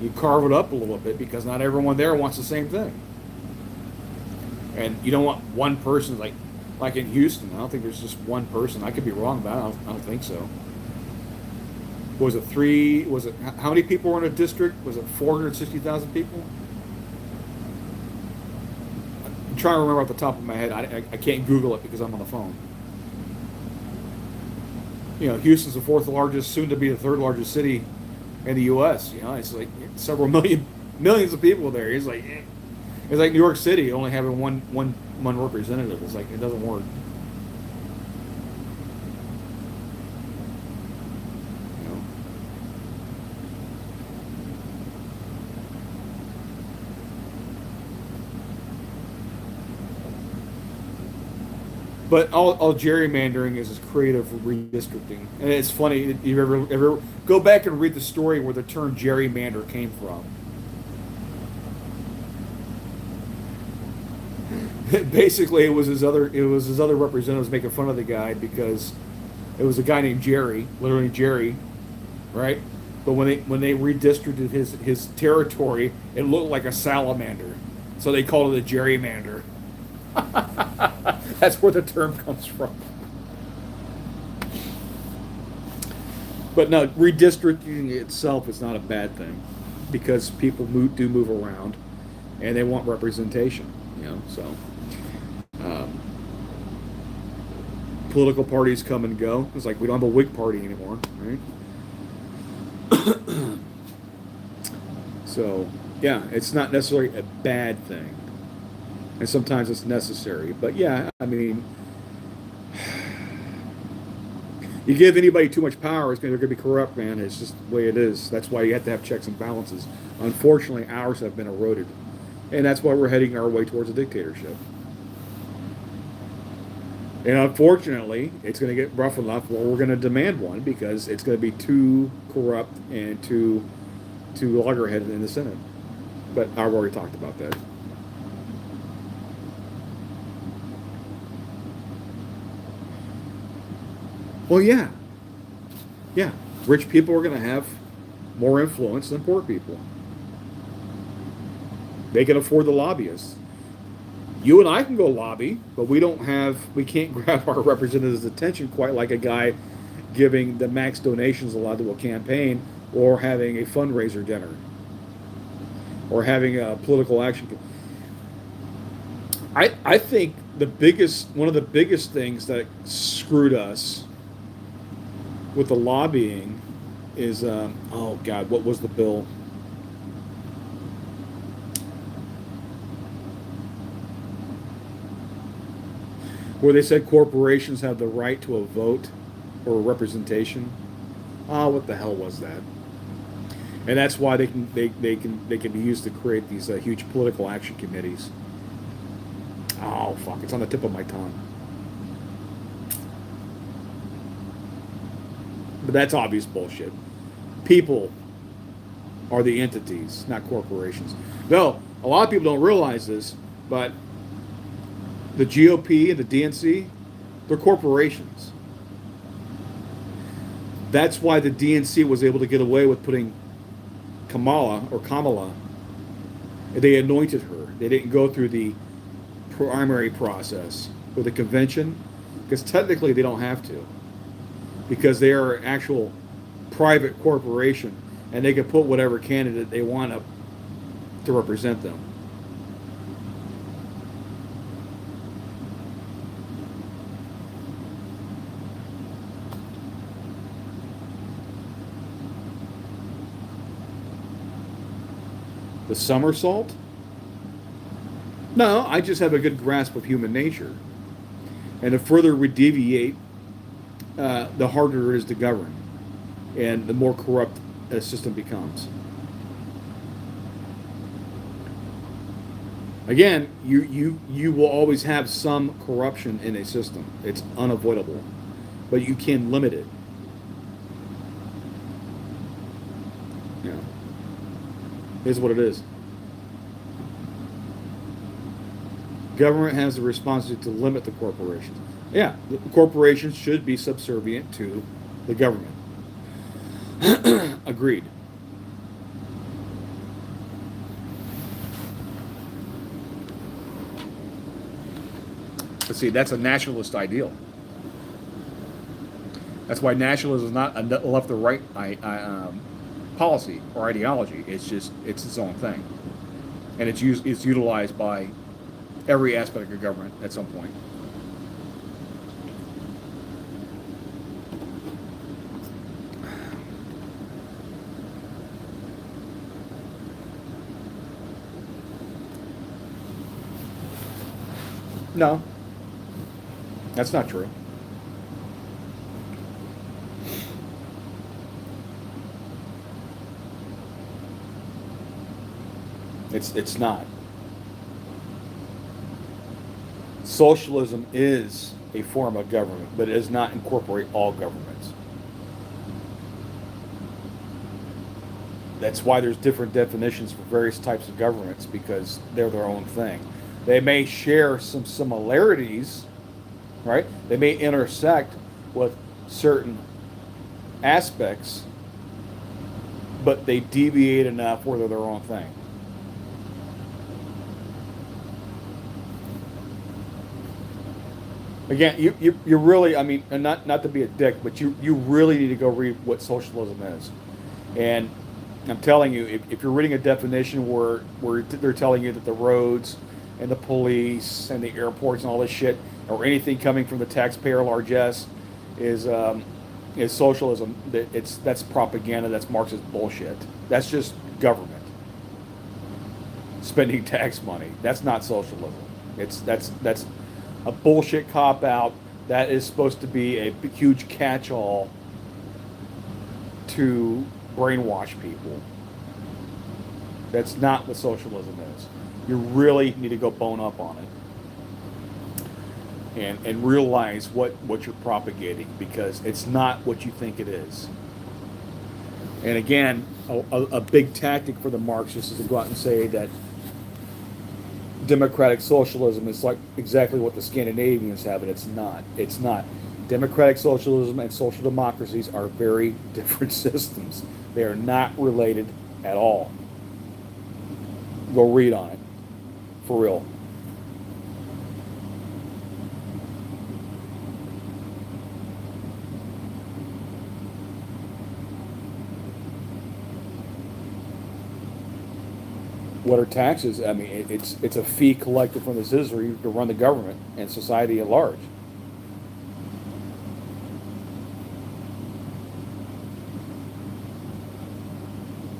Speaker 1: You carve it up a little bit because not everyone there wants the same thing, and you don't want one person like in Houston. I don't think there's just one person. I could be wrong about it. I don't think so. Was it three? Was it how many people were in a district? Was it 460,000 people? I'm trying to remember off the top of my head. I can't Google it because I'm on the phone. You know, Houston's the fourth largest, soon to be the third largest city in the U.S. You know, it's like several millions of people there. It's like New York City only having one representative. It's like it doesn't work. You know? But all gerrymandering is creative redistricting, and it's funny. You ever go back and read the story where the term gerrymander came from? Basically, it was his other representatives making fun of the guy because it was a guy named Jerry, literally Jerry, right? But when they redistricted his territory, it looked like a salamander, so they called it a gerrymander. That's where the term comes from. But no, redistricting itself is not a bad thing because people do move around, and they want representation. So um, political parties come and go. It's like we don't have a Whig party anymore, right? So yeah, it's not necessarily a bad thing, and sometimes it's necessary. But yeah, I mean, you give anybody too much power, they're going to be corrupt, man. It's just the way it is. That's why you have to have checks and balances. Unfortunately, ours have been eroded, and that's why we're heading our way towards a dictatorship. And unfortunately, it's going to get rough enough where we're going to demand one because it's going to be too corrupt and too loggerheaded in the Senate. But I've already talked about that. Well, yeah, yeah. Rich people are going to have more influence than poor people. They can afford the lobbyists. You and I can go lobby, but we can't grab our representatives' attention quite like a guy giving the max donations allowed to a campaign or having a fundraiser dinner or having a political action. I think one of the biggest things that screwed us with the lobbying is, oh God, what was the bill? Where they said corporations have the right to a vote or a representation. Ah, what the hell was that? And that's why they can be used to create these huge political action committees. Oh fuck! It's on the tip of my tongue. But that's obvious bullshit. People are the entities, not corporations. No, a lot of people don't realize this, but the GOP and the DNC, they're corporations. That's why the DNC was able to get away with putting Kamala. They anointed her. They didn't go through the primary process or the convention because technically they don't have to because they are an actual private corporation and they can put whatever candidate they want up to represent them. The somersault? No, I just have a good grasp of human nature. And the further we deviate, the harder it is to govern, and the more corrupt a system becomes. Again, you will always have some corruption in a system. It's unavoidable, but you can limit it. Yeah, here's what it is. Government has the responsibility to limit the corporations. Yeah, the corporations should be subservient to the government. Agreed. But see, that's a nationalist ideal. That's why nationalism is not a left or right policy or ideology. It's its own thing, and it's utilized by every aspect of government at some point. No, that's not true. It's not. Socialism is a form of government, but it does not incorporate all governments. That's why there's different definitions for various types of governments, because they're their own thing. They may share some similarities, right? They may intersect with certain aspects, but they deviate enough where they're their own thing. Again, you really, I mean, and not to be a dick, but you really need to go read what socialism is. And I'm telling you, if you're reading a definition where they're telling you that the roads and the police and the airports and all this shit, or anything coming from the taxpayer largesse, is socialism, that's propaganda, that's Marxist bullshit. That's just government spending tax money. That's not socialism. That's a bullshit cop out that is supposed to be a huge catch-all to brainwash people. That's not what socialism is. You really need to go bone up on it and realize what you're propagating, because it's not what you think it is. And again, a big tactic for the Marxists is to go out and say that democratic socialism is like exactly what the Scandinavians have, and it's not. It's not. Democratic socialism and social democracies are very different systems. They are not related at all. Go read on it. For real. What are taxes? I mean, it's a fee collected from the citizenry to run the government and society at large.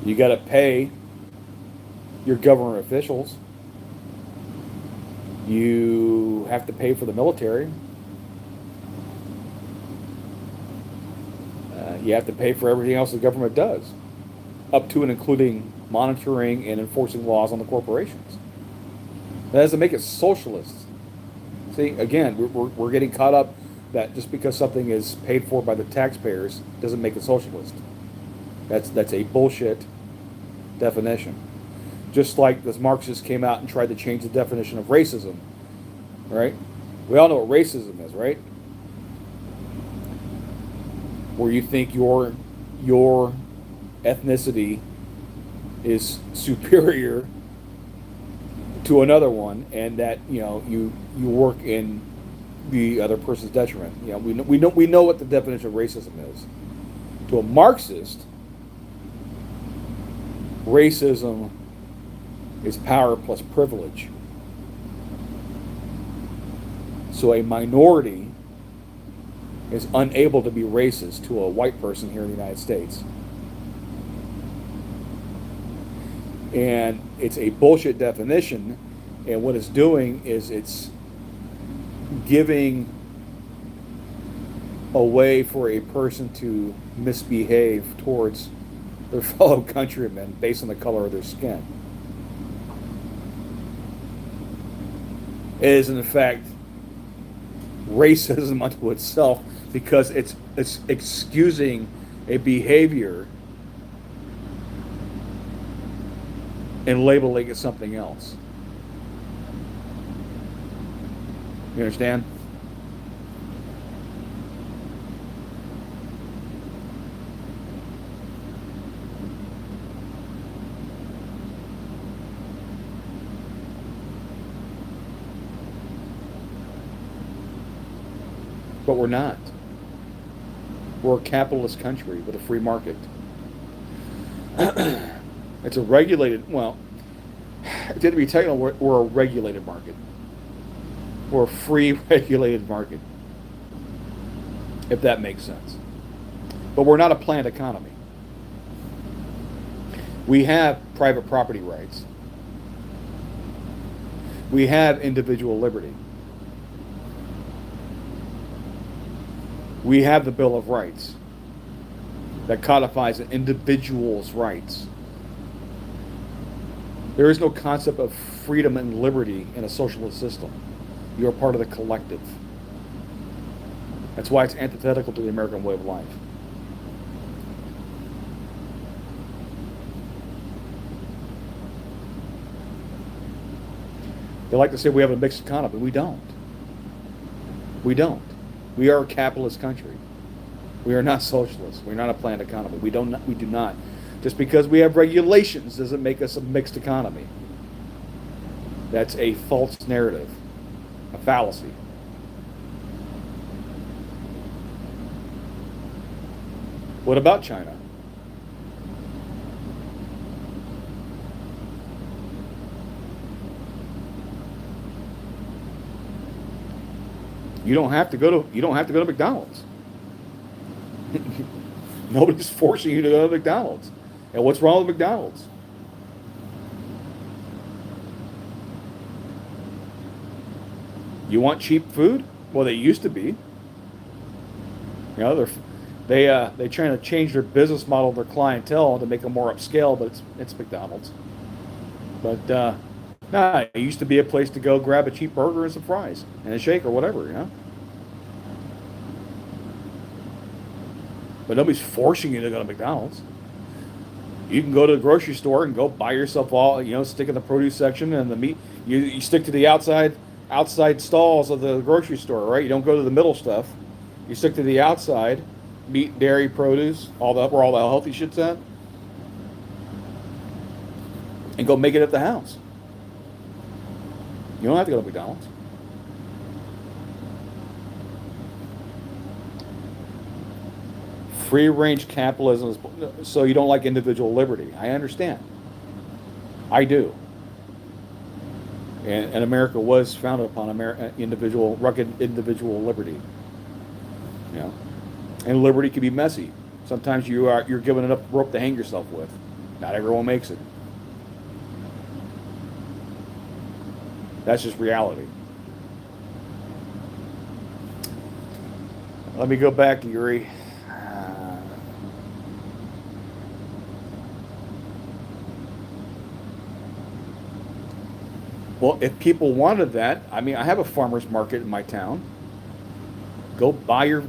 Speaker 1: You got to pay your government officials. You have to pay for the military. You have to pay for everything else the government does, up to and including monitoring and enforcing laws on the corporations. That doesn't make it socialist. See, again, we're getting caught up that just because something is paid for by the taxpayers doesn't make it socialist. That's a bullshit definition. Just like the Marxists came out and tried to change the definition of racism, right? We all know what racism is, right? Where you think your ethnicity is superior to another one, and that you work in the other person's detriment. We know what the definition of racism is. To a Marxist, racism is power plus privilege. So a minority is unable to be racist to a white person here in the United States. And it's a bullshit definition, and what it's doing is it's giving a way for a person to misbehave towards their fellow countrymen based on the color of their skin. It is in fact racism unto itself, because it's excusing a behavior and labeling it something else. You understand? But we're not. We're a capitalist country with a free market. It's a regulated, well, to be technical, we're a regulated market. We're a free regulated market, if that makes sense. But we're not a planned economy. We have private property rights. We have individual liberty. We have the Bill of Rights that codifies an individual's rights. There is no concept of freedom and liberty in a socialist system. You're part of the collective. That's why it's antithetical to the American way of life. They like to say we have a mixed economy. We don't. We don't. We are a capitalist country. We are not socialist. We're not a planned economy. We don't. We do not. Just because we have regulations doesn't make us a mixed economy. That's a false narrative, a fallacy. What about China? You don't have to go to McDonald's. Nobody's forcing you to go to McDonald's. And what's wrong with McDonald's? You want cheap food? Well, they used to be. They're trying to change their business model, their clientele to make them more upscale, but it's McDonald's. But nah, it used to be a place to go grab a cheap burger and some fries and a shake or whatever. But nobody's forcing you to go to McDonald's. You can go to the grocery store and go buy yourself all, stick in the produce section and the meat. You stick to the outside stalls of the grocery store, right? You don't go to the middle stuff. You stick to the outside, meat, dairy, produce, where all the healthy shit's at, and go make it at the house. You don't have to go to McDonald's. Free range capitalism is, so you don't like individual liberty. I understand. I do. And America was founded upon rugged individual liberty. And liberty can be messy. Sometimes you're given enough rope to hang yourself with. Not everyone makes it. That's just reality. Let me go back, Yuri. Well, if people wanted that, I have a farmer's market in my town. Go buy your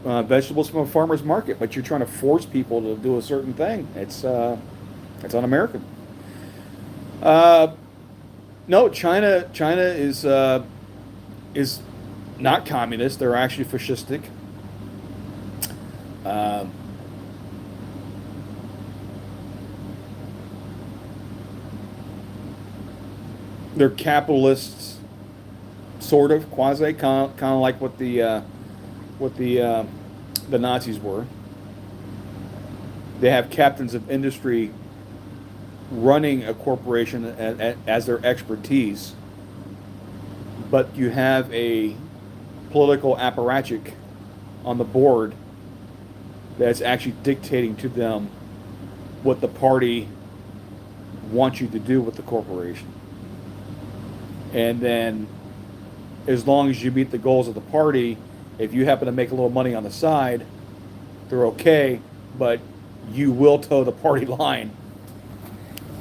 Speaker 1: vegetables from a farmer's market, but you're trying to force people to do a certain thing. It's un-American. No, China is not communist. They're actually fascistic. They're capitalists, sort of, quasi, kind of like what the Nazis were. They have captains of industry running a corporation as their expertise, but you have a political apparatchik on the board that's actually dictating to them what the party wants you to do with the corporation. And then, as long as you meet the goals of the party, if you happen to make a little money on the side, they're okay, but you will toe the party line.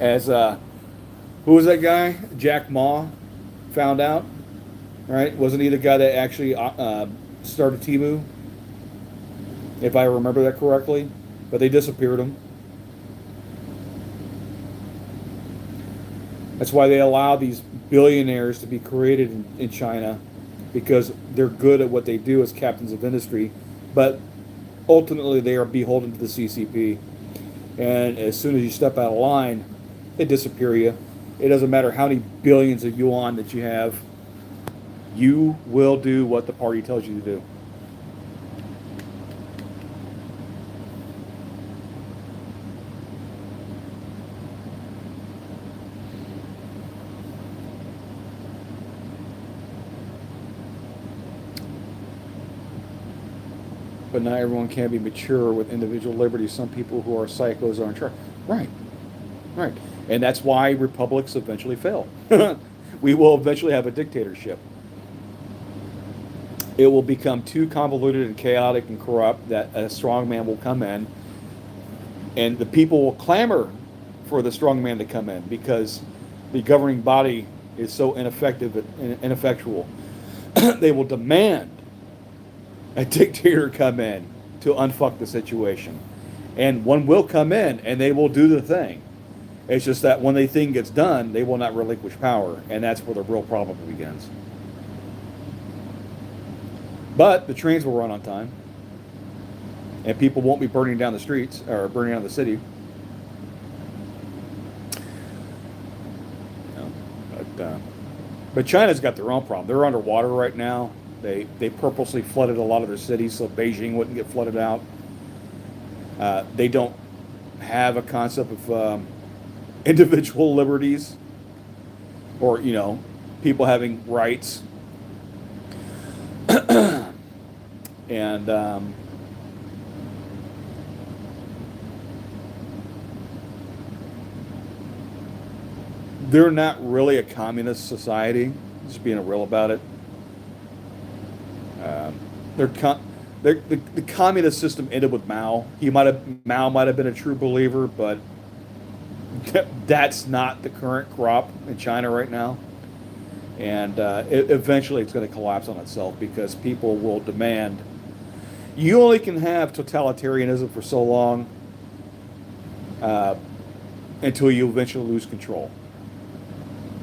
Speaker 1: As who was that guy? Jack Ma found out, right? Wasn't he the guy that actually started Temu? If I remember that correctly, but they disappeared him. That's why they allow these billionaires to be created in China, because they're good at what they do as captains of industry, but ultimately they are beholden to the CCP. And as soon as you step out of line, they disappear you. It doesn't matter how many billions of yuan that you have. You will do what the party tells you to do. But not everyone can be mature with individual liberty. Some people who are psychos are in charge. Right. And that's why republics eventually fail. We will eventually have a dictatorship. It will become too convoluted and chaotic and corrupt that a strong man will come in, and the people will clamor for the strong man to come in because the governing body is so ineffective and ineffectual. They will demand a dictator come in to unfuck the situation. And one will come in and they will do the thing. It's just that when the thing gets done, they will not relinquish power. And that's where the real problem begins. But the trains will run on time. And people won't be burning down the streets or burning down the city. But China's got their own problem. They're underwater right now. They purposely flooded a lot of their cities so Beijing wouldn't get flooded out. They don't have a concept of individual liberties or, people having rights. And they're not really a communist society, just being real about it. They're the communist system ended with Mao. Mao might have been a true believer, but that's not the current crop in China right now. And eventually it's going to collapse on itself because people will demand. You only can have totalitarianism for so long until you eventually lose control.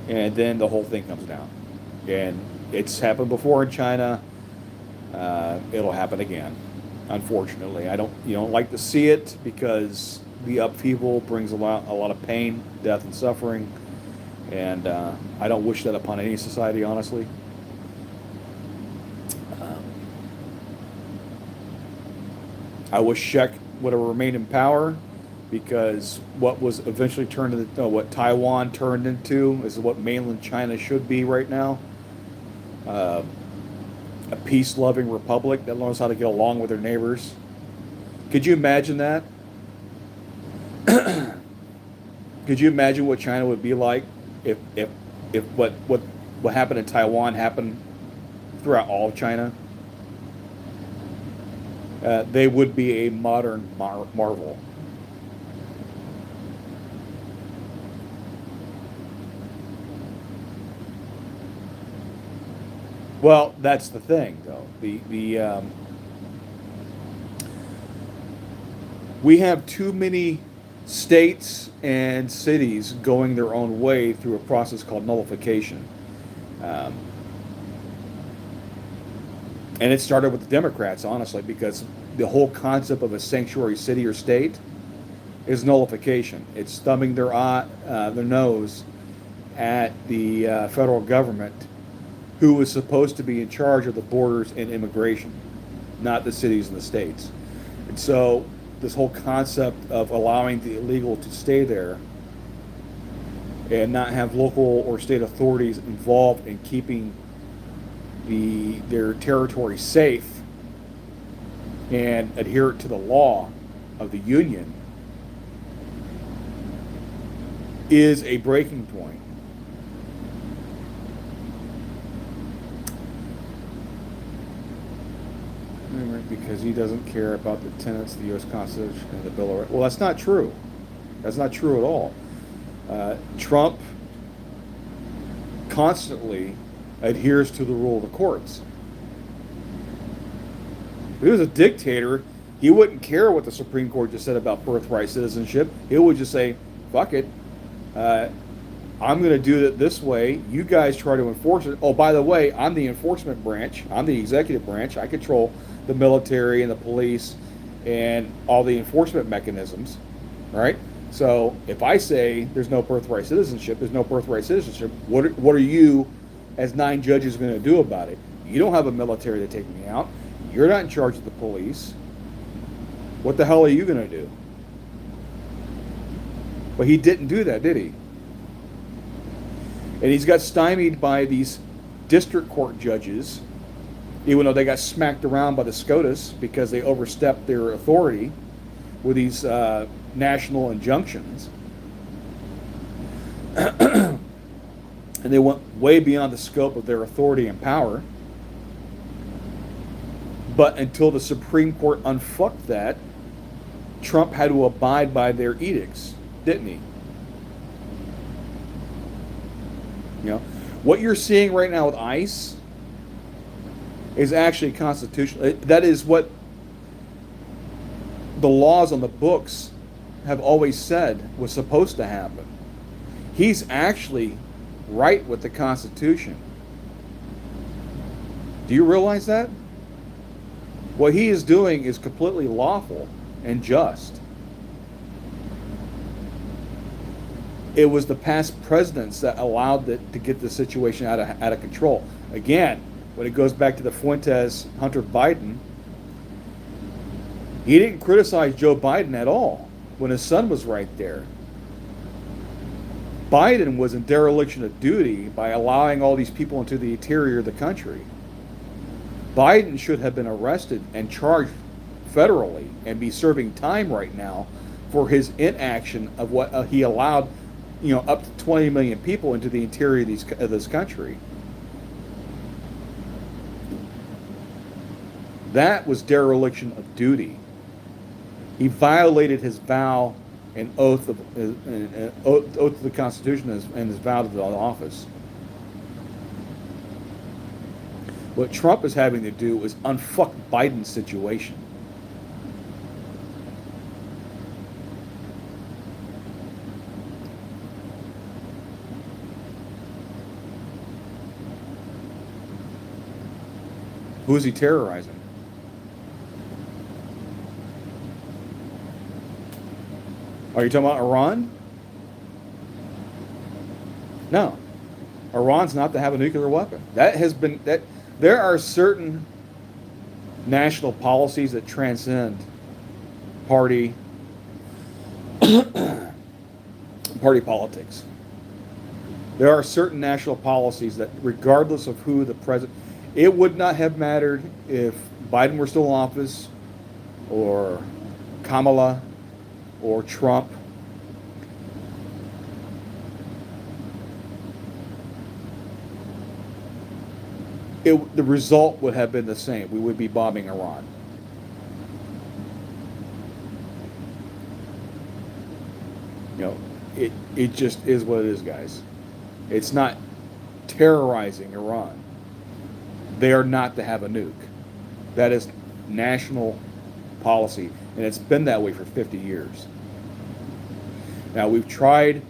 Speaker 1: And then the whole thing comes down. And it's happened before in China. It'll happen again, unfortunately. You don't like to see it because the upheaval brings a lot of pain, death, and suffering. And I don't wish that upon any society, honestly. I wish Czech would have remained in power because what was eventually turned into what Taiwan turned into is what mainland China should be right now. A peace-loving republic that knows how to get along with their neighbors. Could you imagine that? Could you imagine what China would be like if what happened in Taiwan happened throughout all of China? They would be a modern marvel. Well, that's the thing, though. We have too many states and cities going their own way through a process called nullification. And it started with the Democrats, honestly, because the whole concept of a sanctuary city or state is nullification. It's thumbing their nose at the federal government, who is supposed to be in charge of the borders and immigration, not the cities and the states. And so this whole concept of allowing the illegal to stay there and not have local or state authorities involved in keeping their territory safe and adherent to the law of the Union is a breaking point. Because he doesn't care about the tenets of the U.S. Constitution and the Bill of Rights. Well, that's not true. That's not true at all. Trump constantly adheres to the rule of the courts. If he was a dictator, he wouldn't care what the Supreme Court just said about birthright citizenship. He would just say, fuck it. I'm going to do it this way. You guys try to enforce it. Oh, by the way, I'm the enforcement branch. I'm the executive branch. I control the military and the police and all the enforcement mechanisms, right? So if I say there's no birthright citizenship, what are you as 9 judges going to do about it? You don't have a military to take me out. You're not in charge of the police. What the hell are you going to do? But he didn't do that, did he? And he's got stymied by these district court judges, even though they got smacked around by the SCOTUS because they overstepped their authority with these national injunctions. And they went way beyond the scope of their authority and power. But until the Supreme Court unfucked that, Trump had to abide by their edicts, didn't he? You know, what you're seeing right now with ICE is actually constitutional. That is what the laws on the books have always said was supposed to happen. He's actually right with the Constitution. Do you realize that? What he is doing is completely lawful and just. It was the past presidents that allowed it to get the situation out of control. Again, when it goes back to the Fuentes Hunter Biden, he didn't criticize Joe Biden at all when his son was right there. Biden was in dereliction of duty by allowing all these people into the interior of the country. Biden should have been arrested and charged federally and be serving time right now for his inaction of what he allowed, up to 20 million people into the interior of this country. That was dereliction of duty. He violated his vow and oath of the Constitution and his vow to the office. What Trump is having to do is unfuck Biden's situation. Who is he terrorizing? Are you talking about Iran? No. Iran's not to have a nuclear weapon. There are certain national policies that transcend party politics. There are certain national policies that, regardless of who the president, it would not have mattered if Biden were still in office, or Kamala, or Trump. The result would have been the same. We would be bombing Iran. It just is what it is, guys. It's not terrorizing Iran. They are not to have a nuke. That is national policy, and it's been that way for 50 years. Now, we've tried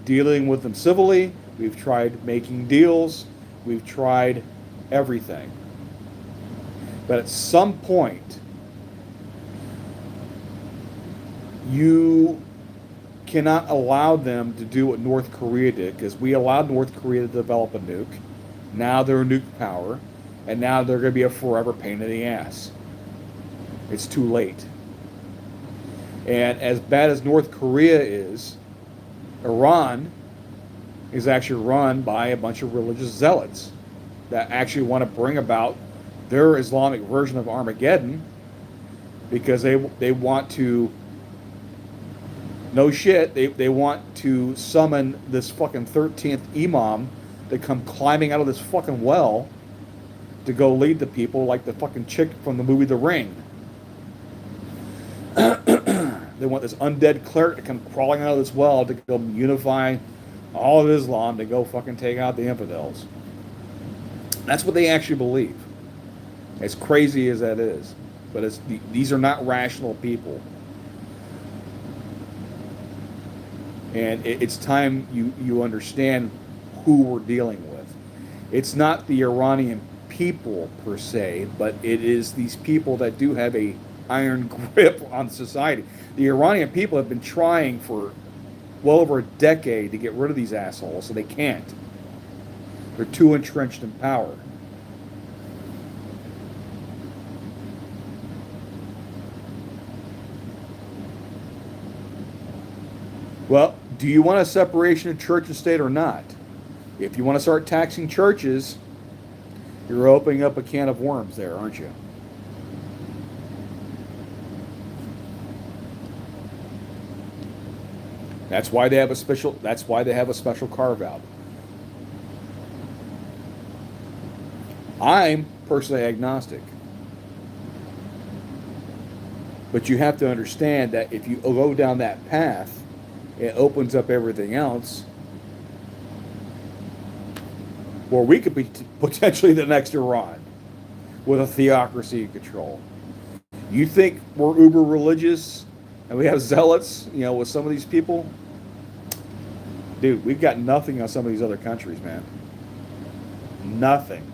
Speaker 1: dealing with them civilly, we've tried making deals, we've tried everything. But at some point, you cannot allow them to do what North Korea did, because we allowed North Korea to develop a nuke. Now they're a nuke power, and now they're going to be a forever pain in the ass. It's too late. And as bad as North Korea is, Iran is actually run by a bunch of religious zealots that actually want to bring about their Islamic version of Armageddon, because they want to, no shit, they want to summon this fucking 13th imam to come climbing out of this fucking well to go lead the people like the fucking chick from the movie The Ring. They want this undead cleric to come crawling out of this well to go unify all of Islam to go fucking take out the infidels. That's what they actually believe. As crazy as that is. But these are not rational people. And it's time you understand who we're dealing with. It's not the Iranian people per se, but it is these people that do have a iron grip on society. The Iranian people have been trying for well over a decade to get rid of these assholes, so they can't. They're too entrenched in power. Well, do you want a separation of church and state or not? If you want to start taxing churches, you're opening up a can of worms there, aren't you? That's why they have a special carve out. I'm personally agnostic. But you have to understand that if you go down that path, it opens up everything else. Or we could be potentially the next Iran. with a theocracy in control. You think we're uber religious and we have zealots, with some of these people? Dude, we've got nothing on some of these other countries, man. Nothing.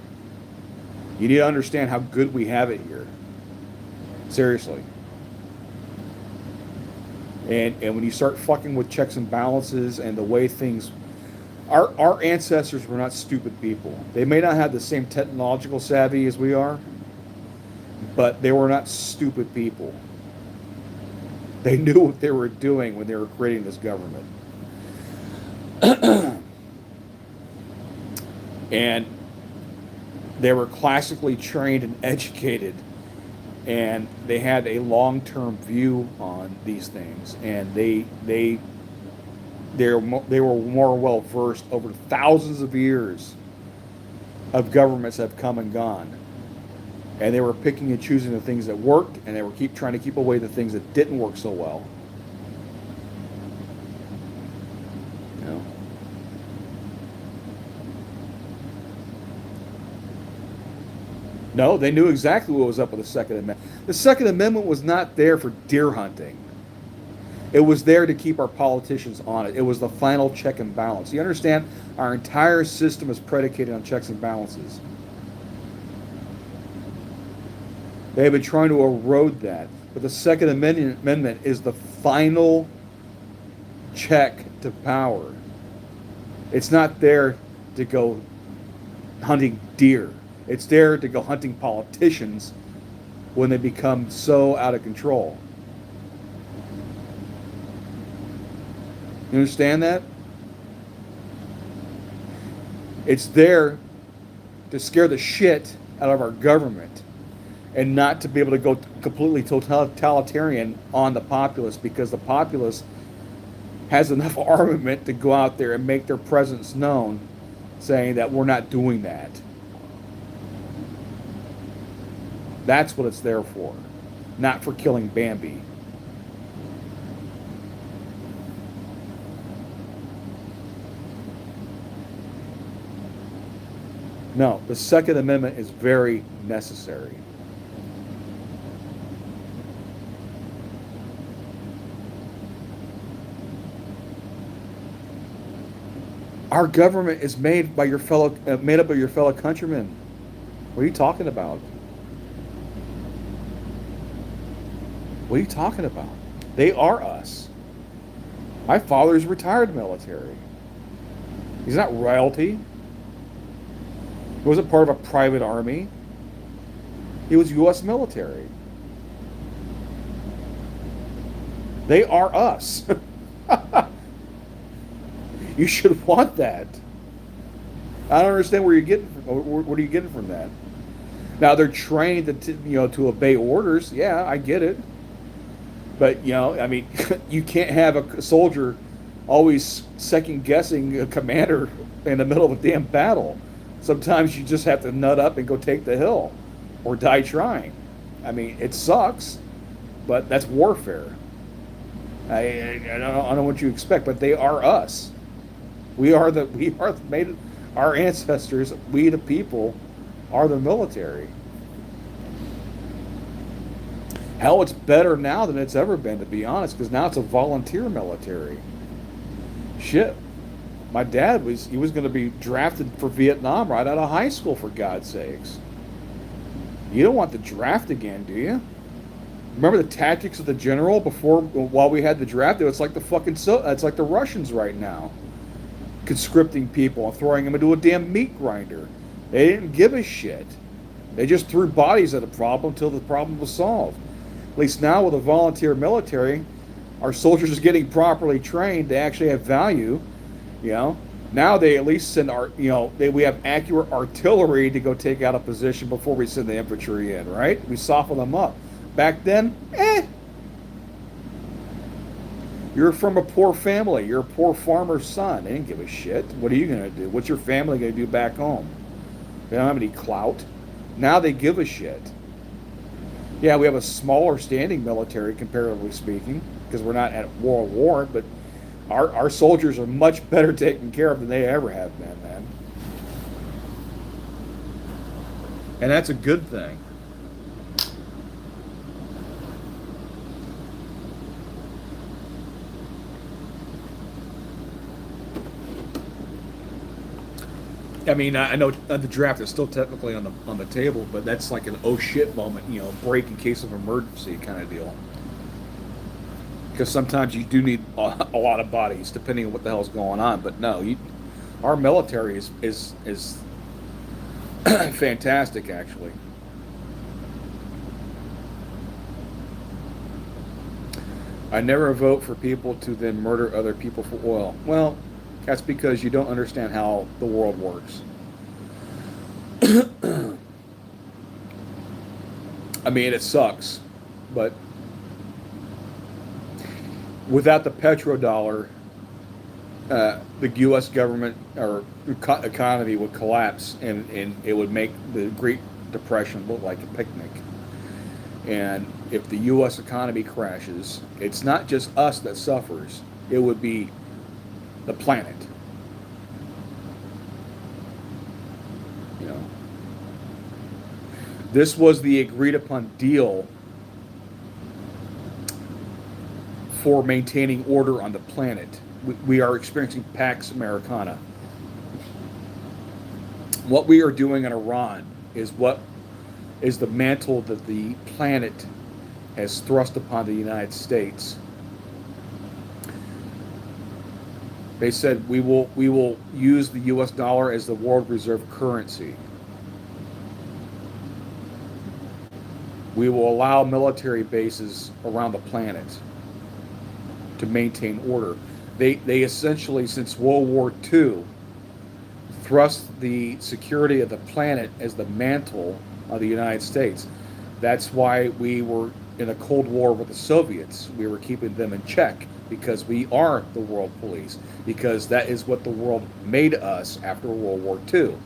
Speaker 1: You need to understand how good we have it here. Seriously. And when you start fucking with checks and balances and the way things, our ancestors were not stupid people. They may not have the same technological savvy as we are, but they were not stupid people. They knew what they were doing when they were creating this government. And they were classically trained and educated, and they had a long-term view on these things, and they were more well versed over thousands of years of governments have come and gone, and they were picking and choosing the things that worked, and they were trying to keep away the things that didn't work so well. No, they knew exactly what was up with the Second Amendment. The Second Amendment was not there for deer hunting. It was there to keep our politicians on it. It was the final check and balance. You understand? Our entire system is predicated on checks and balances. They have been trying to erode that. But the Second Amendment is the final check to power. It's not there to go hunting deer. It's there to go hunting politicians when they become so out of control. You understand that? It's there to scare the shit out of our government and not to be able to go completely totalitarian on the populace, because the populace has enough armament to go out there and make their presence known, saying that we're not doing that. That's what it's there for, not for killing Bambi. No, the Second Amendment is very necessary. Our government is made by made up of your fellow countrymen. What are you talking about? What are you talking about? They are us. My father's retired military. He's not royalty. He wasn't part of a private army. He was U.S. military. They are us. You should want that. I don't understand where you're getting from. What are you getting from that? Now they're trained to obey orders. Yeah, I get it. But I mean, you can't have a soldier always second guessing a commander in the middle of a damn battle. Sometimes you just have to nut up and go take the hill, or die trying. I mean, it sucks, but that's warfare. I don't know what you expect, but they are us. We are made. Our ancestors, we the people, are the military. Hell, it's better now than it's ever been, to be honest, because now it's a volunteer military. Shit. My dad was going to be drafted for Vietnam right out of high school, for God's sakes. You don't want the draft again, do you? Remember the tactics of the general while we had the draft? It's like it's like the Russians right now, conscripting people and throwing them into a damn meat grinder. They didn't give a shit. They just threw bodies at a problem until the problem was solved. At least now with a volunteer military, our soldiers are getting properly trained. They actually have value. Now they at least send we have accurate artillery to go take out a position before we send the infantry in, right? We soften them up. Back then, you're from a poor family. You're a poor farmer's son. They didn't give a shit. What are you going to do? What's your family going to do back home? They don't have any clout. Now they give a shit. Yeah, we have a smaller standing military, comparatively speaking, because we're not at war, but our soldiers are much better taken care of than they ever have been, man. And that's a good thing. I mean, I know the draft is still technically on the table, but that's like an oh shit moment, break in case of emergency kind of deal. Because sometimes you do need a lot of bodies, depending on what the hell's going on. But no, our military is fantastic, actually. I never vote for people to then murder other people for oil. Well, that's because you don't understand how the world works. I mean, it sucks, but without the petrodollar, the U.S. government or economy would collapse, and it would make the Great Depression look like a picnic. And if the U.S. economy crashes, it's not just us that suffers. It would be the planet. You know, this was the agreed upon deal for maintaining order on the planet. We are experiencing Pax Americana. What we are doing in Iran is the mantle that the planet has thrust upon the United States. They said we will use the US dollar as the world reserve currency. We will allow military bases around the planet to maintain order. They essentially, since World War II, thrust the security of the planet as the mantle of the United States. That's why we were in a Cold War with the Soviets. We were keeping them in check because we are the world police, because that is what the world made us after World War II.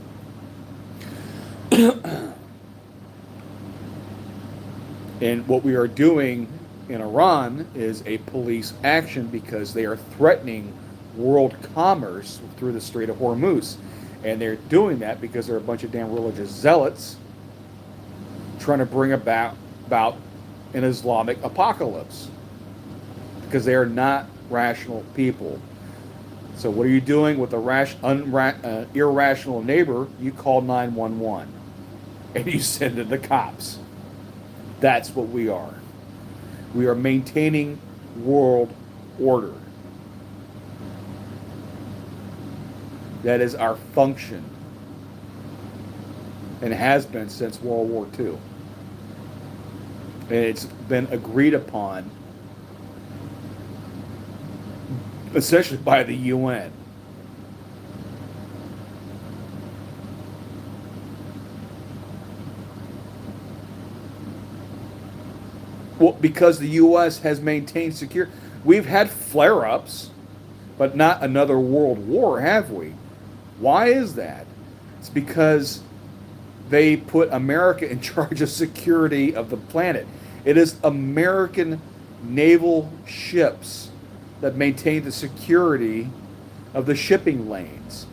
Speaker 1: And what we are doing in Iran is a police action because they are threatening world commerce through the Strait of Hormuz. And they're doing that because they're a bunch of damn religious zealots trying to bring about an Islamic apocalypse because they are not rational people. So what are you doing with a irrational neighbor? You call 911 and you send in the cops. That's what we are. We are maintaining world order. That is our function and has been since World War II. And it's been agreed upon essentially by the UN. Well, because the U.S. has maintained security. We've had flare-ups, but not another world war, have we? Why is that? It's because they put America in charge of security of the planet. It is American naval ships that maintain the security of the shipping lanes.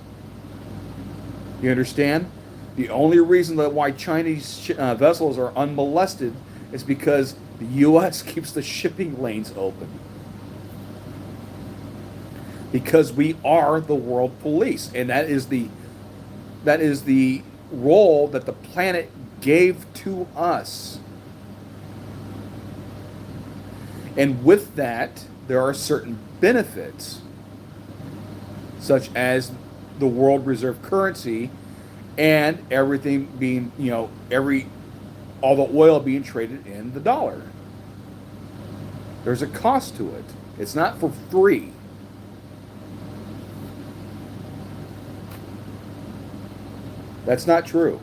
Speaker 1: You understand? The only reason that why Chinese vessels are unmolested is because the U.S. keeps the shipping lanes open. Because we are the world police, and that is the role that the planet gave to us. And with that, there are certain benefits, such as the world reserve currency and everything being, all the oil being traded in the dollar. There's a cost to it. It's not for free. That's not true.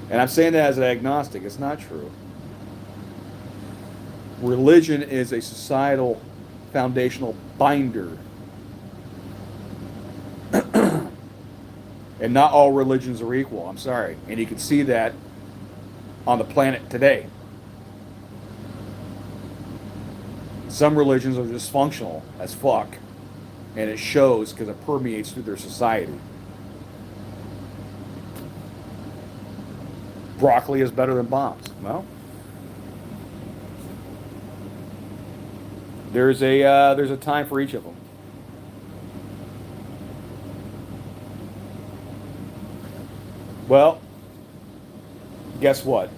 Speaker 1: And I'm saying that as an agnostic. It's not true. Religion is a societal foundational binder. And not all religions are equal. I'm sorry. And you can see that on the planet today. Some religions are dysfunctional as fuck. And it shows because it permeates through their society. broccoli is better than bombs. Well, there's a time for each of them. Well, guess what?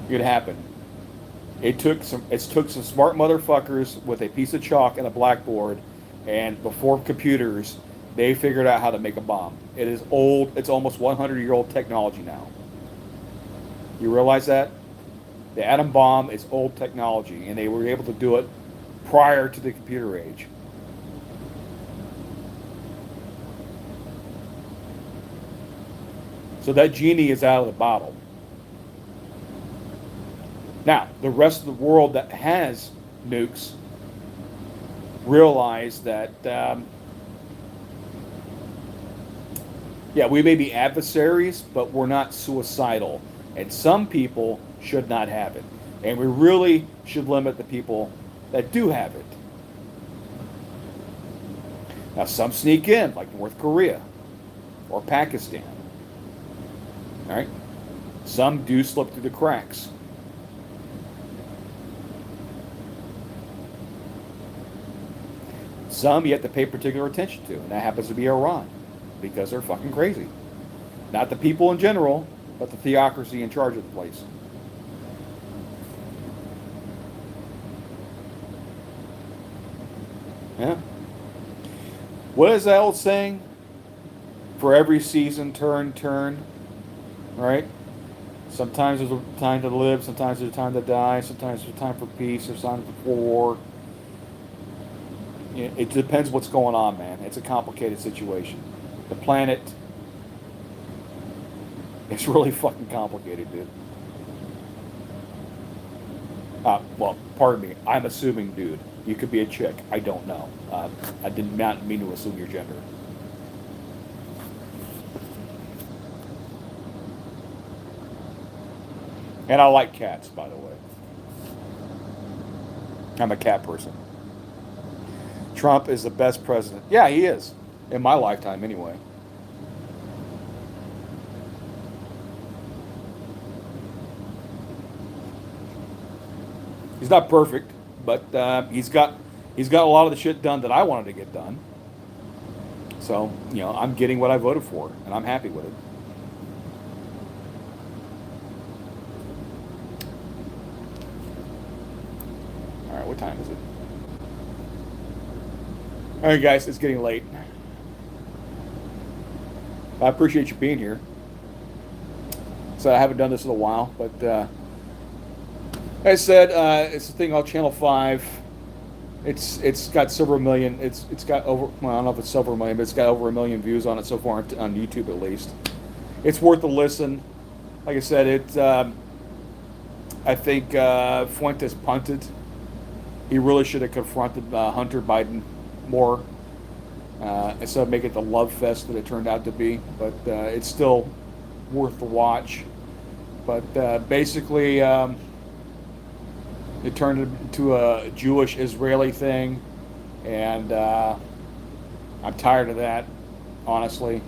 Speaker 1: It happened. It took some smart motherfuckers with a piece of chalk and a blackboard, and before computers, they figured out how to make a bomb. It is old. It's almost 100-year-old technology now. You realize that? The atom bomb is old technology, and they were able to do it prior to the computer age. So that genie is out of the bottle. Now, the rest of the world that has nukes realize that, yeah, we may be adversaries, but we're not suicidal. And some people should not have it. And we really should limit the people that do have it. Now, some sneak in, like North Korea or Pakistan. All right? Some do slip through the cracks. Some you have to pay particular attention to, and that happens to be Iran, because they're fucking crazy. Not the people in general, but the theocracy in charge of the place. Yeah. What is that old saying? For every season, turn, right? Sometimes there's a time to live, sometimes there's a time to die, sometimes there's a time for peace, there's a time for war. It depends what's going on, man. It's a complicated situation. The planet is really fucking complicated, dude. Well, pardon me. I'm assuming, dude. You could be a chick. I don't know. I did not mean to assume your gender. And I like cats, by the way. I'm a cat person. Trump is the best president. Yeah, he is. In my lifetime, anyway. He's not perfect, but he's got a lot of the shit done that I wanted to get done. So, I'm getting what I voted for, and I'm happy with it. All right, what time is it? All right, guys, it's getting late. I appreciate you being here. So I haven't done this in a while, but like I said, it's a thing on Channel 5. It's got several million. It's got over. Well, I don't know if it's several million, but it's got over 1 million views on it so far on YouTube at least. It's worth a listen. Like I said, I think Fuentes punted. He really should have confronted Hunter Biden more instead of making it the love fest that it turned out to be. But it's still worth the watch. But basically, it turned into a Jewish-Israeli thing, and I'm tired of that, honestly.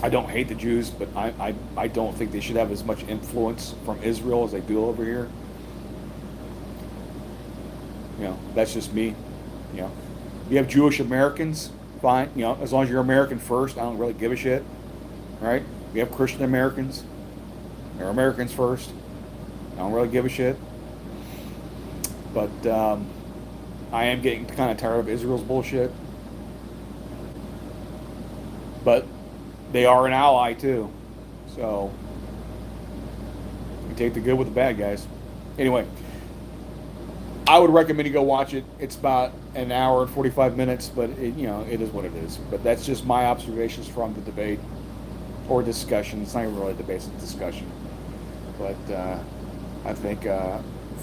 Speaker 1: I don't hate the Jews, but I don't think they should have as much influence from Israel as they do over here. That's just me. You have Jewish Americans, fine. As long as you're American first, I don't really give a shit. Right? We have Christian Americans. They're Americans first. I don't really give a shit. But I am getting kind of tired of Israel's bullshit. But they are an ally too. So we take the good with the bad, guys. Anyway, I would recommend you go watch it. It's about an hour and 45 minutes, but it is what it is. But that's just my observations from the debate or discussion. It's not even really a debate, it's a discussion. But I think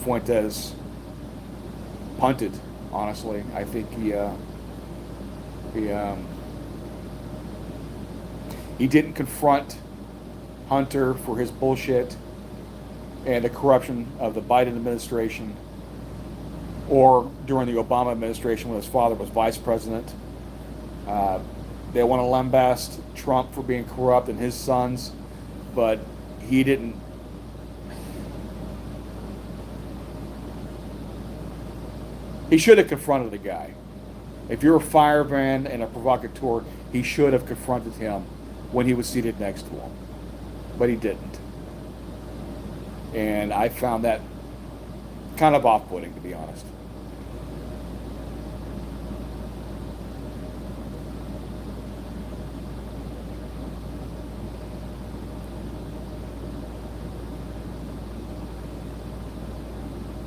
Speaker 1: Fuentes punted, honestly. I think he didn't confront Hunter for his bullshit and the corruption of the Biden administration, or during the Obama administration when his father was vice president. They want to lambast Trump for being corrupt and his sons, but he didn't. He should have confronted the guy. If you're a firebrand and a provocateur, he should have confronted him when he was seated next to him. But he didn't. And I found that kind of off-putting, to be honest.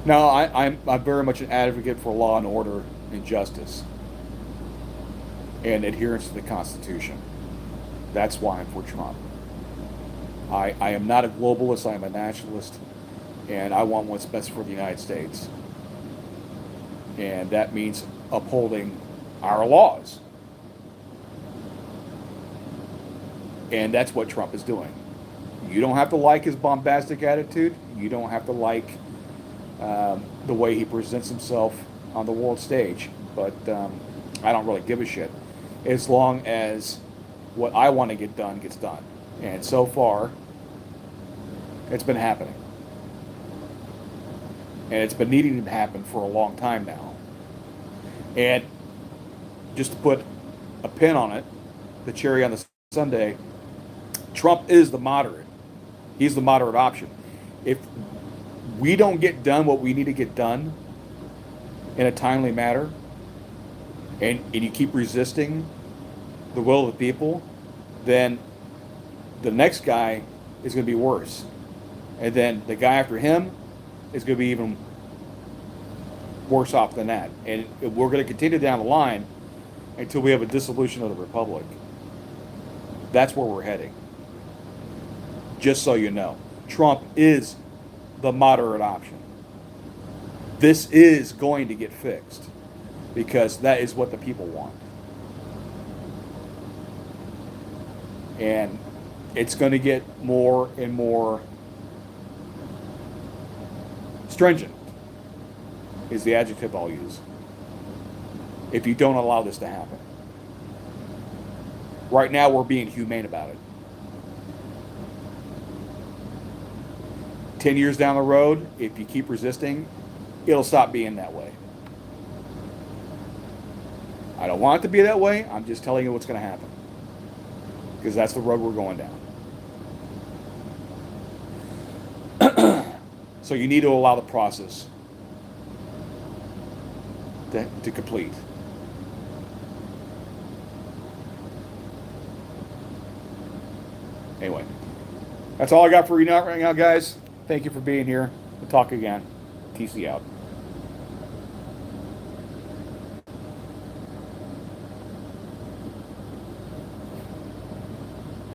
Speaker 1: Now, I'm very much an advocate for law and order and justice and adherence to the Constitution. That's why I'm for Trump. I am not a globalist, I am a nationalist, and I want what's best for the United States. And that means upholding our laws. And that's what Trump is doing. You don't have to like his bombastic attitude. You don't have to like the way he presents himself on the world stage. But I don't really give a shit as long as what I want to get done gets done. And so far, it's been happening. And it's been needing to happen for a long time now. And just to put a pin on it, the cherry on the sundae, Trump is the moderate. He's the moderate option. If we don't get done what we need to get done in a timely manner, and you keep resisting the will of the people, then the next guy is going to be worse. And then the guy after him is going to be even worse off than that. And we're going to continue down the line until we have a dissolution of the republic. That's where we're heading. Just so you know, Trump is the moderate option. This is going to get fixed because that is what the people want. And it's going to get more and more stringent, is the adjective I'll use, if you don't allow this to happen. Right now, we're being humane about it. 10 years down the road, if you keep resisting, it'll stop being that way. I don't want it to be that way. I'm just telling you what's going to happen. Because that's the road we're going down. So you need to allow the process to complete. Anyway, that's all I got for you right now, guys. Thank you for being here. We'll talk again. TC out.